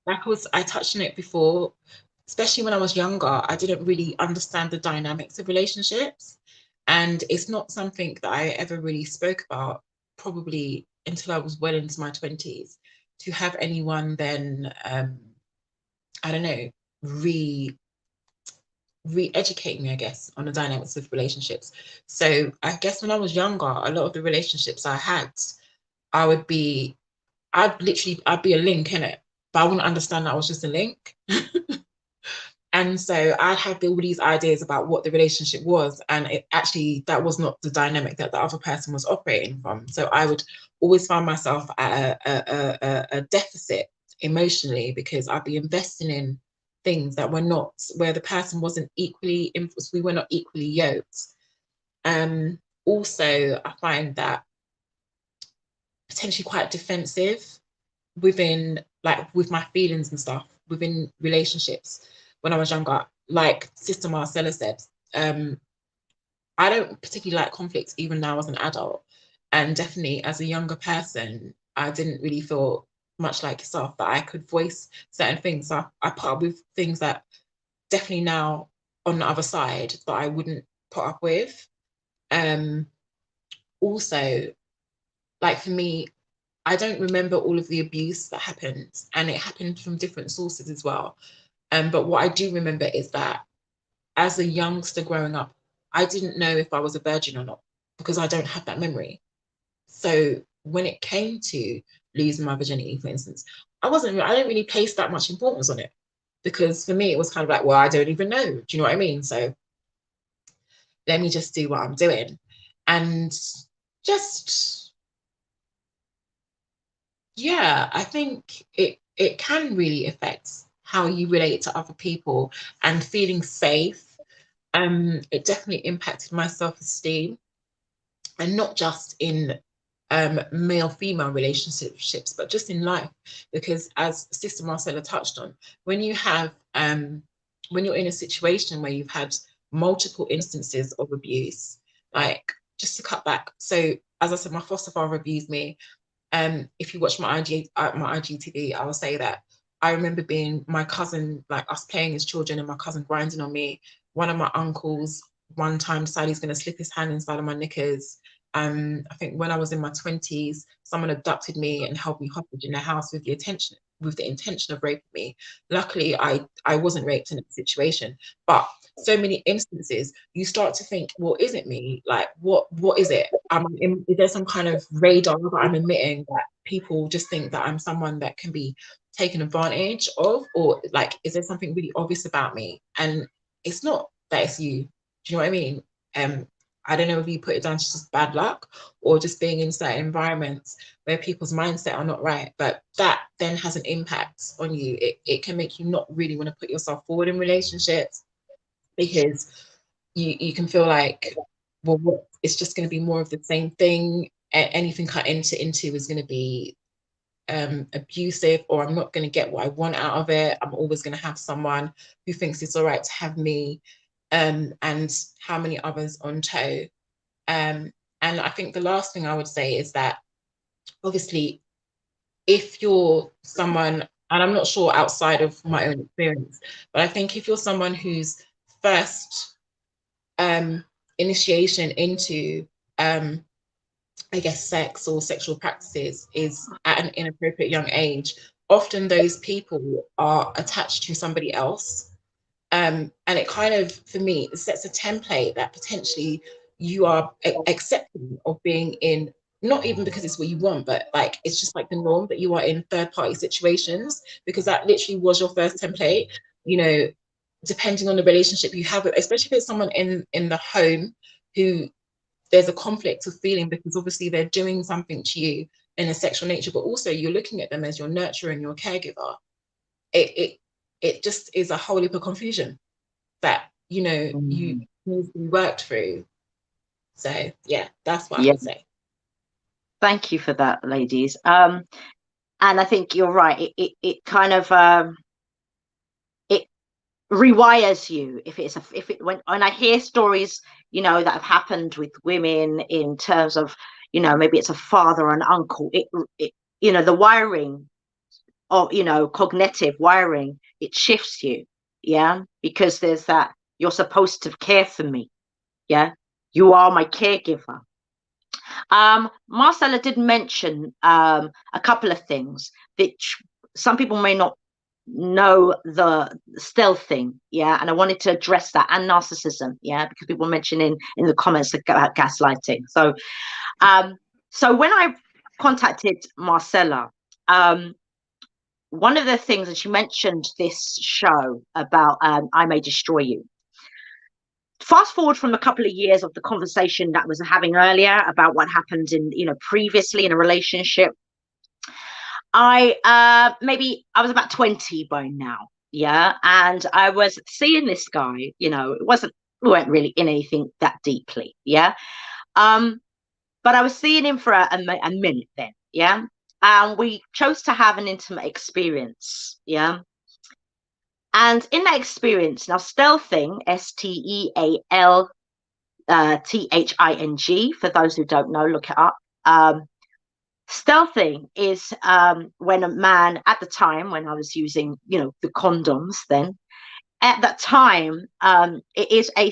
I touched on it before, especially when I was younger, I didn't really understand the dynamics of relationships. And it's not something that I ever really spoke about, probably until I was well into my 20s, to have anyone then, I don't know, re-educate me, I guess, on the dynamics of relationships. So I guess when I was younger, a lot of the relationships I had, I'd be a link in it, but I wouldn't understand that I was just a link. And so I had all these ideas about what the relationship was, and that was not the dynamic that the other person was operating from. So I would always find myself at a deficit emotionally, because I'd be investing in things that were not, where the person wasn't equally influenced, we were not equally yoked. Also, I find that potentially quite defensive within, like, with my feelings and stuff within relationships when I was younger. Like Sister Marcella said, I don't particularly like conflict even now as an adult, and definitely as a younger person I didn't really feel much like yourself that I could voice certain things. So I put up with things that definitely now on the other side that I wouldn't put up with. Also, like, for me, I don't remember all of the abuse that happened, and it happened from different sources as well. But what I do remember is that as a youngster growing up, I didn't know if I was a virgin or not, because I don't have that memory. So when it came to losing my virginity, for instance, I didn't really place that much importance on it, because for me it was kind of like, well, I don't even know. Do you know what I mean? So let me just do what I'm doing. And just, yeah, I think it can really affect how you relate to other people and feeling safe. It definitely impacted my self-esteem, and not just in male-female relationships, but just in life. Because as Sister Marcella touched on, when you're in a situation where you've had multiple instances of abuse, like, just to cut back. So as I said, my foster father abused me. If you watch my IGTV, I will say that I remember being my cousin, like us playing as children, and my cousin grinding on me. One of my uncles one time decided he's going to slip his hand inside of my knickers. I think when I was in my 20s, someone abducted me and held me hostage in their house with the intention of raping me. Luckily, I wasn't raped in that situation, but so many instances, you start to think, well, is it me? Like, what is it? Is there some kind of radar that I'm emitting that people just think that I'm someone that can be taken advantage of? Or, like, is there something really obvious about me? And it's not that it's you. Do you know what I mean? I don't know if you put it down to just bad luck, or just being in certain environments where people's mindset are not right, but that then has an impact on you. It can make you not really want to put yourself forward in relationships, because you can feel like, well, it's just going to be more of the same thing. Anything I enter into is going to be abusive, or I'm not going to get what I want out of it. I'm always going to have someone who thinks it's all right to have me, and how many others on tow. And I think the last thing I would say is that, obviously, if you're someone, and I'm not sure outside of my own experience, but I think if you're someone whose first initiation into, I guess, sex or sexual practices is at an inappropriate young age, often those people are attached to somebody else. And it kind of, for me, it sets a template that potentially you are accepting of being in, not even because it's what you want, but like, it's just like the norm that you are in third party situations, because that literally was your first template. You know, depending on the relationship you have, especially if it's someone in the home who there's a conflict of feeling, because obviously they're doing something to you in a sexual nature, but also you're looking at them as your nurturer and your caregiver. It just is a whole heap of confusion that, you know, you need to be worked through. So yeah, that's what I would say. Thank you for that, ladies. And I think you're right. It kind of it rewires you when I hear stories, you know, that have happened with women in terms of, you know, maybe it's a father or an uncle, it you know, the wiring of, you know, cognitive wiring, it shifts you, yeah, because there's that, you're supposed to care for me, yeah, you are my caregiver. Marcella did mention a couple of things that some people may not know, the stealth thing, yeah, and I wanted to address that, and narcissism, yeah, because people mention in the comments about gaslighting. So so when I contacted Marcella, one of the things, and she mentioned this show about I May Destroy You. Fast forward from a couple of years of the conversation that was having earlier about what happened in, you know, previously in a relationship. Maybe I was about 20 by now, yeah, and I was seeing this guy, you know, we weren't really in anything that deeply, yeah, but I was seeing him for a minute then, yeah, and we chose to have an intimate experience, yeah. And in that experience, now stealthing, STEAL THING, for those who don't know, look it up. Stealthing is when a man, at the time when I was using, you know, the condoms, then at that time, it is a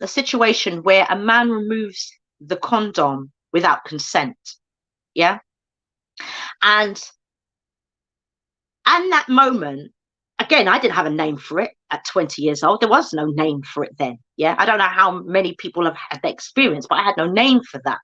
situation where a man removes the condom without consent, yeah. And that moment, again, I didn't have a name for it at 20 years old. There was no name for it then. Yeah. I don't know how many people have had the experience, but I had no name for that.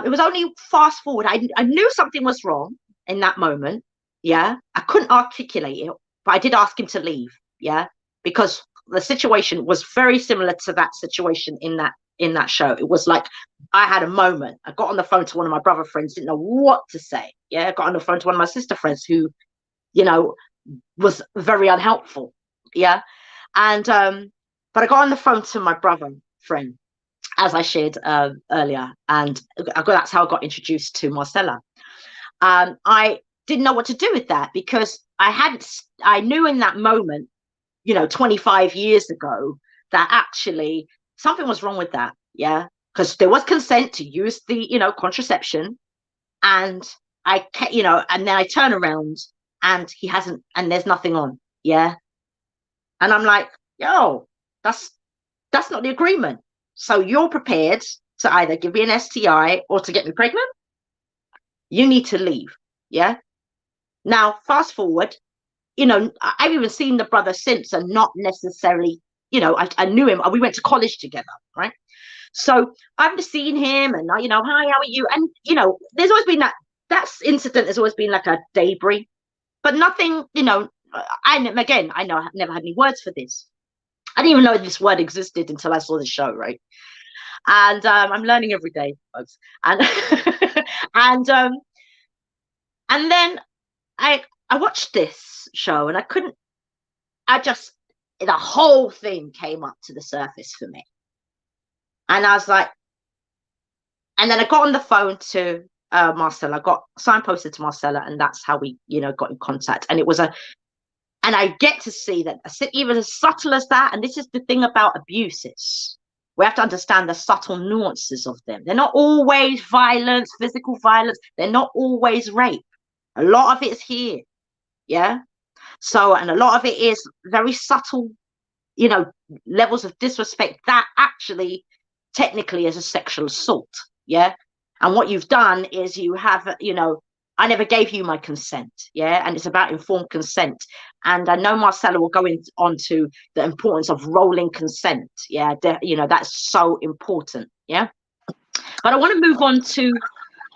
It was only fast forward. I knew something was wrong in that moment. Yeah. I couldn't articulate it, but I did ask him to leave. Yeah. Because the situation was very similar to that situation in that show. It was like I had a moment. I got on the phone to one of my brother friends, didn't know what to say. Yeah. I got on the phone to one of my sister friends who, you know, was very unhelpful, yeah. And but I got on the phone to my brother friend, as I shared earlier, and that's how I got introduced to Marcella. I didn't know what to do with that, because I knew in that moment, you know, 25 years ago, that actually something was wrong with that, yeah, because there was consent to use the, you know, contraception, and you know, and then I turn around and he hasn't, and there's nothing on, yeah. And I'm like, yo, that's not the agreement. So you're prepared to either give me an STI or to get me pregnant? You need to leave, yeah. Now fast forward, you know, I've even seen the brother since, and not necessarily, you know, I knew him, we went to college together, right? So I've just seen him, and you know, hi, how are you? And you know, there's always been that incident has always been like a debris, but nothing, you know. I know I've never had any words for this. I didn't even know this word existed until I saw the show, right? And I'm learning every day, folks. And and then I watched this show, and the whole thing came up to the surface for me. And I was like, and then I got on the phone to Marcella. I got signposted to Marcella, and that's how we, you know, got in contact. And it was and I get to see that even as subtle as that, and this is the thing about abuses, we have to understand the subtle nuances of them. They're not always violence, physical violence. They're not always rape. A lot of it is here, yeah. So, and a lot of it is very subtle, you know, levels of disrespect that actually technically is a sexual assault, yeah. And what you've done is you have, you know, I never gave you my consent, yeah, and it's about informed consent. And I know Marcella will go on to the importance of rolling consent, yeah, you know, that's so important, yeah. But I want to move on to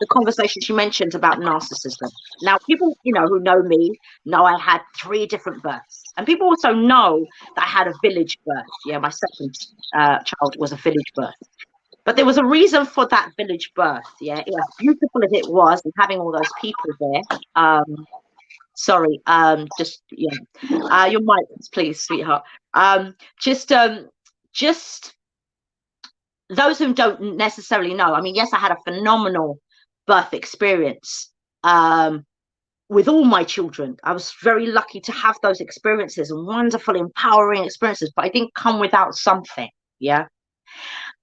the conversation she mentioned about narcissism. Now, people, you know, who know me know I had 3 different births, and people also know that I had a village birth. Yeah, my second child was a village birth. But there was a reason for that village birth, yeah. As beautiful as it was, and having all those people there. Sorry, just yeah. Your mic, please, sweetheart. Just those who don't necessarily know. I mean, yes, I had a phenomenal birth experience with all my children. I was very lucky to have those experiences, and wonderful, empowering experiences. But I didn't come without something, yeah.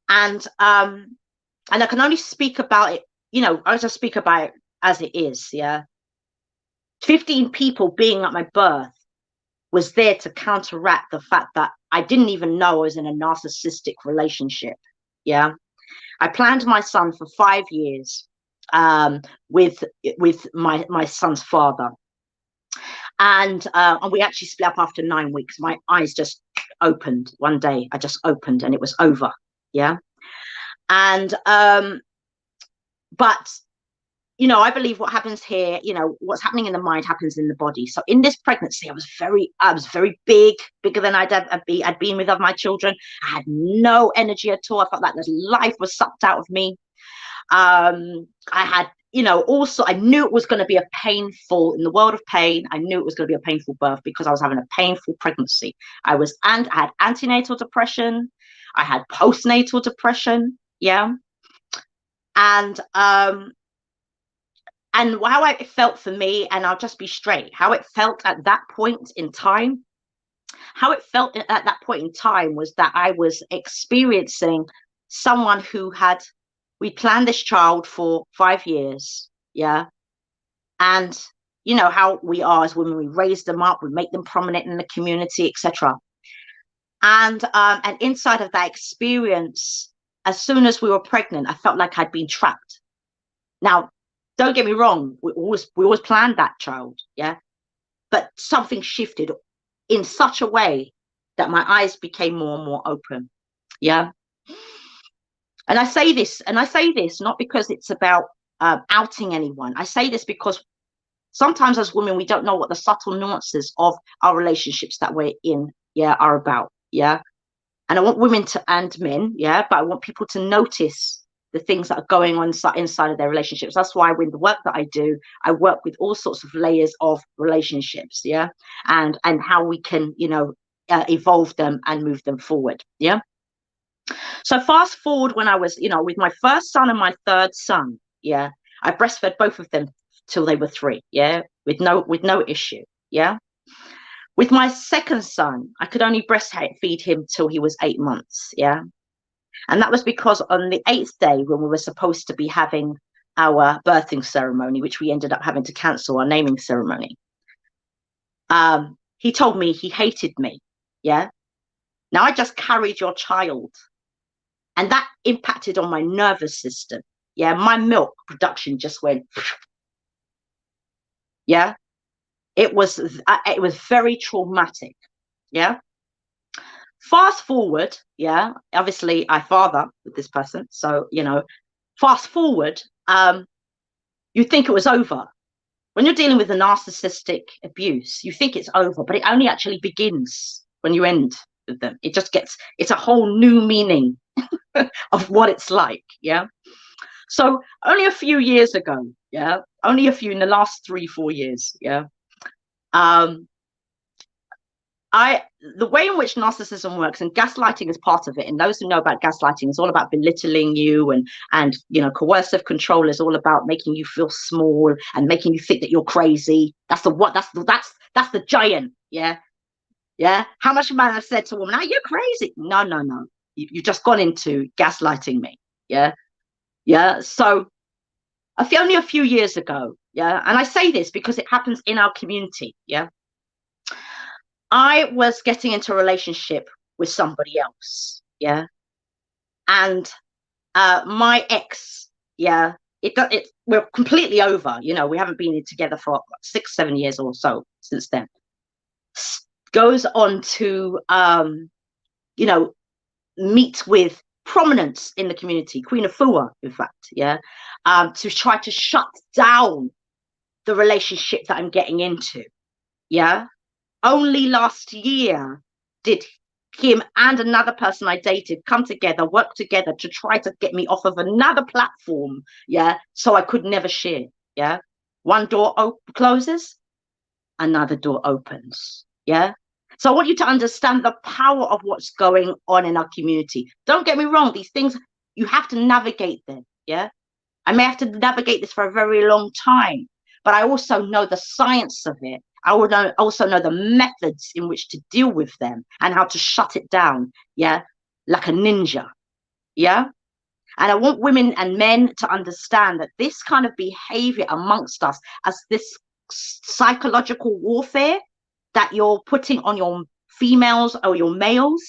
And I can only speak about it, you know, I just speak about it as it is. Yeah. 15 people being at my birth was there to counteract the fact that I didn't even know I was in a narcissistic relationship. Yeah. I planned my son for 5 years with my son's father. And we actually split up after 9 weeks. My eyes just opened one day. I just opened and it was over. Yeah. And but you know, I believe what happens here, you know, what's happening in the mind happens in the body. So in this pregnancy, I was very big, bigger than I'd been with my children. I had no energy at all. I felt like this life was sucked out of me. I had, you know, also I knew it was going to be a painful, in the world of pain, I knew it was going to be a painful birth because I was having a painful pregnancy. I had antenatal depression. I had postnatal depression. Yeah. And how it felt for me, and I'll just be straight, how it felt at that point in time, was that I was experiencing someone who we planned this child for 5 years. Yeah. And you know how we are as women, we raise them up, we make them prominent in the community, etc. And inside of that experience, as soon as we were pregnant, I felt like I'd been trapped. Now, don't get me wrong, we always planned that child, yeah. But something shifted in such a way that my eyes became more and more open, yeah. And I say this not because it's about outing anyone. I say this because sometimes as women, we don't know what the subtle nuances of our relationships that we're in, yeah, are about, yeah. And I want women and men, yeah, but I want people to notice the things that are going on inside of their relationships. That's why with the work that I do, I work with all sorts of layers of relationships, yeah, and how we can, you know, evolve them and move them forward, yeah. So fast forward when I was, you know, with my first son and my third son, yeah, I breastfed both of them till they were 3, yeah, with no issue, yeah. With my second son, I could only breastfeed him till he was 8 months, yeah. And that was because on the 8th day, when we were supposed to be having our birthing ceremony, which we ended up having to cancel, our naming ceremony, he told me he hated me. Yeah. Now I just carried your child, and that impacted on my nervous system. Yeah. My milk production just went. Yeah. It was very traumatic. Yeah. Fast forward, yeah, obviously I father with this person, so you know, fast forward, you think it was over. When you're dealing with a narcissistic abuse, you think it's over, but it only actually begins when you end with them. It's a whole new meaning of what it's like, yeah. So only a few years ago, yeah, in the last 3-4 years, yeah, the way in which narcissism works, and gaslighting is part of it, and those who know about gaslighting, is all about belittling you, and you know, coercive control is all about making you feel small and making you think that you're crazy. That's the giant, yeah. How much man I've said to a woman, "Oh, you're crazy." No. You've just gone into gaslighting me, yeah. So only a few years ago, yeah, and I say this because it happens in our community, yeah. I was getting into a relationship with somebody else, yeah, and my ex, yeah, we're completely over. You know, we haven't been together for 6-7 years or so since then. Goes on to, you know, meet with prominence in the community, Queen Efua, in fact, yeah, to try to shut down the relationship that I'm getting into, yeah. Only last year did him and another person I dated come together, work together to try to get me off of another platform, yeah, so I could never share, yeah. One door closes, another door opens, yeah. So I want you to understand the power of what's going on in our community. Don't get me wrong, these things, you have to navigate them, yeah. I may have to navigate this for a very long time, but I also know the science of it. I would also know the methods in which to deal with them and how to shut it down, yeah, like a ninja, Yeah. And I want women and men to understand that this kind of behavior amongst us as this psychological warfare that you're putting on your females or your males,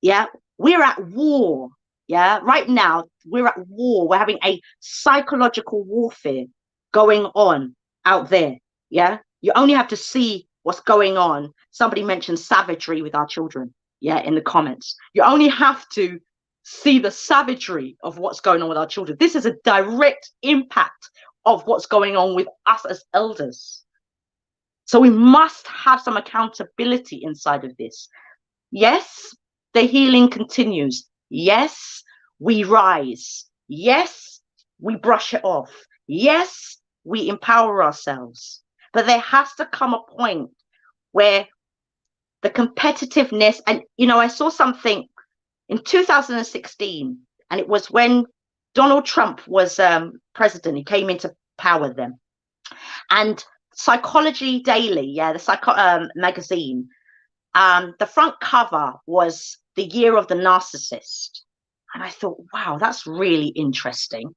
yeah, we're at war. Yeah, right now we're at war. We're having a psychological warfare going on out there. Yeah, you only have to see what's going on. Somebody mentioned savagery with our children. Yeah, in the comments, you only have to see the savagery of what's going on with our children. This is a direct impact of what's going on with us as elders. So we must have some accountability inside of this. Yes, the healing continues. Yes, we rise. Yes, we brush it off. Yes, we empower ourselves. But there has to come a point where the competitiveness, and I saw something in 2016, and it was when Donald Trump was president. He came into power then. And Psychology Daily, the magazine, the front cover was the year of the narcissist. And I thought, wow, that's really interesting.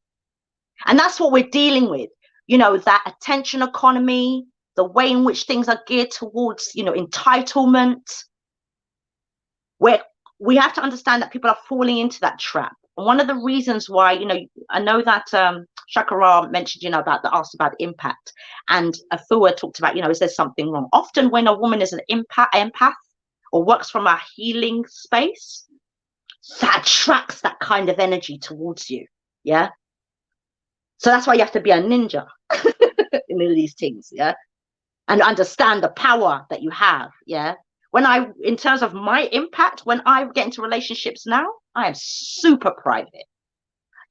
And that's what we're dealing with, that attention economy, the way in which things are geared towards, entitlement, where we have to understand that people are falling into that trap. And one of the reasons why, I know that Shakara mentioned, asked about impact, and Efua talked about, is there something wrong? Often when a woman is an empath or works from a healing space, that attracts that kind of energy towards you. Yeah. So that's why you have to be a ninja in all these things. Yeah. And understand the power that you have. Yeah. In terms of my impact, when I get into relationships now, I am super private.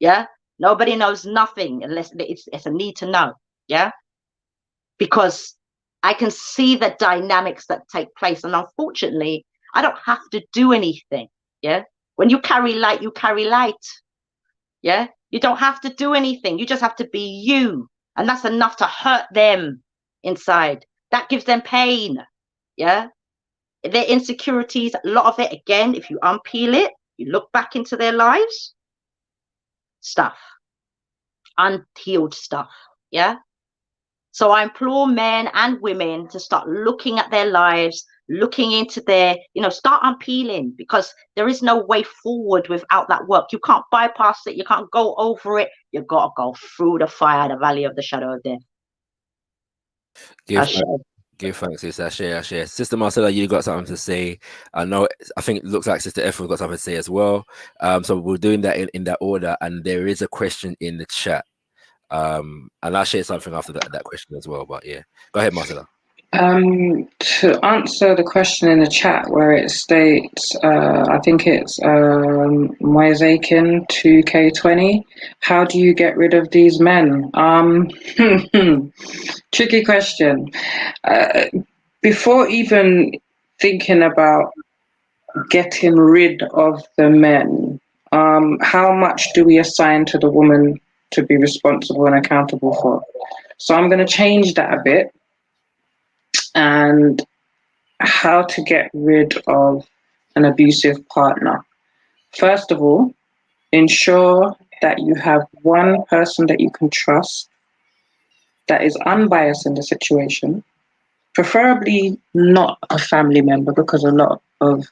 Yeah. Nobody knows nothing unless it's a need to know. Yeah. Because I can see the dynamics that take place. And unfortunately, I don't have to do anything. Yeah. When you carry light, you carry light. Yeah. You don't have to do anything. You just have to be you. And that's enough to hurt them inside. That gives them pain. Yeah. Their insecurities, a lot of it, again, if you unpeel it, you look back into their lives, stuff, unhealed stuff. Yeah. So I implore men and women to start looking at their lives, looking into their, start unpeeling, because there is no way forward without that work. You can't bypass it. You can't go over it. You've got to go through the fire, the valley of the shadow of death. Give thanks, sis. I share. Sister Marcella, you got something to say. I think it looks like Sister Efua got something to say as well. So we're doing that in that order, and there is a question in the chat. And I'll share something after that question as well. But yeah, go ahead, Marcella. To answer the question in the chat where it states, I think it's Moisakin 2K20, how do you get rid of these men? Tricky question. Before even thinking about getting rid of the men, how much do we assign to the woman to be responsible and accountable for? So I'm going to change that a bit. And how to get rid of an abusive partner. First of all, ensure that you have one person that you can trust that is unbiased in the situation, preferably not a family member, because a lot of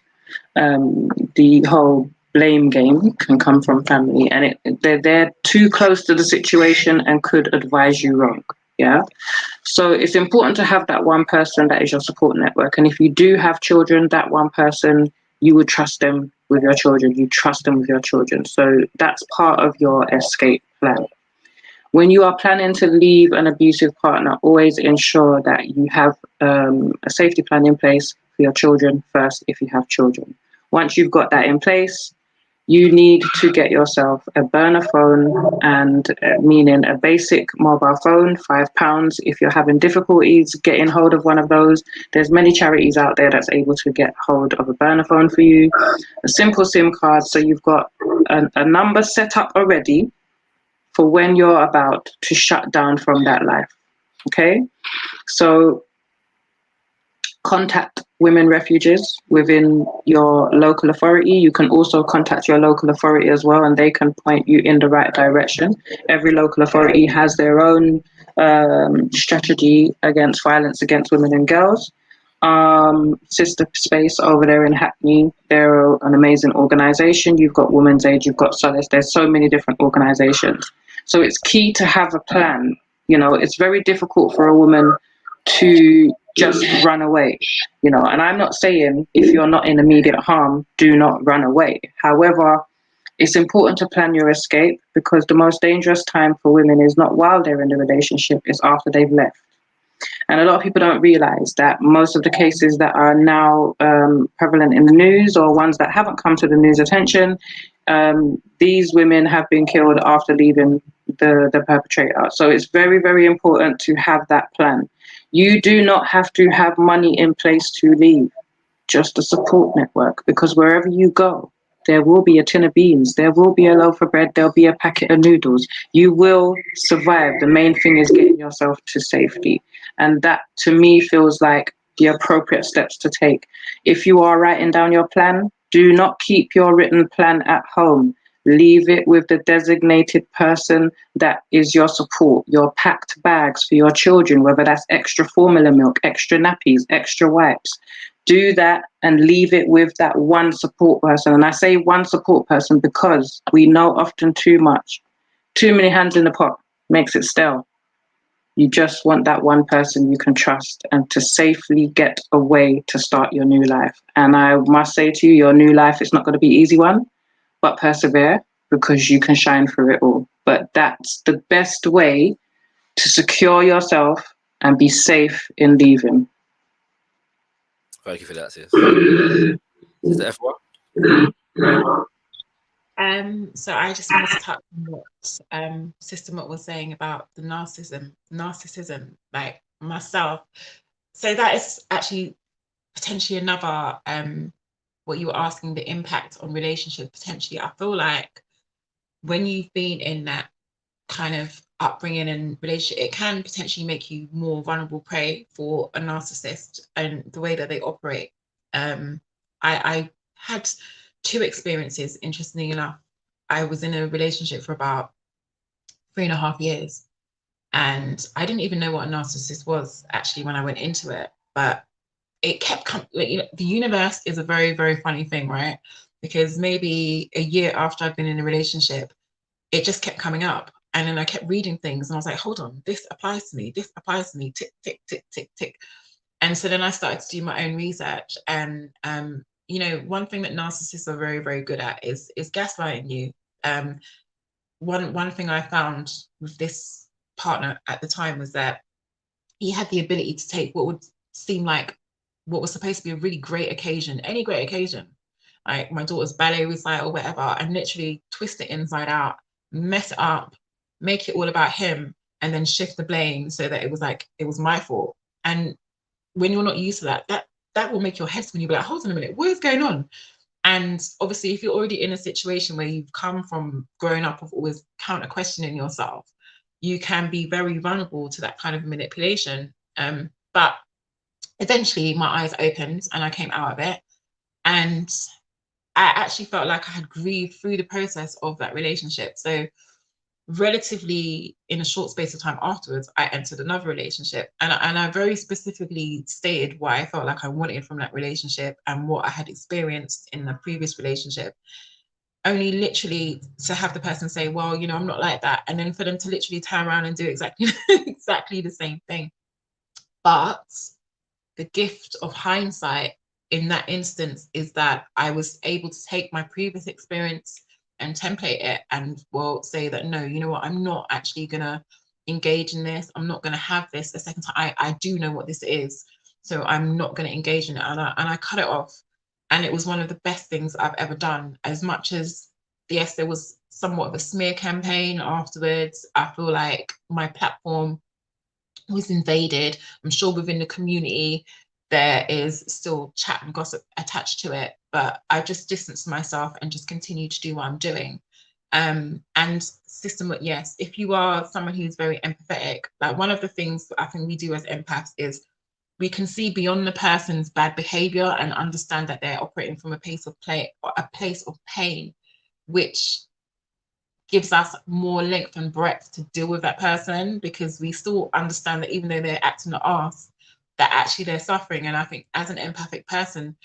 the whole blame game can come from family, and they're too close to the situation and could advise you wrong. Yeah. So it's important to have that one person that is your support network. And if you do have children, that one person, you would trust them with your children. You trust them with your children. So that's part of your escape plan. When you are planning to leave an abusive partner, always ensure that you have a safety plan in place for your children first, if you have children. Once you've got that in place, you need to get yourself a burner phone, and meaning a basic mobile phone, £5. If you're having difficulties getting hold of one of those, there's many charities out there that's able to get hold of a burner phone for you. A simple SIM card, so you've got a number set up already for when you're about to shut down from that life. Okay? So contact women refuges within your local authority. You can also contact your local authority as well, and they can point you in the right direction. Every local authority has their own strategy against violence against women and girls. Sister Space over there in Hackney, they're an amazing organization. You've got Women's Aid, you've got Solace, there's so many different organizations. So it's key to have a plan. You know, it's very difficult for a woman to just run away, you know, and I'm not saying if you're not in immediate harm, do not run away. However, it's important to plan your escape, because the most dangerous time for women is not while they're in the relationship, it's after they've left. And a lot of people don't realize that most of the cases that are now prevalent in the news, or ones that haven't come to the news attention, these women have been killed after leaving the perpetrator. So it's very, very important to have that plan. You do not have to have money in place to leave, just a support network, because wherever you go, there will be a tin of beans, there will be a loaf of bread, there'll be a packet of noodles. You will survive. The main thing is getting yourself to safety. And that, to me, feels like the appropriate steps to take. If you are writing down your plan, do not keep your written plan at home. Leave it with the designated person that is your support, your packed bags for your children, whether that's extra formula milk, extra nappies, extra wipes. Do that and leave it with that one support person. And I say one support person because we know often too much. Too many hands in the pot makes it stale. You just want that one person you can trust and to safely get away to start your new life. And I must say to you, your new life is not going to be an easy one, but persevere, because you can shine through it all. But that's the best way to secure yourself and be safe in leaving. Thank you for that, sis. Sister Efua? So I just wanted to touch on what Sister Mott was saying about the narcissism, like myself. So that is actually potentially another what you were asking, the impact on relationships potentially. I feel like when you've been in that kind of upbringing and relationship, it can potentially make you more vulnerable prey for a narcissist and the way that they operate. I had 2 experiences, interestingly enough. I was in a relationship for about 3.5 years, and I didn't even know what a narcissist was actually when I went into it, but it kept coming. Like, you know, the universe is a very, very funny thing, right? Because maybe a year after I'd been in a relationship, it just kept coming up. And then I kept reading things and I was like, hold on, this applies to me, tick, tick, tick, tick, tick. And so then I started to do my own research. And, you know, one thing that narcissists are very, very good at is gaslighting you. One thing I found with this partner at the time was that he had the ability to take what would seem like what was supposed to be a really great occasion, any great occasion, like my daughter's ballet recital or whatever, and literally twist it inside out, mess it up, make it all about him, and then shift the blame so that it was like it was my fault. And when you're not used to that will make your head spin. You'll be like, hold on a minute, what is going on? And obviously, if you're already in a situation where you've come from growing up of always counter questioning yourself, you can be very vulnerable to that kind of manipulation. But eventually my eyes opened and I came out of it. And I actually felt like I had grieved through the process of that relationship. So relatively in a short space of time afterwards, I entered another relationship, and I very specifically stated what I felt like I wanted from that relationship and what I had experienced in the previous relationship, only literally to have the person say, well, you know, I'm not like that, and then for them to literally turn around and do exactly the same thing. But the gift of hindsight in that instance is that I was able to take my previous experience and template it and, well, say that, no, you know what, I'm not actually gonna engage in this. I'm not gonna have this a second time. I do know what this is, so I'm not gonna engage in it. And I cut it off. And it was one of the best things I've ever done. As much as, yes, there was somewhat of a smear campaign afterwards, I feel like my platform was invaded. I'm sure within the community, there is still chat and gossip attached to it, but I just distanced myself and just continued to do what I'm doing. And system, yes, if you are someone who's very empathetic, like one of the things I think we do as empaths is we can see beyond the person's bad behavior and understand that they're operating from a place of play or a place of pain, which gives us more length and breadth to deal with that person, because we still understand that even though they're acting the arse, that actually they're suffering. And I think as an empathic person,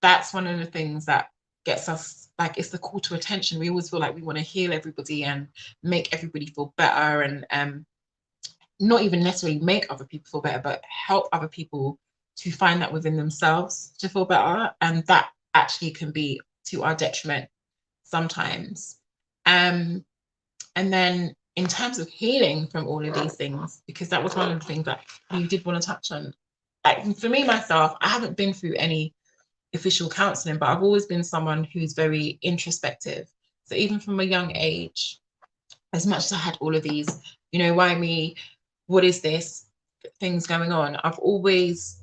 that's one of the things that gets us, like, it's the call to attention. We always feel like we want to heal everybody and make everybody feel better, and not even necessarily make other people feel better, but help other people to find that within themselves to feel better. And that actually can be to our detriment sometimes. And then in terms of healing from all of these things, because that was one of the things that you did want to touch on. Like, for me, myself, I haven't been through any official counseling, but I've always been someone who's very introspective. So even from a young age, as much as I had all of these, why me? What is this? Things going on. I've always,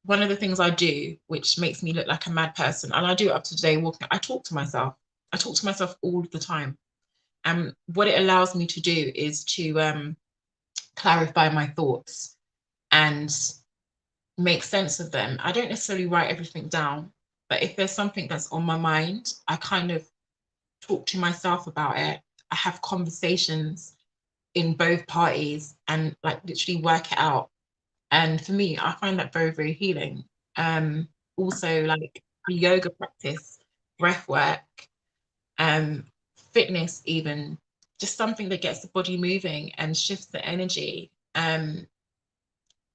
one of the things I do, which makes me look like a mad person, and I do it up to today, walking, I talk to myself. I talk to myself all the time. And what it allows me to do is to clarify my thoughts and make sense of them. I don't necessarily write everything down, but if there's something that's on my mind, I kind of talk to myself about it. I have conversations in both parties and like literally work it out. And for me, I find that very, very healing. Also, like the yoga practice, breath work, fitness, even just something that gets the body moving and shifts the energy.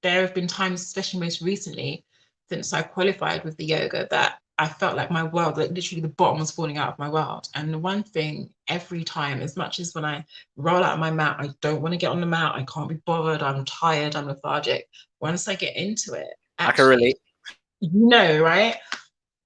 There have been times, especially most recently, since I qualified with the yoga, that I felt like my world, like literally the bottom was falling out of my world. And the one thing every time, as much as when I roll out of my mat, I don't want to get on the mat, I can't be bothered, I'm tired, I'm lethargic. Once I get into it, actually, I can relate. Right?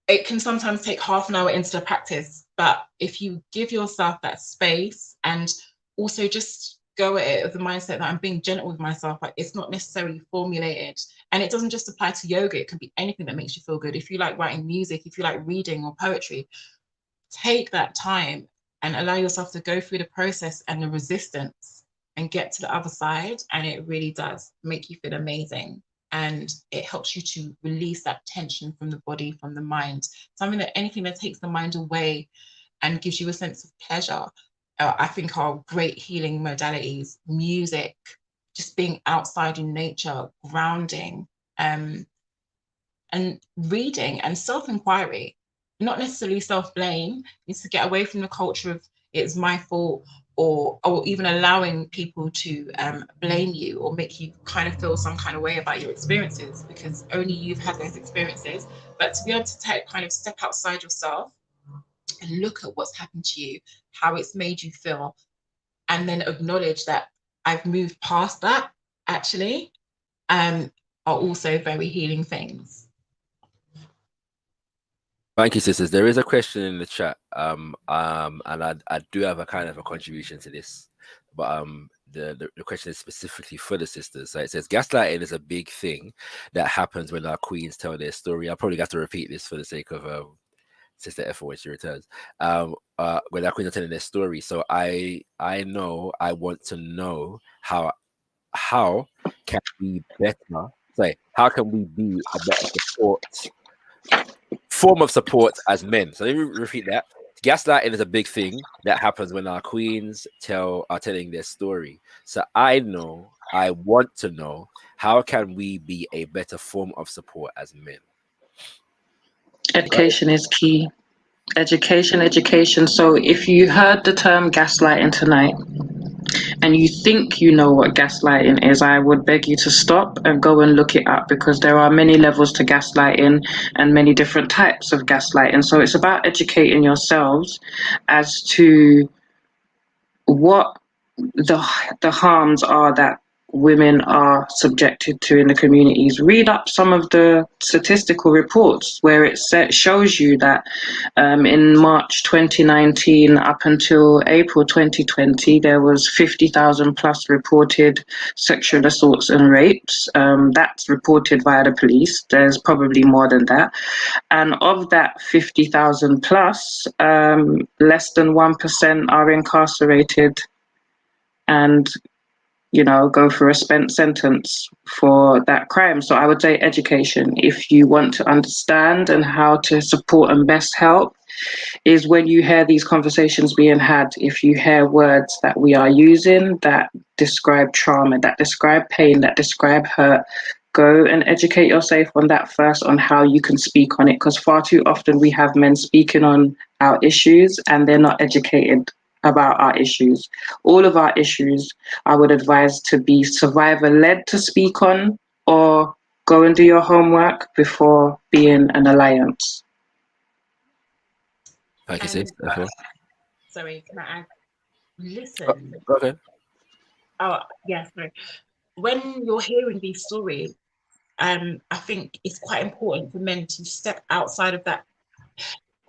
It can sometimes take half an hour into the practice, but if you give yourself that space and also just go at it with the mindset that I'm being gentle with myself, like it's not necessarily formulated. And it doesn't just apply to yoga, it can be anything that makes you feel good. If you like writing music, if you like reading or poetry, take that time and allow yourself to go through the process and the resistance and get to the other side. And it really does make you feel amazing. And it helps you to release that tension from the body, from the mind, anything that takes the mind away and gives you a sense of pleasure. I think are great healing modalities. Music, just being outside in nature, grounding, and reading and self-inquiry, not necessarily self-blame. It's to get away from the culture of it's my fault, or even allowing people to blame you or make you kind of feel some kind of way about your experiences, because only you've had those experiences. But to be able to kind of step outside yourself and look at what's happened to you, how it's made you feel, and then acknowledge that I've moved past that, actually, are also very healing things. Thank you, sisters. There is a question in the chat, and I do have a kind of a contribution to this, but the question is specifically for the sisters. So it says, gaslighting is a big thing that happens when our queens tell their story. I'll probably have to repeat this for the sake of Sister Efua when she returns. When our queens are telling their story. So I want to know how can we better, how can we be a better form of support as men? So let me repeat that. Gaslighting is a big thing that happens when our queens are telling their story. So I want to know, how can we be a better form of support as men? Education is key. Education. So if you heard the term gaslighting tonight and you think you know what gaslighting is, I would beg you to stop and go and look it up, because there are many levels to gaslighting and many different types of gaslighting. So it's about educating yourselves as to what the harms are that women are subjected to in the communities. Read up some of the statistical reports where it shows you that in March 2019 up until April 2020, there was 50,000 plus reported sexual assaults and rapes. That's reported via the police. There's probably more than that. And of that 50,000 plus, less than 1% are incarcerated and go through a spent sentence for that crime. So I would say education, if you want to understand and how to support and best help, is when you hear these conversations being had, if you hear words that we are using that describe trauma, that describe pain, that describe hurt, go and educate yourself on that first, on how you can speak on it. Because far too often we have men speaking on our issues and they're not educated about our issues. All of our issues, I would advise to be survivor-led to speak on, or go and do your homework before being an alliance. Thank you, sis. Efua. Sorry, can I add? Listen. Go ahead. Oh, yes. Sorry. When you're hearing these stories, I think it's quite important for men to step outside of that.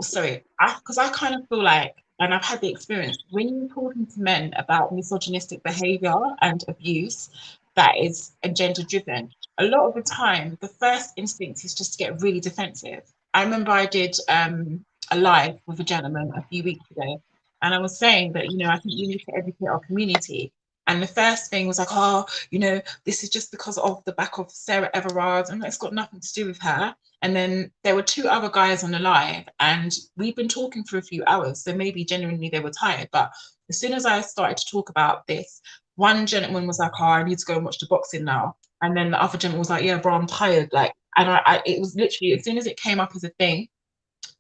Sorry, because I kind of feel like, and I've had the experience, when you're talking to men about misogynistic behavior and abuse that is gender driven, a lot of the time, the first instinct is just to get really defensive. I remember I did a live with a gentleman a few weeks ago, and I was saying that, I think you need to educate our community. And the first thing was like, oh, this is just because of the back of Sarah Everard, and it's got nothing to do with her. And then there were two other guys on the live, and we've been talking for a few hours, so maybe genuinely they were tired. But as soon as I started to talk about this, one gentleman was like, oh, I need to go and watch the boxing now. And then the other gentleman was like, yeah, bro, I'm tired. And it was literally, as soon as it came up as a thing,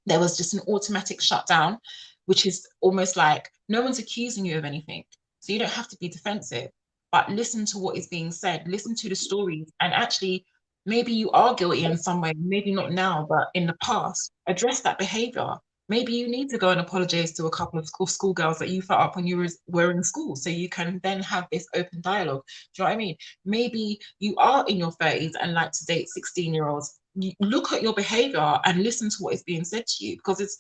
there was just an automatic shutdown, which is almost like no one's accusing you of anything. So you don't have to be defensive, but listen to what is being said, listen to the stories, and actually, maybe you are guilty in some way, maybe not now, but in the past, address that behavior. Maybe you need to go and apologize to a couple of schoolgirls that you fought up when you were in school, so you can then have this open dialogue. Do you know what I mean? Maybe you are in your 30s and like to date 16-year-olds. You look at your behavior and listen to what is being said to you, because it's,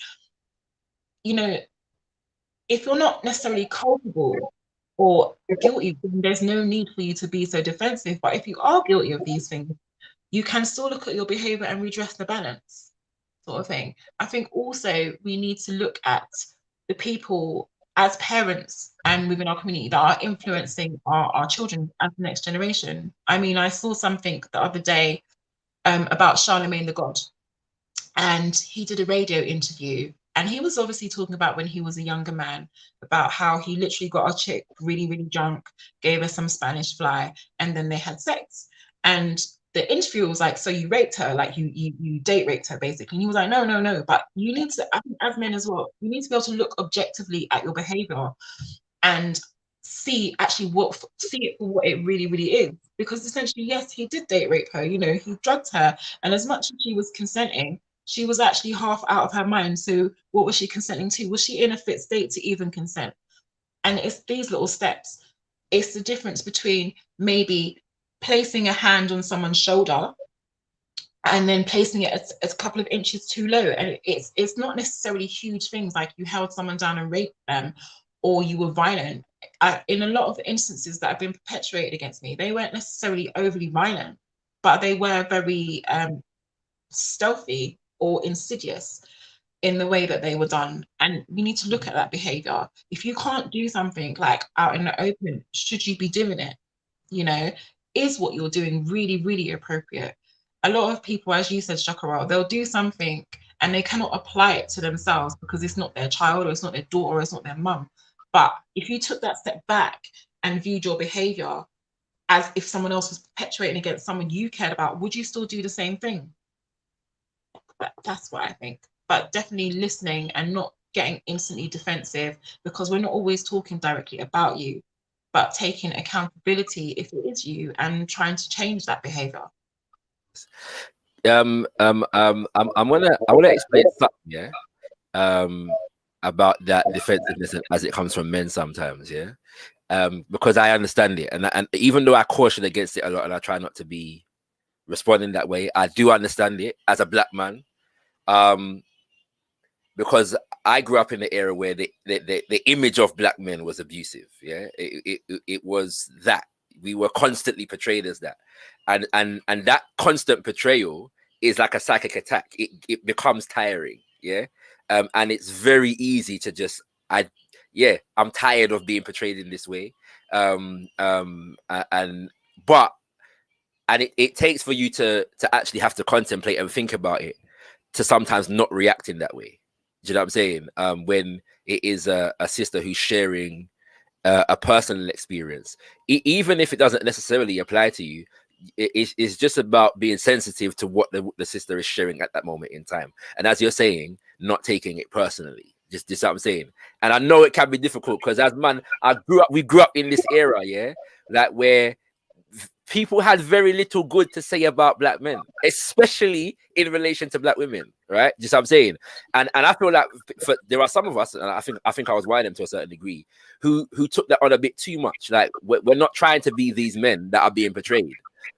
if you're not necessarily culpable or guilty, then there's no need for you to be so defensive. But if you are guilty of these things, you can still look at your behavior and redress the balance, sort of thing. I think also we need to look at the people as parents and within our community that are influencing our children as the next generation. I mean, I saw something the other day about Charlemagne the God, and he did a radio interview, and he was obviously talking about when he was a younger man, about how he literally got a chick really, really drunk, gave her some Spanish fly, and then they had sex. And the interviewer was like, so you raped her, like you date raped her, basically. And he was like, no. But you need to, I think as men as well, you need to be able to look objectively at your behavior and see it for what it really, really is. Because essentially, yes, he did date rape her, he drugged her. And as much as she was consenting, she was actually half out of her mind. So what was she consenting to? Was she in a fit state to even consent? And it's these little steps. It's the difference between maybe placing a hand on someone's shoulder and then placing it a couple of inches too low. And it's not necessarily huge things like you held someone down and raped them or you were violent. In a lot of the instances that have been perpetuated against me, they weren't necessarily overly violent, but they were very stealthy or insidious in the way that they were done. And we need to look at that behavior. If you can't do something like out in the open, should you be doing it? Is what you're doing really, really appropriate? A lot of people, as you said, Shakara, they'll do something and they cannot apply it to themselves because it's not their child or it's not their daughter or it's not their mum. But if you took that step back and viewed your behavior as if someone else was perpetuating against someone you cared about, would you still do the same thing? That's what I think. But definitely listening and not getting instantly defensive, because we're not always talking directly about you, but taking accountability if it is you and trying to change that behavior. I wanna explain something, yeah. About that defensiveness as it comes from men sometimes, yeah. Because I understand it, and even though I caution against it a lot, and I try not to be responding that way, I do understand it as a black man. Because I grew up in the era where the image of black men was abusive. Yeah, it was that we were constantly portrayed as that, and that constant portrayal is like a psychic attack. It becomes tiring. Yeah, and it's very easy to just yeah, I'm tired of being portrayed in this way. And it takes for you to actually have to contemplate and think about it, to sometimes not react in that way. Do you know what I'm saying? When it is a sister who's sharing a personal experience, even if it doesn't necessarily apply to you, it's just about being sensitive to what the sister is sharing at that moment in time. And as you're saying, not taking it personally. Just what I'm saying. And I know it can be difficult because as man, we grew up in this era, yeah, like where people had very little good to say about black men, especially in relation to black women, right? Just what I'm saying. And I feel like there are some of us, and I think I was one of them to a certain degree, who took that on a bit too much. Like we're not trying to be these men that are being portrayed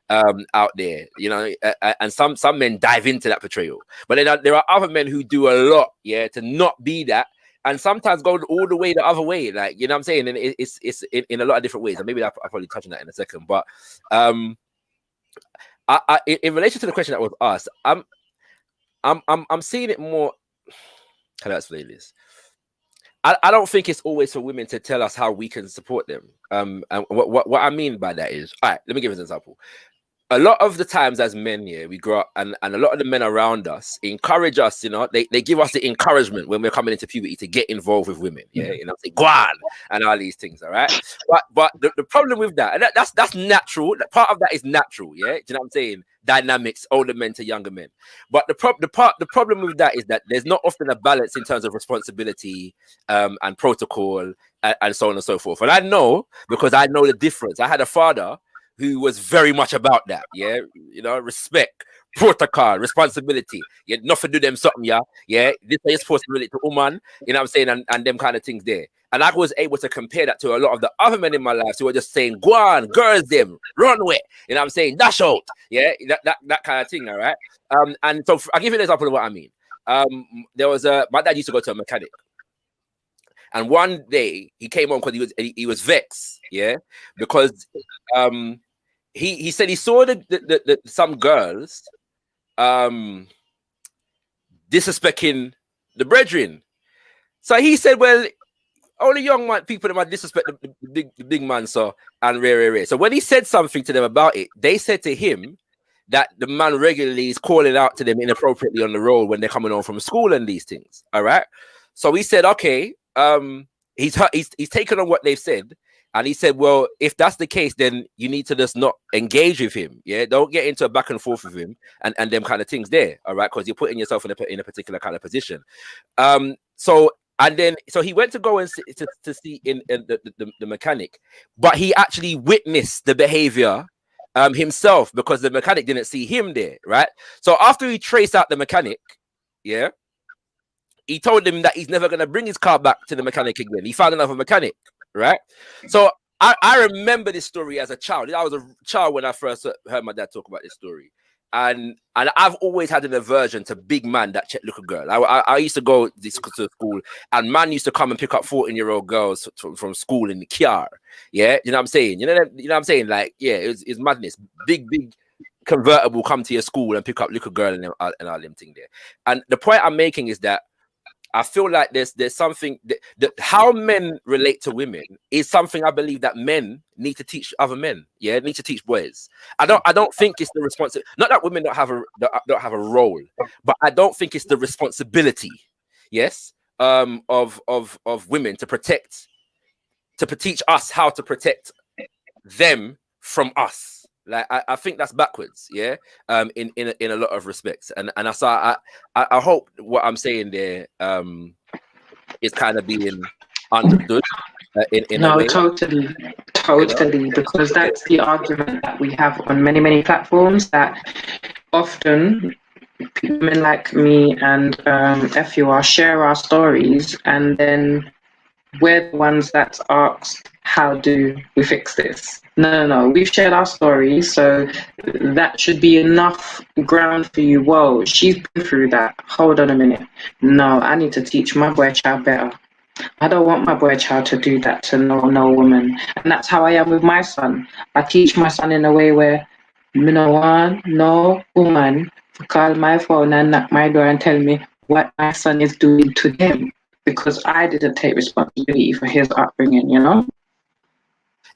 out there, you know, and some men dive into that portrayal, but then there are other men who do a lot, yeah, to not be that, and sometimes go all the way the other way, like, you know what I'm saying? And it's in a lot of different ways, and maybe I'll probably touch on that in a second. But in relation to the question that was asked, I'm seeing it more. How do I explain this? I don't think it's always for women to tell us how we can support them. And what I mean by that is, all right, let me give you an example. A lot of the times as men, yeah, we grow up and a lot of the men around us encourage us, you know, they give us the encouragement when we're coming into puberty to get involved with women, yeah, you know, say, go on, and all these things, all right? But the problem with that, and that's natural, part of that is natural, yeah, do you know what I'm saying? Dynamics, older men to younger men. But the problem with that is that there's not often a balance in terms of responsibility and protocol and so on and so forth. And I know, because I know the difference. I had a father who was very much about that, yeah, you know, respect, protocol, responsibility. You had nothing to do them something, yeah. This is supposed to relate to woman, you know what I'm saying, and them kind of things there. And I was able to compare that to a lot of the other men in my life who were just saying, go on, girls them, run away, you know what I'm saying, dash out, yeah, that kind of thing, all right. And so I'll give you an example of what I mean. There was my dad used to go to a mechanic. And one day he came home because he was vexed, yeah, because he said he saw the some girls disrespecting the brethren. So he said, well, only young people that might disrespect the big man, so and rare. So when he said something to them about it, they said to him that the man regularly is calling out to them inappropriately on the road when they're coming home from school and these things. All right. So he said, okay. He's taken on what they've said, and he said, well, if that's the case, then you need to just not engage with him. Yeah, don't get into a back and forth with him and them kind of things there. All right, because you're putting yourself in a particular kind of position. So he went to go and to see in the mechanic, but he actually witnessed the behavior himself because the mechanic didn't see him there. Right. So after he traced out the mechanic, yeah. He told him that he's never going to bring his car back to the mechanic again. He found another mechanic, right? So I remember this story as a child. I was a child when I first heard my dad talk about this story. And I've always had an aversion to big man that check little girl. I used to go to school, and man used to come and pick up 14-year-old girls from school in the car. Yeah, you know what I'm saying? You know what I'm saying? Like, yeah, it's madness. Big convertible come to your school and pick up little girl and all them thing there. And the point I'm making is that I feel like there's something that how men relate to women is something I believe that men need to teach other men. Yeah, need to teach boys. I don't think it's the responsibility. Not that women don't have a role, but I don't think it's the responsibility. Yes, of women to teach us how to protect them from us. Like I think that's backwards, yeah. In a lot of respects, and I hope what I'm saying there is kind of being understood in a way. Totally, because that's the argument that we have on many platforms, that often women like me and Efua share our stories, and then we're the ones that's asked, how do we fix this? No, we've shared our stories, so that should be enough ground for you. Whoa, she's been through that. Hold on a minute. No, I need to teach my boy child better. I don't want my boy child to do that to no woman. And that's how I am with my son. I teach my son in a way where no woman to call my phone and knock my door and tell me what my son is doing to them. because I didn't take responsibility for his upbringing, you know.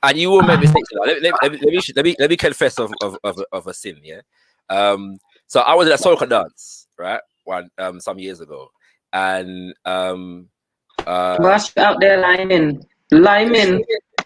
And you will make mistakes. Let me confess of a sin. Yeah. So I was in a soca dance, right? Some years ago, and Whilst you're out there liming.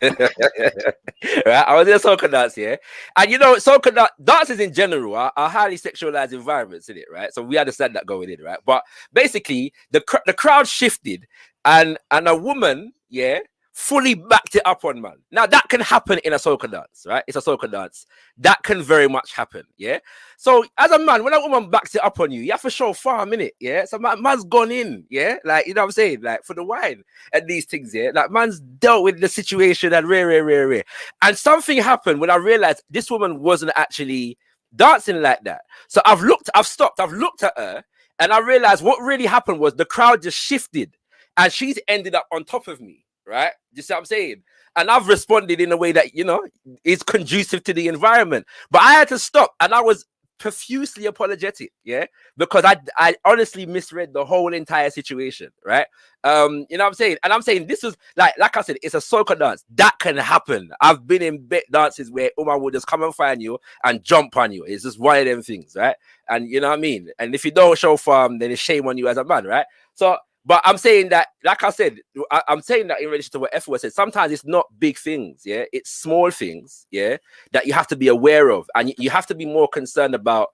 Right, I was in a soca dance, yeah, and you know, soca dances in general are highly sexualized environments, in it, right? So we understand that going in, right? But basically, the crowd shifted, and a woman, yeah, fully backed it up on man. Now that can happen in a soca dance, right? It's a soca dance. That can very much happen, yeah. So as a man, when a woman backs it up on you, you have to show farm, innit, yeah. So man's gone in, yeah, like, you know what I'm saying, like, for the wine and these things, yeah. Like, man's dealt with the situation and rare. And something happened when I realized this woman wasn't actually dancing like that. So I've stopped, I've looked at her, and I realized what really happened was the crowd just shifted, and she's ended up on top of me. Right? You see what I'm saying? And I've responded in a way that, you know, is conducive to the environment. But I had to stop, and I was profusely apologetic, yeah, because I honestly misread the whole entire situation, right? You know what I'm saying? And I'm saying this was like I said, it's a soca dance. That can happen. I've been in dances where Uma will just come and find you and jump on you. It's just one of them things, right? And you know what I mean? And if you don't show farm, then it's shame on you as a man, right? So, but I'm saying that, like I said, I'm saying that in relation to what Efua said, sometimes it's not big things, yeah? It's small things, yeah, that you have to be aware of. And you have to be more concerned about,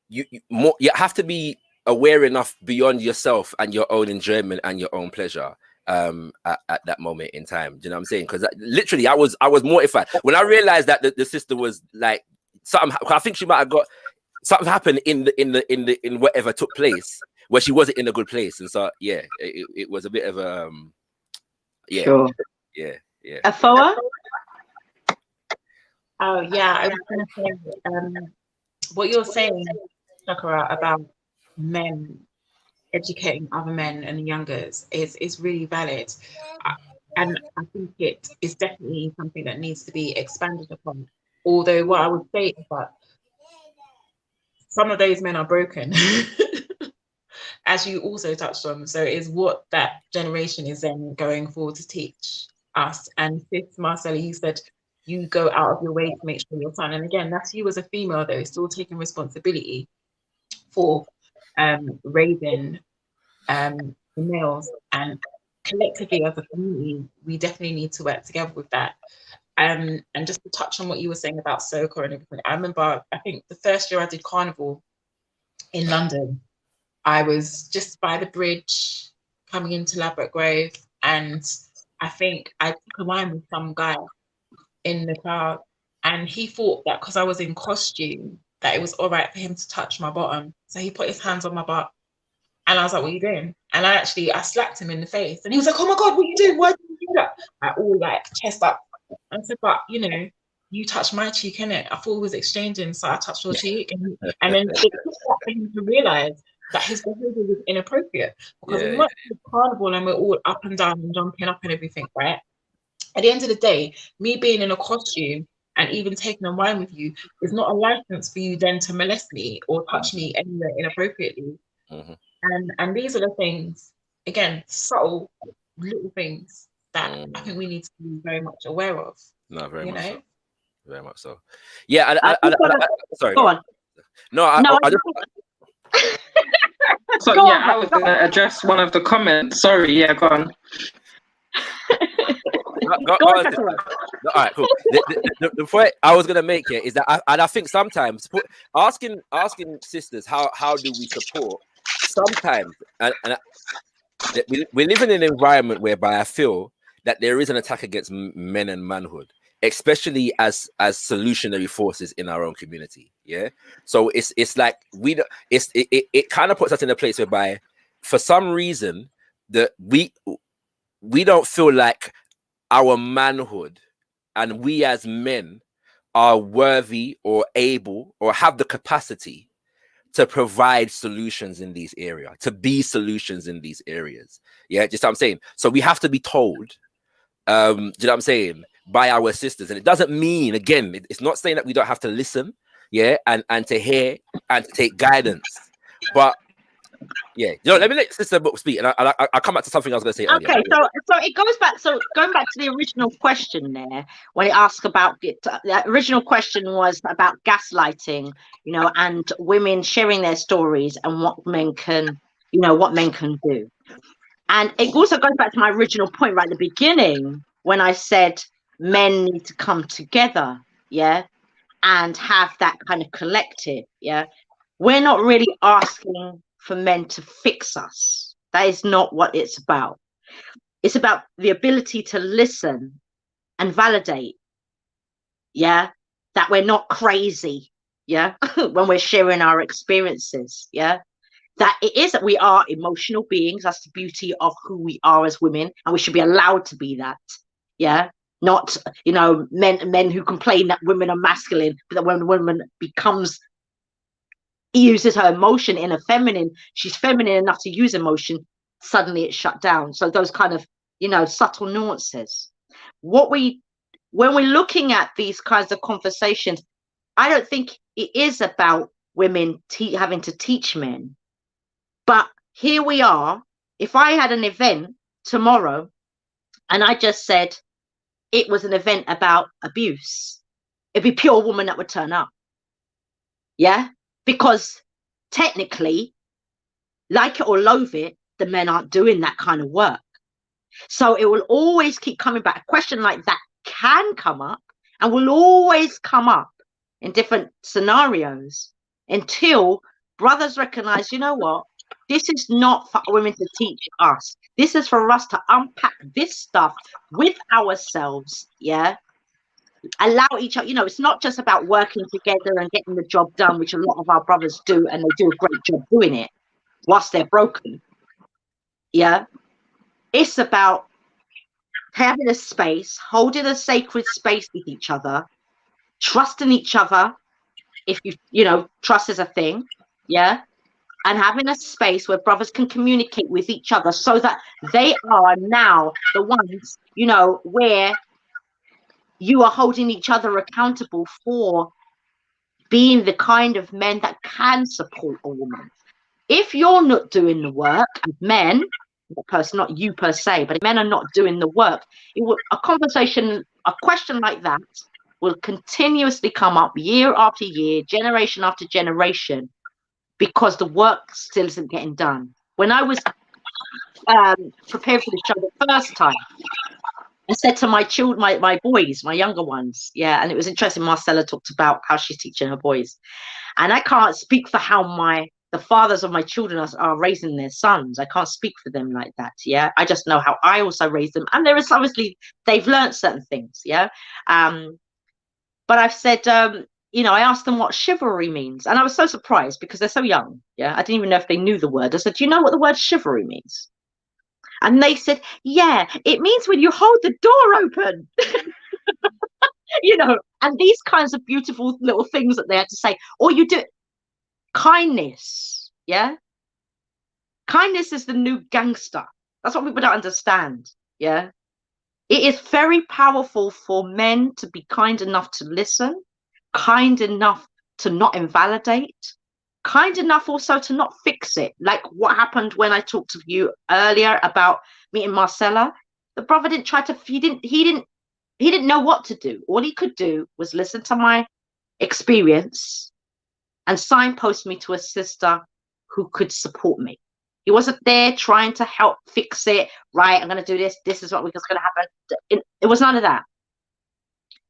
you have to be aware enough beyond yourself and your own enjoyment and your own pleasure at that moment in time. Do you know what I'm saying? Because literally, I was mortified. When I realized that the sister was like, something, I think she might have got, something happened in whatever took place, where she wasn't in a good place, and so yeah, it was a bit of yeah, sure. yeah. Efua? Oh yeah, I was going to say what you're saying, Sakura, about men educating other men and youngers is really valid, and I think it is definitely something that needs to be expanded upon. Although what I would say is that some of those men are broken. As you also touched on, so is what that generation is then going forward to teach us. And sis Marcella, you said you go out of your way to make sure your son, and again, that's you as a female though, still taking responsibility for raising the males, and collectively as a community, we definitely need to work together with that. And just to touch on what you were saying about soca and everything, I remember, I think the first year I did carnival in London, I was just by the bridge coming into Ladbroke Grove, and I think I took a line with some guy in the crowd, and he thought that because I was in costume that it was all right for him to touch my bottom. So he put his hands on my butt, and I was like, "What are you doing?" And I slapped him in the face, and he was like, "Oh my God, what are you doing? Why did you do that?" I all like chest up. I said, "But you know, you touched my cheek, innit? I thought we was exchanging, so I touched your cheek." And then it took that for him to realise that his behaviour was inappropriate, because we went to the carnival and we're all up and down and jumping up and everything, right? At the end of the day, me being in a costume and even taking a wine with you is not a license for you then to molest me or touch me anywhere inappropriately. Mm-hmm. And these are the things, again, subtle little things that I think we need to be very much aware of. No, very much so. Very much so. Yeah, sorry. Go on. No, I just... So yeah, I was going to address one of the comments. Sorry, yeah, go on. Go on. All right, cool. The point I was going to make here is that I think sometimes asking sisters how do we support, sometimes, and we live in an environment whereby I feel that there is an attack against men and manhood, especially as solutionary forces in our own community. Yeah. So it's like it kind of puts us in a place whereby, for some reason, that we don't feel like our manhood and we as men are worthy or able or have the capacity to provide solutions in these areas, to be solutions in these areas. Yeah, just what I'm saying. So we have to be told, do you know what I'm saying, by our sisters. And it doesn't mean, again, it's not saying that we don't have to listen, yeah, and to hear and to take guidance. But Yeah, let me let Sister Book speak, and I'll come back to something I was going to say earlier. Okay, so it goes back. So going back to the original question there, when it asked about it, the original question was about gaslighting, and women sharing their stories and what men can, what men can do. And it also goes back to my original point right at the beginning when I said men need to come together, and have that kind of collective, We're not really asking for men to fix us. That is not what it's about. It's about the ability to listen and validate, that we're not crazy, when we're sharing our experiences, that it is that we are emotional beings. That's the beauty of who we are as women, and we should be allowed to be that, not, men who complain that women are masculine, but that when a woman uses her emotion in a feminine, she's feminine enough to use emotion, suddenly it's shut down. So those kind of, subtle nuances. When we're looking at these kinds of conversations, I don't think it is about women having to teach men. But here we are. If I had an event tomorrow and I just said it was an event about abuse, it'd be pure woman that would turn up. Yeah? Because technically, like it or loathe it, the men aren't doing that kind of work. So it will always keep coming back. A question like that can come up and will always come up in different scenarios until brothers recognize, you know what? This is not for women to teach us. This is for us to unpack this stuff with ourselves, allow each other, it's not just about working together and getting the job done, which a lot of our brothers do, and they do a great job doing it whilst they're broken. It's about having a space, holding a sacred space with each other, trusting each other, if trust is a thing, and having a space where brothers can communicate with each other so that they are now the ones, where you are holding each other accountable for being the kind of men that can support a woman. If you're not doing the work, men, not you per se, but if men are not doing the work, a question like that will continuously come up year after year, generation after generation, because the work still isn't getting done. When I was prepared for the show the first time, I said to my children, my boys, my younger ones, and it was interesting. Marcella talked about how she's teaching her boys, and I can't speak for how the fathers of my children are raising their sons. I can't speak for them like that. I just know how I also raised them, and there is obviously they've learned certain things. But I've said, I asked them what chivalry means, and I was so surprised because they're so young. I didn't even know if they knew the word. I said, do you know what the word chivalry means? And they said, it means when you hold the door open, and these kinds of beautiful little things that they had to say, or you do kindness. Kindness is the new gangster. That's what people don't understand. It is very powerful for men to be kind enough to listen, kind enough to not invalidate, kind enough also to not fix it. Like what happened when I talked to you earlier about meeting Marcella. The brother didn't try to, he didn't know what to do. All he could do was listen to my experience and signpost me to a sister who could support me. He wasn't there trying to help fix it. Right, I'm going to do this. This is what's going to happen. It was none of that.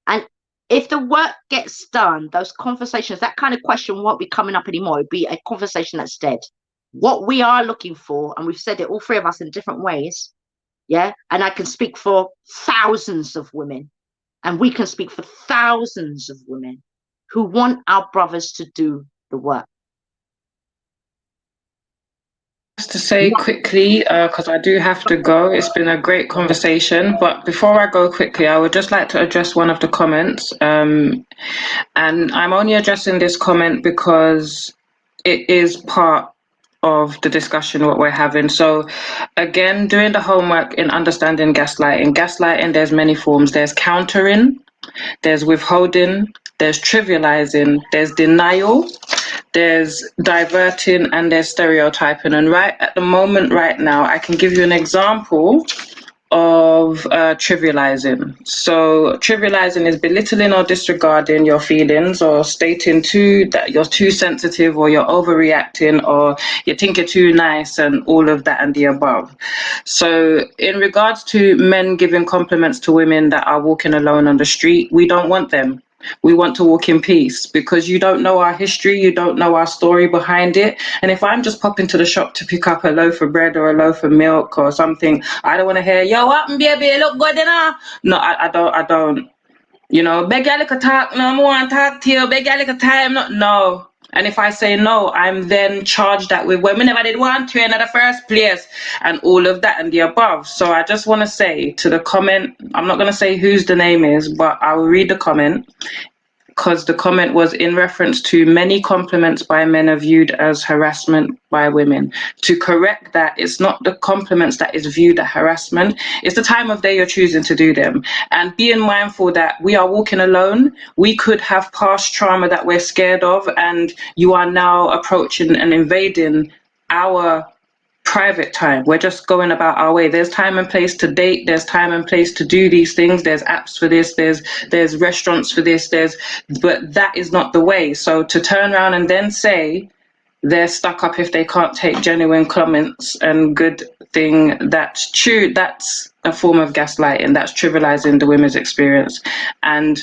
And if the work gets done, those conversations, that kind of question won't be coming up anymore. It'd be a conversation that's dead. What we are looking for, and we've said it, all three of us in different ways, and I can speak for thousands of women, and we can speak for thousands of women who want our brothers to do the work. Just to say quickly, because I do have to go, it's been a great conversation, but before I go quickly, I would just like to address one of the comments, and I'm only addressing this comment because it is part of the discussion what we're having. So again, doing the homework in understanding gaslighting, there's many forms. There's countering, there's withholding, there's trivializing, there's denial, there's diverting, and there's stereotyping. And right at the moment, right now, I can give you an example of trivializing. So trivializing is belittling or disregarding your feelings, or stating that you're too sensitive, or you're overreacting, or you think you're too nice, and all of that and the above. So in regards to men giving compliments to women that are walking alone on the street, we don't want them. We want to walk in peace, because you don't know our history, you don't know our story behind it. And if I'm just popping to the shop to pick up a loaf of bread or a loaf of milk or something, I don't want to hear, yo, what, baby, look good enough. No, I don't. You know, beg a little talk, no, I want to talk to you, beg a little time, no. And if I say no, I'm then charged that with, well, we never did want to in the first place, and all of that and the above. So I just want to say to the comment, I'm not going to say whose the name is, but I will read the comment, because the comment was in reference to many compliments by men are viewed as harassment by women. To correct that, it's not the compliments that is viewed as harassment, it's the time of day you're choosing to do them. And being mindful that we are walking alone, we could have past trauma that we're scared of, and you are now approaching and invading our private time. We're just going about our way. There's time and place to date, there's time and place to do these things, there's apps for this, there's restaurants for this, but that is not the way. So to turn around and then say they're stuck up if they can't take genuine comments and good thing, that's true, that's a form of gaslighting, that's trivializing the women's experience. And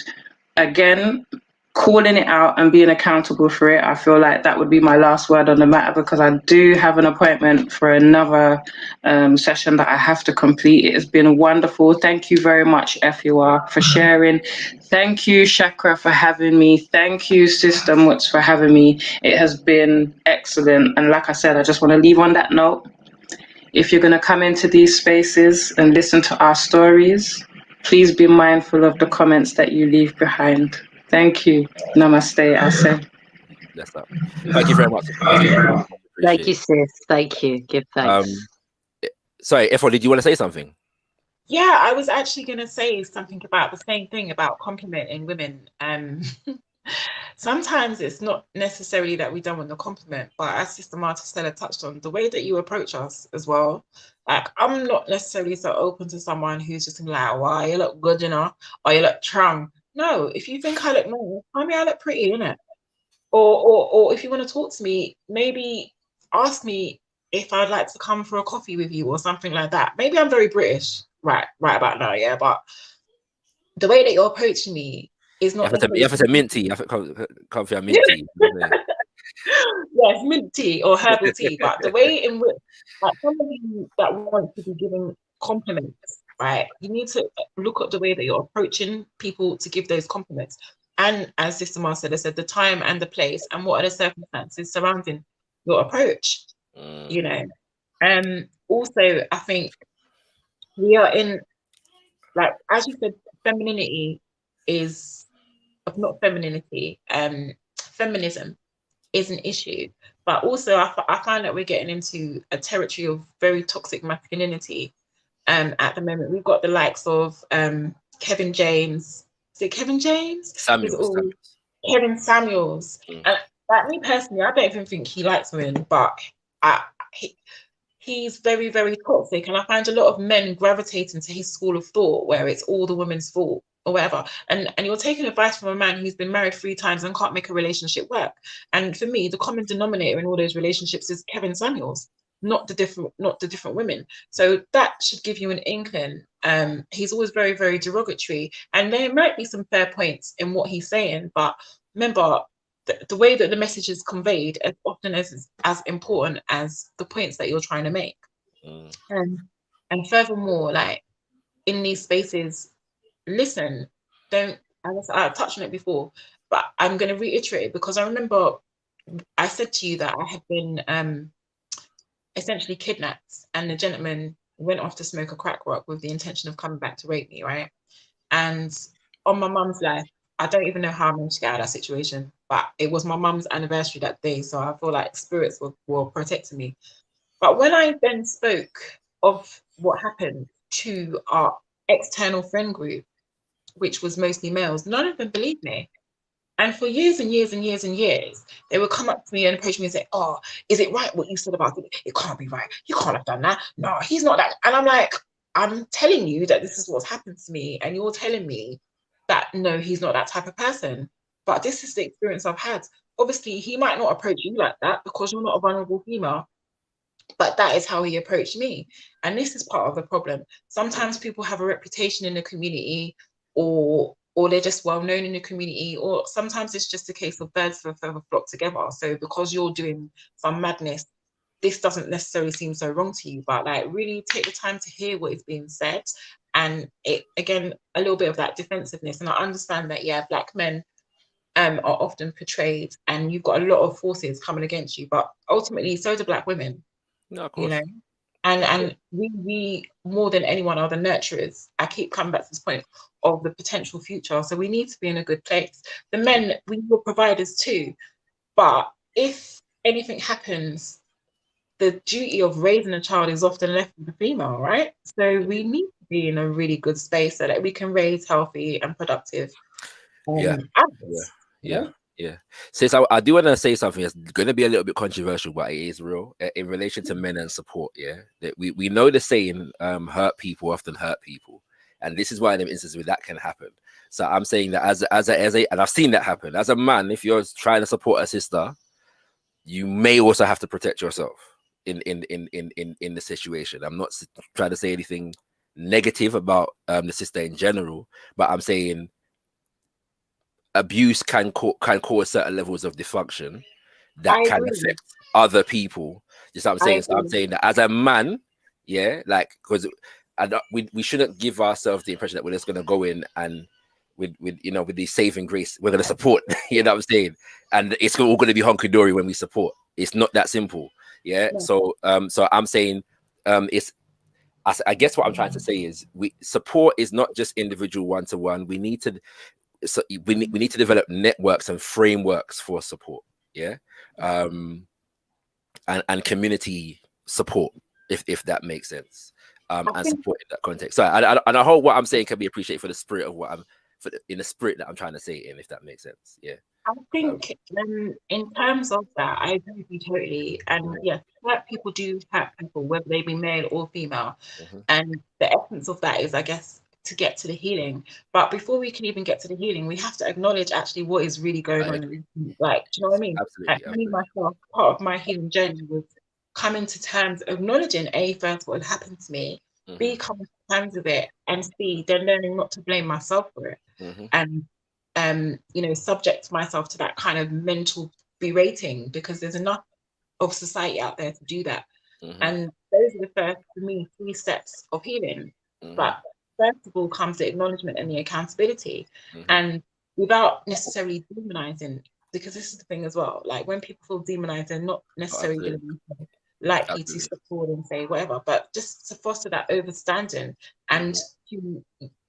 again, calling it out and being accountable for it, I feel like that would be my last word on the matter, because I do have an appointment for another session that I have to complete. It has been wonderful. Thank you very much, Efua, for sharing. Thank you, Chakra, for having me. Thank you, Sister Mutz, for having me. It has been excellent. And like I said, I just want to leave on that note. If you're going to come into these spaces and listen to our stories, please be mindful of the comments that you leave behind. Thank you. Namaste, I say. That's up. Thank you very much. Thank you, sis. Thank you. Give thanks. Sorry, Efua, did you want to say something? Yeah, I was actually going to say something about the same thing about complimenting women. Sometimes it's not necessarily that we don't want the compliment, but as Sister Marcella touched on, the way that you approach us as well. Like, I'm not necessarily so open to someone who's just like, wow, you look good, you know, or you look trum. No, if you think I look nice, tell me I look pretty, innit? Or if you want to talk to me, maybe ask me if I'd like to come for a coffee with you or something like that. Maybe I'm very British right about now, yeah, but the way that you're approaching me is not. You have to say mint tea. You have to come for a mint tea. Yes, mint tea or herbal tea, but the way in which, like, somebody that wants to be giving compliments, right? You need to look at the way that you're approaching people to give those compliments. And as Sister Marcella said, the time and the place and what are the circumstances surrounding your approach, you know. Also, I think we are in, like, as you said, femininity is, not femininity, feminism is an issue. But also, I find that we're getting into a territory of very toxic masculinity. At the moment, we've got the likes of Kevin James. Is it Kevin James? Samuels. Kevin Samuels. And like me personally, I don't even think he likes women, but he's very, very toxic. And I find a lot of men gravitating to his school of thought where it's all the women's fault or whatever. And you're taking advice from a man who's been married 3 times and can't make a relationship work. And for me, the common denominator in all those relationships is Kevin Samuels, not the different women. So that should give you an inkling. He's always very, very derogatory, and there might be some fair points in what he's saying, but remember the way that the message is conveyed as often as important as the points that you're trying to make. And furthermore, like, in these spaces, listen, don't, I've touched on it before, but I'm going to reiterate it, because I remember I said to you that I had been essentially kidnapped, and the gentleman went off to smoke a crack rock with the intention of coming back to rape me, right? And on my mum's life, I don't even know how I managed to get out of that situation, but it was my mum's anniversary that day, so I feel like spirits were protecting me. But when I then spoke of what happened to our external friend group, which was mostly males, none of them believed me. And for years and years and years and years, they would come up to me and approach me and say, "Oh, is it right what you said about it? It can't be right. You can't have done that. No, he's not that." And I'm like, I'm telling you that this is what's happened to me, and you're telling me that no, he's not that type of person. But this is the experience I've had. Obviously, he might not approach you like that because you're not a vulnerable female, but that is how he approached me. And this is part of the problem. Sometimes people have a reputation in the community, or they're just well known in the community, or sometimes it's just a case of birds of a feather flock together. So because you're doing some madness, this doesn't necessarily seem so wrong to you, but like really take the time to hear what is being said. And it, again, a little bit of that defensiveness. And I understand that, yeah, Black men are often portrayed, and you've got a lot of forces coming against you, but ultimately so do Black women. No, of course. You know, and we more than anyone are the nurturers. I keep coming back to this point of the potential future. So we need to be in a good place. The men, we were providers too, but if anything happens, the duty of raising a child is often left with the female, right? So we need to be in a really good space so that we can raise healthy and productive adults. Yeah. Since I do want to say something that's going to be a little bit controversial, but it is real in relation to men and support. Yeah, that we know the saying, hurt people often hurt people, and this is why in them instances where that can happen. So I'm saying that as a and I've seen that happen as a man. If you're trying to support a sister, you may also have to protect yourself in the situation. I'm not trying to say anything negative about the sister in general, but I'm saying abuse can cause certain levels of dysfunction that can affect other people. Just what I'm saying. So I'm saying that as a man, yeah, like, because we shouldn't give ourselves the impression that we're just gonna go in and with the saving grace, we're gonna support. You know what I'm saying? And it's all gonna be hunky dory when we support. It's not that simple. Yeah. So I'm saying I guess what I'm trying to say is support is not just individual one-to-one. We need to develop networks and frameworks for support, and community support, if that makes sense, and support in that context. So I hope what I'm saying can be appreciated for the spirit of what in the spirit that I'm trying to say it in, if that makes sense. Yeah. I think in terms of that, I agree with you totally. And yes, hurt people do hurt people, whether they be male or female. And the essence of that is, I guess, to get to the healing. But before we can even get to the healing, we have to acknowledge actually what is really going on. Like, do you know what I mean? Absolutely. Like, me myself, part of my healing journey was coming to terms, acknowledging first what had happened to me, B, coming to terms with it, and C, then learning not to blame myself for it. And subject myself to that kind of mental berating, because there's enough of society out there to do that. And those are the first, for me, 3 steps of healing. But first of all comes the acknowledgement and the accountability, and without necessarily demonizing, because this is the thing as well, like when people feel demonized, they're not necessarily going to be likely to step forward and say whatever, but just to foster that overstanding. And you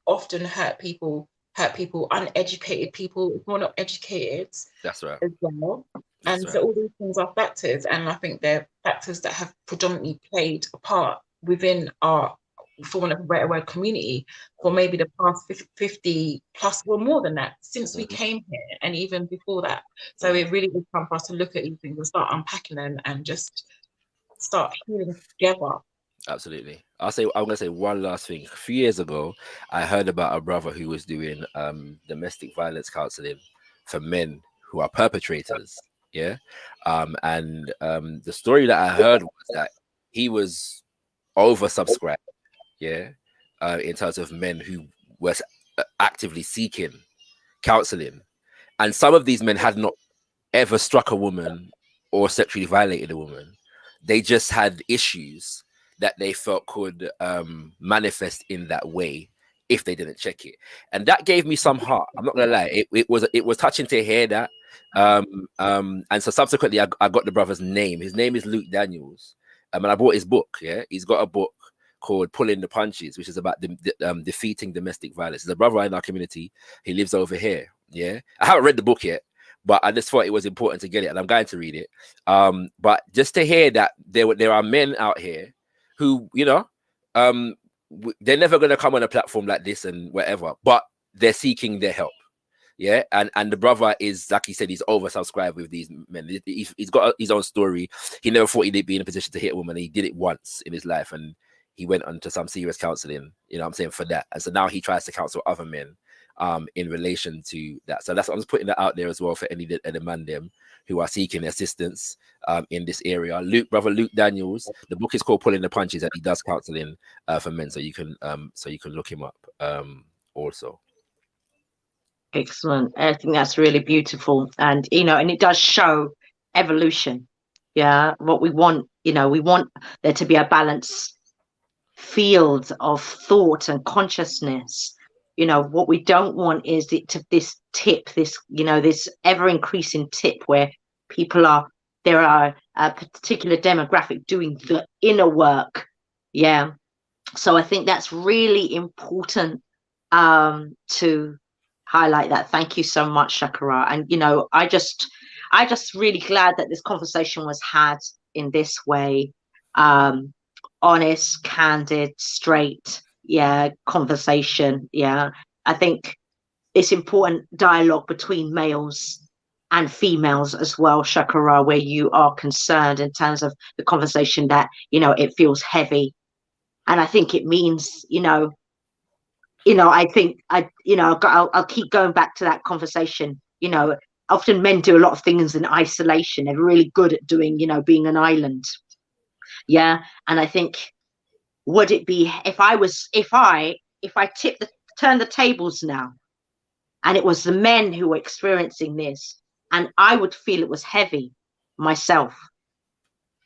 often hurt people, uneducated people, if we're not educated, that's right, as well. So all these things are factors, and I think they're factors that have predominantly played a part within our, for want of a better word, community for maybe the past 50 plus, well, more than that, since we came here, and even before that. So it really is time for us to look at these things and start unpacking them and just start healing together. Absolutely. I'm gonna say one last thing. A few years ago, I heard about a brother who was doing domestic violence counseling for men who are perpetrators. Yeah. And the story that I heard was that he was oversubscribed. Yeah. In terms of men who were actively seeking counseling, and some of these men had not ever struck a woman or sexually violated a woman. They just had issues that they felt could manifest in that way if they didn't check it, and that gave me some heart. I'm not gonna lie, it was touching to hear that. And so subsequently, I got the brother's name. His name is Luke Daniels, and I bought his book. Yeah, he's got a book called Pulling the Punches, which is about defeating domestic violence. He's a brother in our community. He lives over here. Yeah, I haven't read the book yet, but I just thought it was important to get it, and I'm going to read it. But just to hear that there are men out here who, they're never going to come on a platform like this and whatever, but they're seeking their help. Yeah, and the brother is, like he said, he's oversubscribed with these men. He's got his own story. He never thought he'd be in a position to hit a woman. He did it once in his life, and he went on to some serious counseling, you know what I'm saying, for that. And so now he tries to counsel other men in relation to that. So that's, I'm just putting that out there as well for any of the man them who are seeking assistance in this area. Brother Luke Daniels, the book is called Pulling the Punches, and he does counseling for men. So you can look him up also. Excellent. I think that's really beautiful. And, you know, and it does show evolution. Yeah. What we want, you know, we want there to be a balanced field of thought and consciousness. You know, what we don't want is this ever increasing tip where there are a particular demographic doing the inner work. Yeah. So I think that's really important to highlight that. Thank you so much, Shakara. And you know, I just really glad that this conversation was had in this way, honest, candid, straight, conversation. I think it's important dialogue between males and females as well, Shakara, where you are concerned in terms of the conversation that, you know, it feels heavy. And I think it means, I think I'll keep going back to that conversation. You know, often men do a lot of things in isolation. They're really good at doing, being an island. Yeah. And I think, would it be if I turned the tables now, and it was the men who were experiencing this, and I would feel it was heavy myself,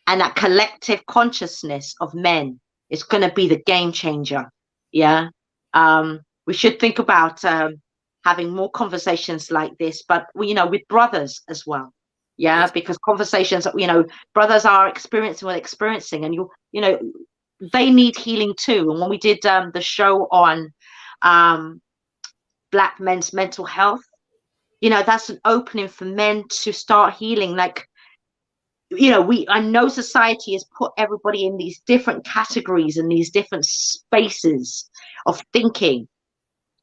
and that collective consciousness of men is going to be the game changer. Yeah. We should think about having more conversations like this, but with brothers as well. Yeah, yes. Because conversations, brothers are experiencing, and they need healing too. And when we did the show on Black men's mental health, that's an opening for men to start healing. Like, I know society has put everybody in these different categories and these different spaces of thinking.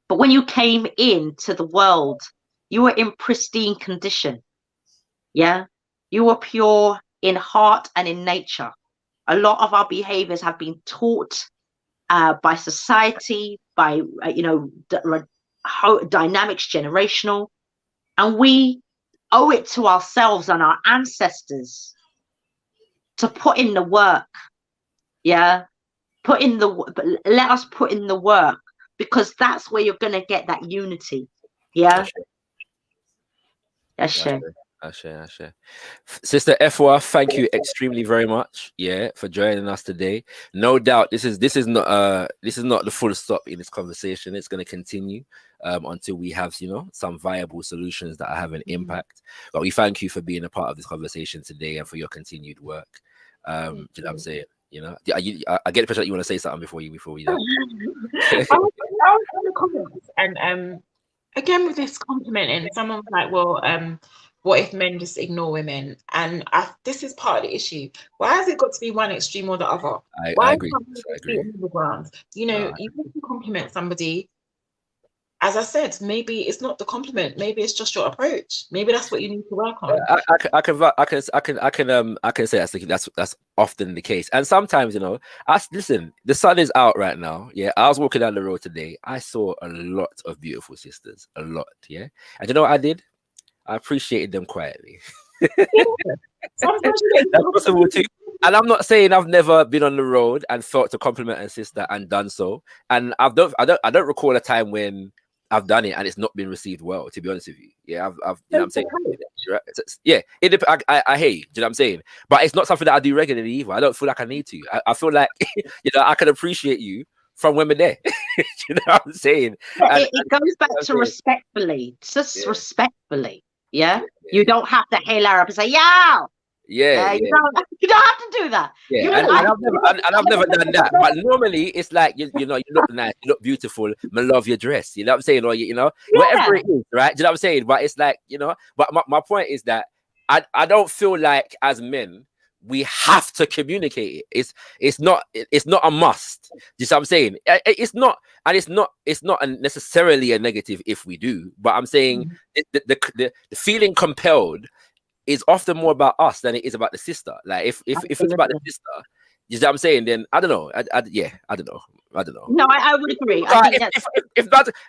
But when you came into the world, you were in pristine condition. Yeah. You were pure in heart and in nature. A lot of our behaviors have been taught by society, by, dynamics, generational, and we owe it to ourselves and our ancestors to put in the work. Yeah. Let us put in the work, because that's where you're going to get that unity. Yeah. Ashe. Sister Efua, thank you extremely very much, for joining us today. No doubt this is not the full stop in this conversation. It's going to continue until we have some viable solutions that are having impact. But we thank you for being a part of this conversation today and for your continued work. You know what I'm saying? I get the impression that you want to say something before we done. I was in the comments, and again with this complimenting, someone was like, well, what if men just ignore women? And this is part of the issue. Why has it got to be one extreme or the other? I agree. You can compliment somebody. As I said, maybe it's not the compliment. Maybe it's just your approach. Maybe that's what you need to work on. I can say that's often the case. And sometimes, listen, the sun is out right now. Yeah, I was walking down the road today. I saw a lot of beautiful sisters, a lot. Yeah, and you know what I did? I appreciated them quietly. That's possible too. And I'm not saying I've never been on the road and thought to compliment a sister and done so. And I don't recall a time when I've done it and it's not been received well, to be honest with you. Yeah, I've you know what I'm saying? Yeah, I hear you, do you know what I'm saying? But it's not something that I do regularly either. I don't feel like I need to. I feel like, I can appreciate you from when we're there. You know what I'm saying? It goes back to respectfully, just respectfully. Yeah? You don't have to hail her up and say, "Yo!" Yeah. You don't have to do that. Yeah, and I've never done that. But normally it's like you look nice, you look beautiful, I love your dress. You know what I'm saying? Or whatever it is, right? Do you know what I'm saying? But it's like, but my point is that I don't feel like as men we have to communicate it. It's not a must. You see what I'm saying? It's not necessarily a negative if we do, but I'm saying the feeling compelled is often more about us than it is about the sister. Like if it's about the sister, you see what I'm saying? Then I don't know. I don't know. No, I would agree. I think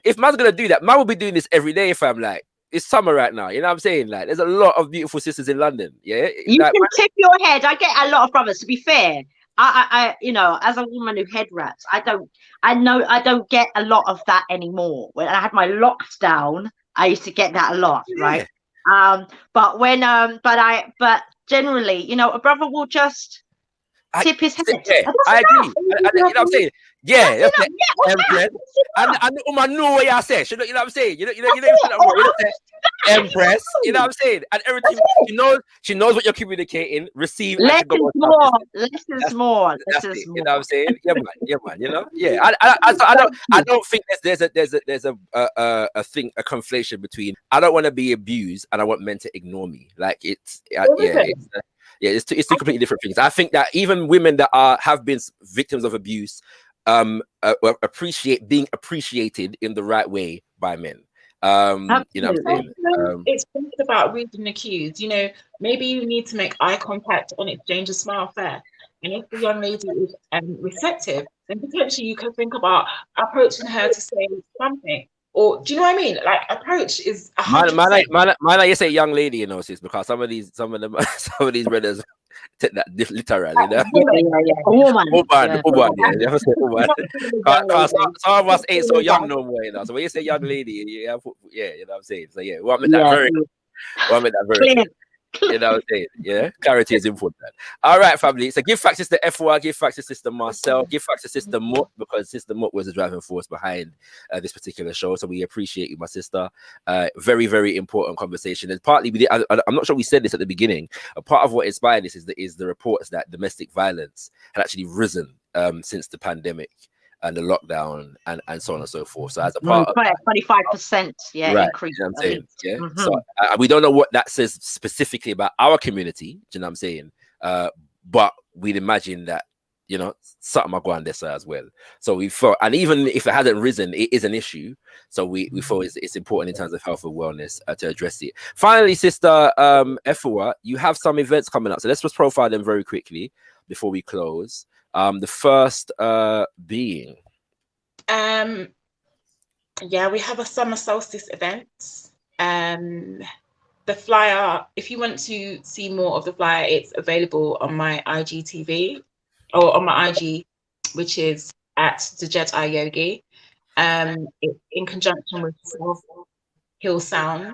if man's gonna do that, man will be doing this every day. If I'm like, it's summer right now, you know what I'm saying? Like, there's a lot of beautiful sisters in London. Yeah, you like, can tip your head. I get a lot of brothers. To be fair, I you know, as a woman who head wraps, I don't get a lot of that anymore. When I had my lockdown, I used to get that a lot, right? But when but generally, you know, a brother will just tip his head. Yeah, I agree. You know what I'm saying? Yeah, that's it. Empress. And I know what you say. You know what I'm saying? You know, Empress. You know what I'm saying? And everything she knows what you're communicating. Receive. Less is more. You know what I'm saying? Yeah, man. You know? Yeah. I don't think there's a thing, a conflation between I don't want to be abused and I want men to ignore me. Like it's it's two completely different things. I think that even women that have been victims of abuse appreciate being appreciated in the right way by men. You know what I'm saying? It's about reading the cues. You know, maybe you need to make eye contact and exchange a smile first. And if the young lady is receptive, then potentially you can think about approaching her to say something. Or do you know what I mean? Like, approach is 100%. You say young lady, you know, sis, because some of these brothers take that literally, you know. Woman. You ever say woman? Because some of us ain't so young no more, you know. So when you say young lady, you know what I'm saying. So yeah, we want me that very. You know what I'm saying? Yeah, clarity is important. All right, family. So give thanks to Sister Efua, give thanks to Sister Marcella, give thanks to Sister Mut, because Sister Mut was the driving force behind this particular show. So we appreciate you, my sister. Very, very important conversation. And partly, I'm not sure we said this at the beginning. A part of what inspired this is the reports that domestic violence had actually risen since the pandemic and the lockdown and so on and so forth. So as a part of 25%, increase. You know what I'm saying? Yeah. So we don't know what that says specifically about our community. Do you know what I'm saying? But we'd imagine that, you know, something might go on this side as well. So we thought, and even if it hadn't risen, it is an issue. So we thought it's important in terms of health and wellness to address it. Finally, Sister Efua, you have some events coming up. So let's just profile them very quickly before we close. The first being we have a summer solstice event. The flyer, if you want to see more of the flyer, it's available on my IGTV or on my IG, which is at Djed-I Yogi. It's in conjunction with Hill Sound.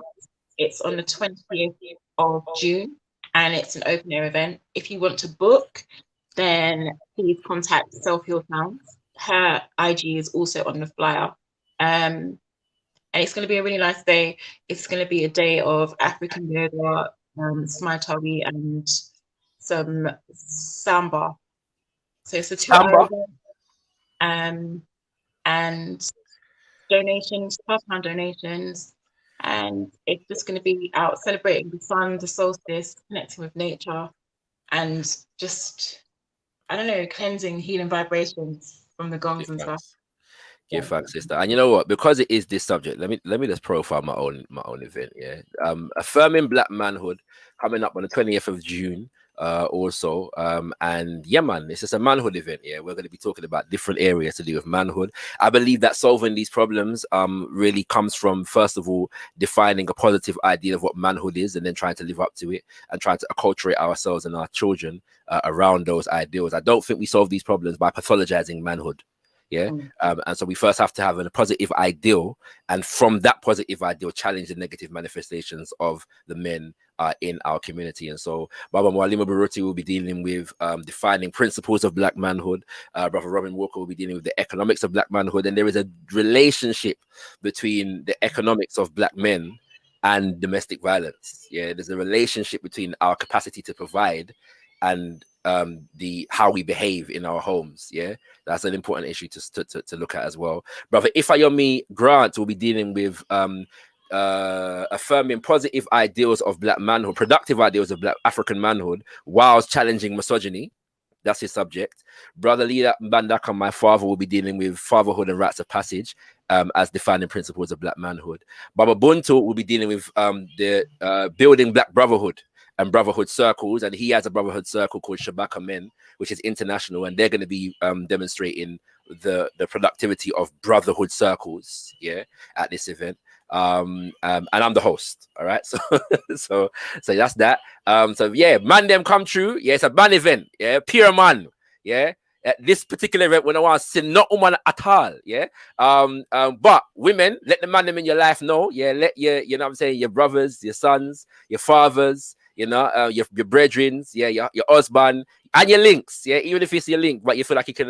It's on the 20th of June and it's an open air event. If you want to book, then please contact Self Heal Sound. Her IG is also on the flyer. And it's going to be a really nice day. It's going to be a day of African yoga, smaitawi, and some samba. So it's a 2-hour event. And donations, £12 donations. And it's just going to be out celebrating the sun, the solstice, connecting with nature, and just, I don't know, cleansing, healing vibrations from the gongs and stuff. Give thanks, sister. And you know what? Because it is this subject, let me just profile my own event. Yeah, affirming Black manhood coming up on the 20th of June. Also, and yeah, man, it's just a manhood event. Yeah, we're going to be talking about different areas to do with manhood. I believe that solving these problems really comes from, first of all, defining a positive idea of what manhood is, and then trying to live up to it and trying to acculturate ourselves and our children around those ideals. I don't think we solve these problems by pathologizing manhood. Yeah. And so we first have to have a positive ideal, and from that positive ideal, challenge the negative manifestations of the men in our community. And so Baba Mwalimu Baruti will be dealing with defining principles of Black manhood. Brother Robin Walker will be dealing with the economics of Black manhood. And there is a relationship between the economics of Black men and domestic violence. Yeah, there's a relationship between our capacity to provide and the how we behave in our homes. Yeah, that's an important issue to look at as well. Brother Ifayomi Grant will be dealing with affirming positive ideals of black manhood, productive ideals of black African manhood, whilst challenging misogyny. That's his subject. Brother Leader Mbandaka, my father, will be dealing with fatherhood and rites of passage as defining principles of black manhood. Baba Buntu will be dealing with the building black brotherhood and brotherhood circles, and he has a brotherhood circle called Shabaka Men, which is international, and they're going to be demonstrating the productivity of brotherhood circles, at this event. And I'm the host. All right, so that's that. Man, them come true. It's a man event. Pure man. At this particular event, when I want to see not woman at all. But women, let the man them in your life know. Let your, you know what I'm saying, your brothers, your sons, your fathers, your brethrens, your husband, and your links, even if it's your link, but you feel like you can,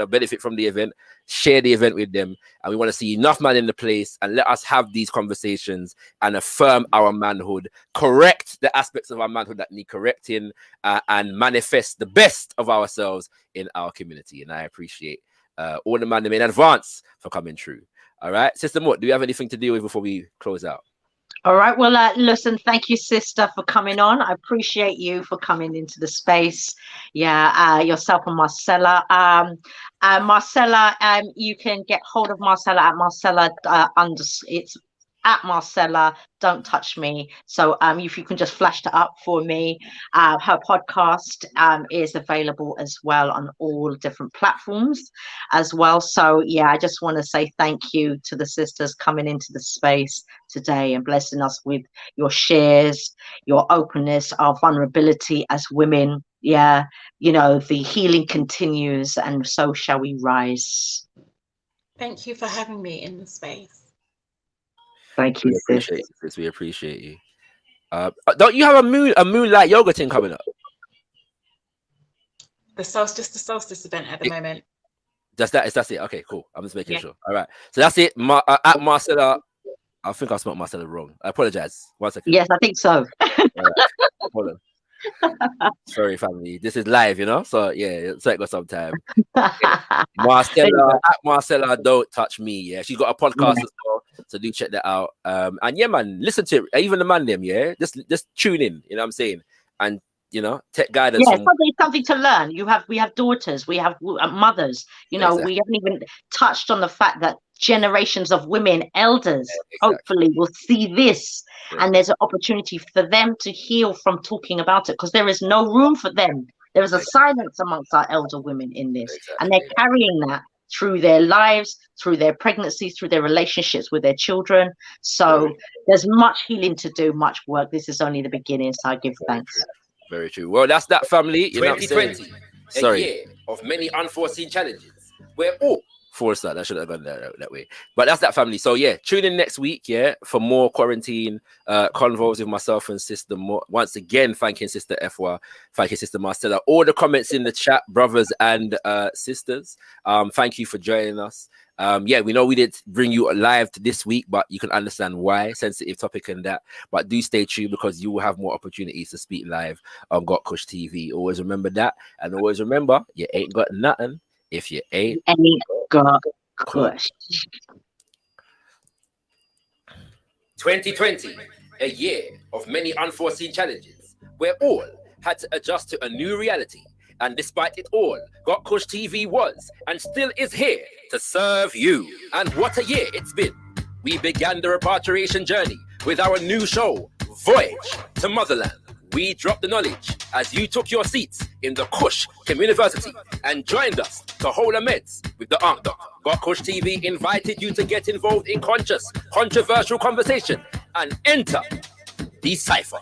benefit from the event, share the event with them, and we want to see enough man in the place, and let us have these conversations and affirm our manhood, correct the aspects of our manhood that need correcting, and manifest the best of ourselves in our community. And I appreciate all the man in advance for coming through. All right, Sister Mort, do you have anything to deal with before we close out? All right. Well, listen, thank you, sister, for coming on. I appreciate you for coming into the space. Yourself and Marcella. Marcella, you can get hold of Marcella at Marcella. It's at Marcella. Don't touch me. So if you can just flash that up for me. Her podcast is available as well on all different platforms as well. So I just want to say thank you to the sisters coming into the space today and blessing us with your shares, your openness, our vulnerability as women. The healing continues, and so shall we rise. Thank you for having me in the space. Thank you, sis. We appreciate you. Don't you have a moonlight yoga thing coming up? The solstice event at the moment. That's it. Okay, cool. I'm just making sure. All right. So that's it. At Marcella. I think I spelled Marcella wrong. I apologize. 1 second. Yes, I think so. Right. Hold on. Sorry, family. This is live, so it's like got some time. Marcella, don't touch me. She's got a podcast as well, so do check that out. And man, listen to it. Even the man them, just tune in. You know what I'm saying? And take guidance. Something to learn. We have daughters, we have mothers. Exactly. We haven't even touched on the fact that generations of women, elders, hopefully will see this, and there's an opportunity for them to heal from talking about it, because there is no room for them. There is a silence amongst our elder women in this, and they're carrying that through their lives, through their pregnancies, through their relationships with their children. So there's much healing to do, much work. This is only the beginning, so I give thanks. Very true. Well, that's that, family. 2020, a year of many unforeseen challenges. We're all forced that. I should have gone that way. But that's that, family. So tune in next week, for more quarantine convos with myself and Sister Mo. Once again, thanking Sister Efua, thanking Sister Marcella. All the comments in the chat, brothers and sisters. Thank you for joining us. We know we did bring you live this week, but you can understand why. Sensitive topic and that. But do stay tuned, because you will have more opportunities to speak live on Got Kush TV. Always remember that. And always remember, you ain't got nothing if you ain't got Kush. 2020, a year of many unforeseen challenges, where all had to adjust to a new reality. And despite it all, Got Kush TV was and still is here to serve you. And what a year it's been. We began the repatriation journey with our new show, Voyage to Motherland. We dropped the knowledge as you took your seats in the Kush Community and joined us to hold a meds with the Ankh Doc. Got Kush TV invited you to get involved in controversial conversation and enter the cipher.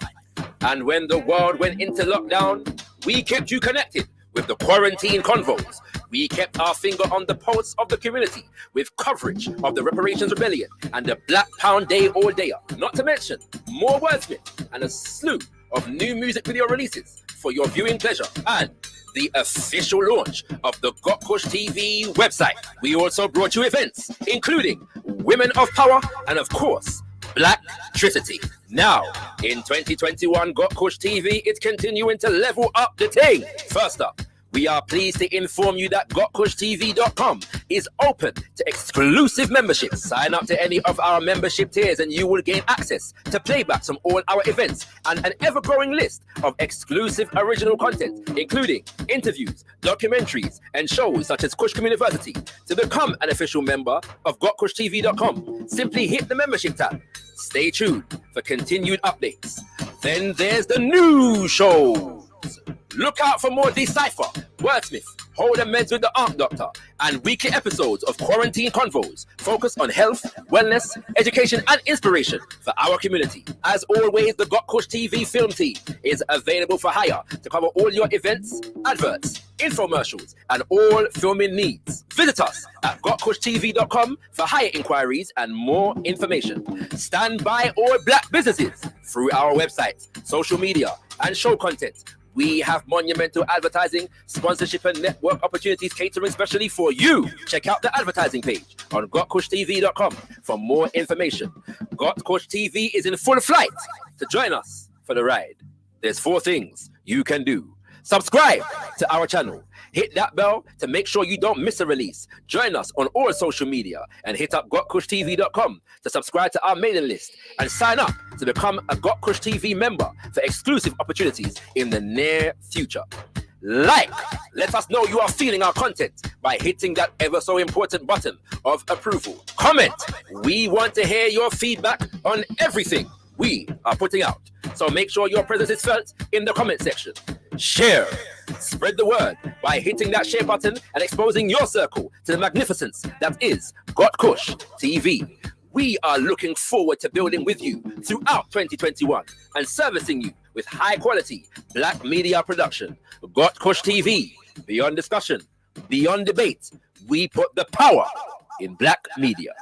And when the world went into lockdown, we kept you connected with the Quarantine Convos. We kept our finger on the pulse of the community with coverage of the Reparations Rebellion and the Black Pound Day all day up. Not to mention more wordsmith and a slew of new music video releases for your viewing pleasure, and the official launch of the Got Kush TV website. We also brought you events including Women of Power and, of course, Black Trinity. Now, in 2021, Got Kush TV is continuing to level up the thing. First up, We are pleased to inform you that GotKushTV.com is open to exclusive memberships. Sign up to any of our membership tiers and you will gain access to playbacks from all our events and an ever-growing list of exclusive original content, including interviews, documentaries, and shows such as Kushkum University. To become an official member of GotKushTV.com, simply hit the membership tab. Stay tuned for continued updates. Then there's the new shows. Look out for more Decipher, Wordsmith, Hold the Meds with the Art Doctor, and weekly episodes of Quarantine Convos focused on health, wellness, education, and inspiration for our community. As always, the Got Kush TV film team is available for hire to cover all your events, adverts, infomercials, and all filming needs. Visit us at gotkushtv.com for hire inquiries and more information. Stand by all black businesses through our website, social media, and show content. We have monumental advertising, sponsorship, and network opportunities catering specially for you. Check out the advertising page on gotkushtv.com for more information. Got Kush TV is in full flight to join us for the ride. There's 4 things you can do. Subscribe to our channel. Hit that bell to make sure you don't miss a release. Join us on all social media and hit up gotkushtv.com to subscribe to our mailing list and sign up to become a Got Kush TV member for exclusive opportunities in the near future. Let us know you are feeling our content by hitting that ever so important button of approval. Comment. We want to hear your feedback on everything we are putting out. So make sure your presence is felt in the comment section. Share. Spread the word by hitting that share button and exposing your circle to the magnificence that is Got Kush TV. We are looking forward to building with you throughout 2021 and servicing you with high quality black media production. Got Kush TV. Beyond discussion, beyond debate, we put the power in black media.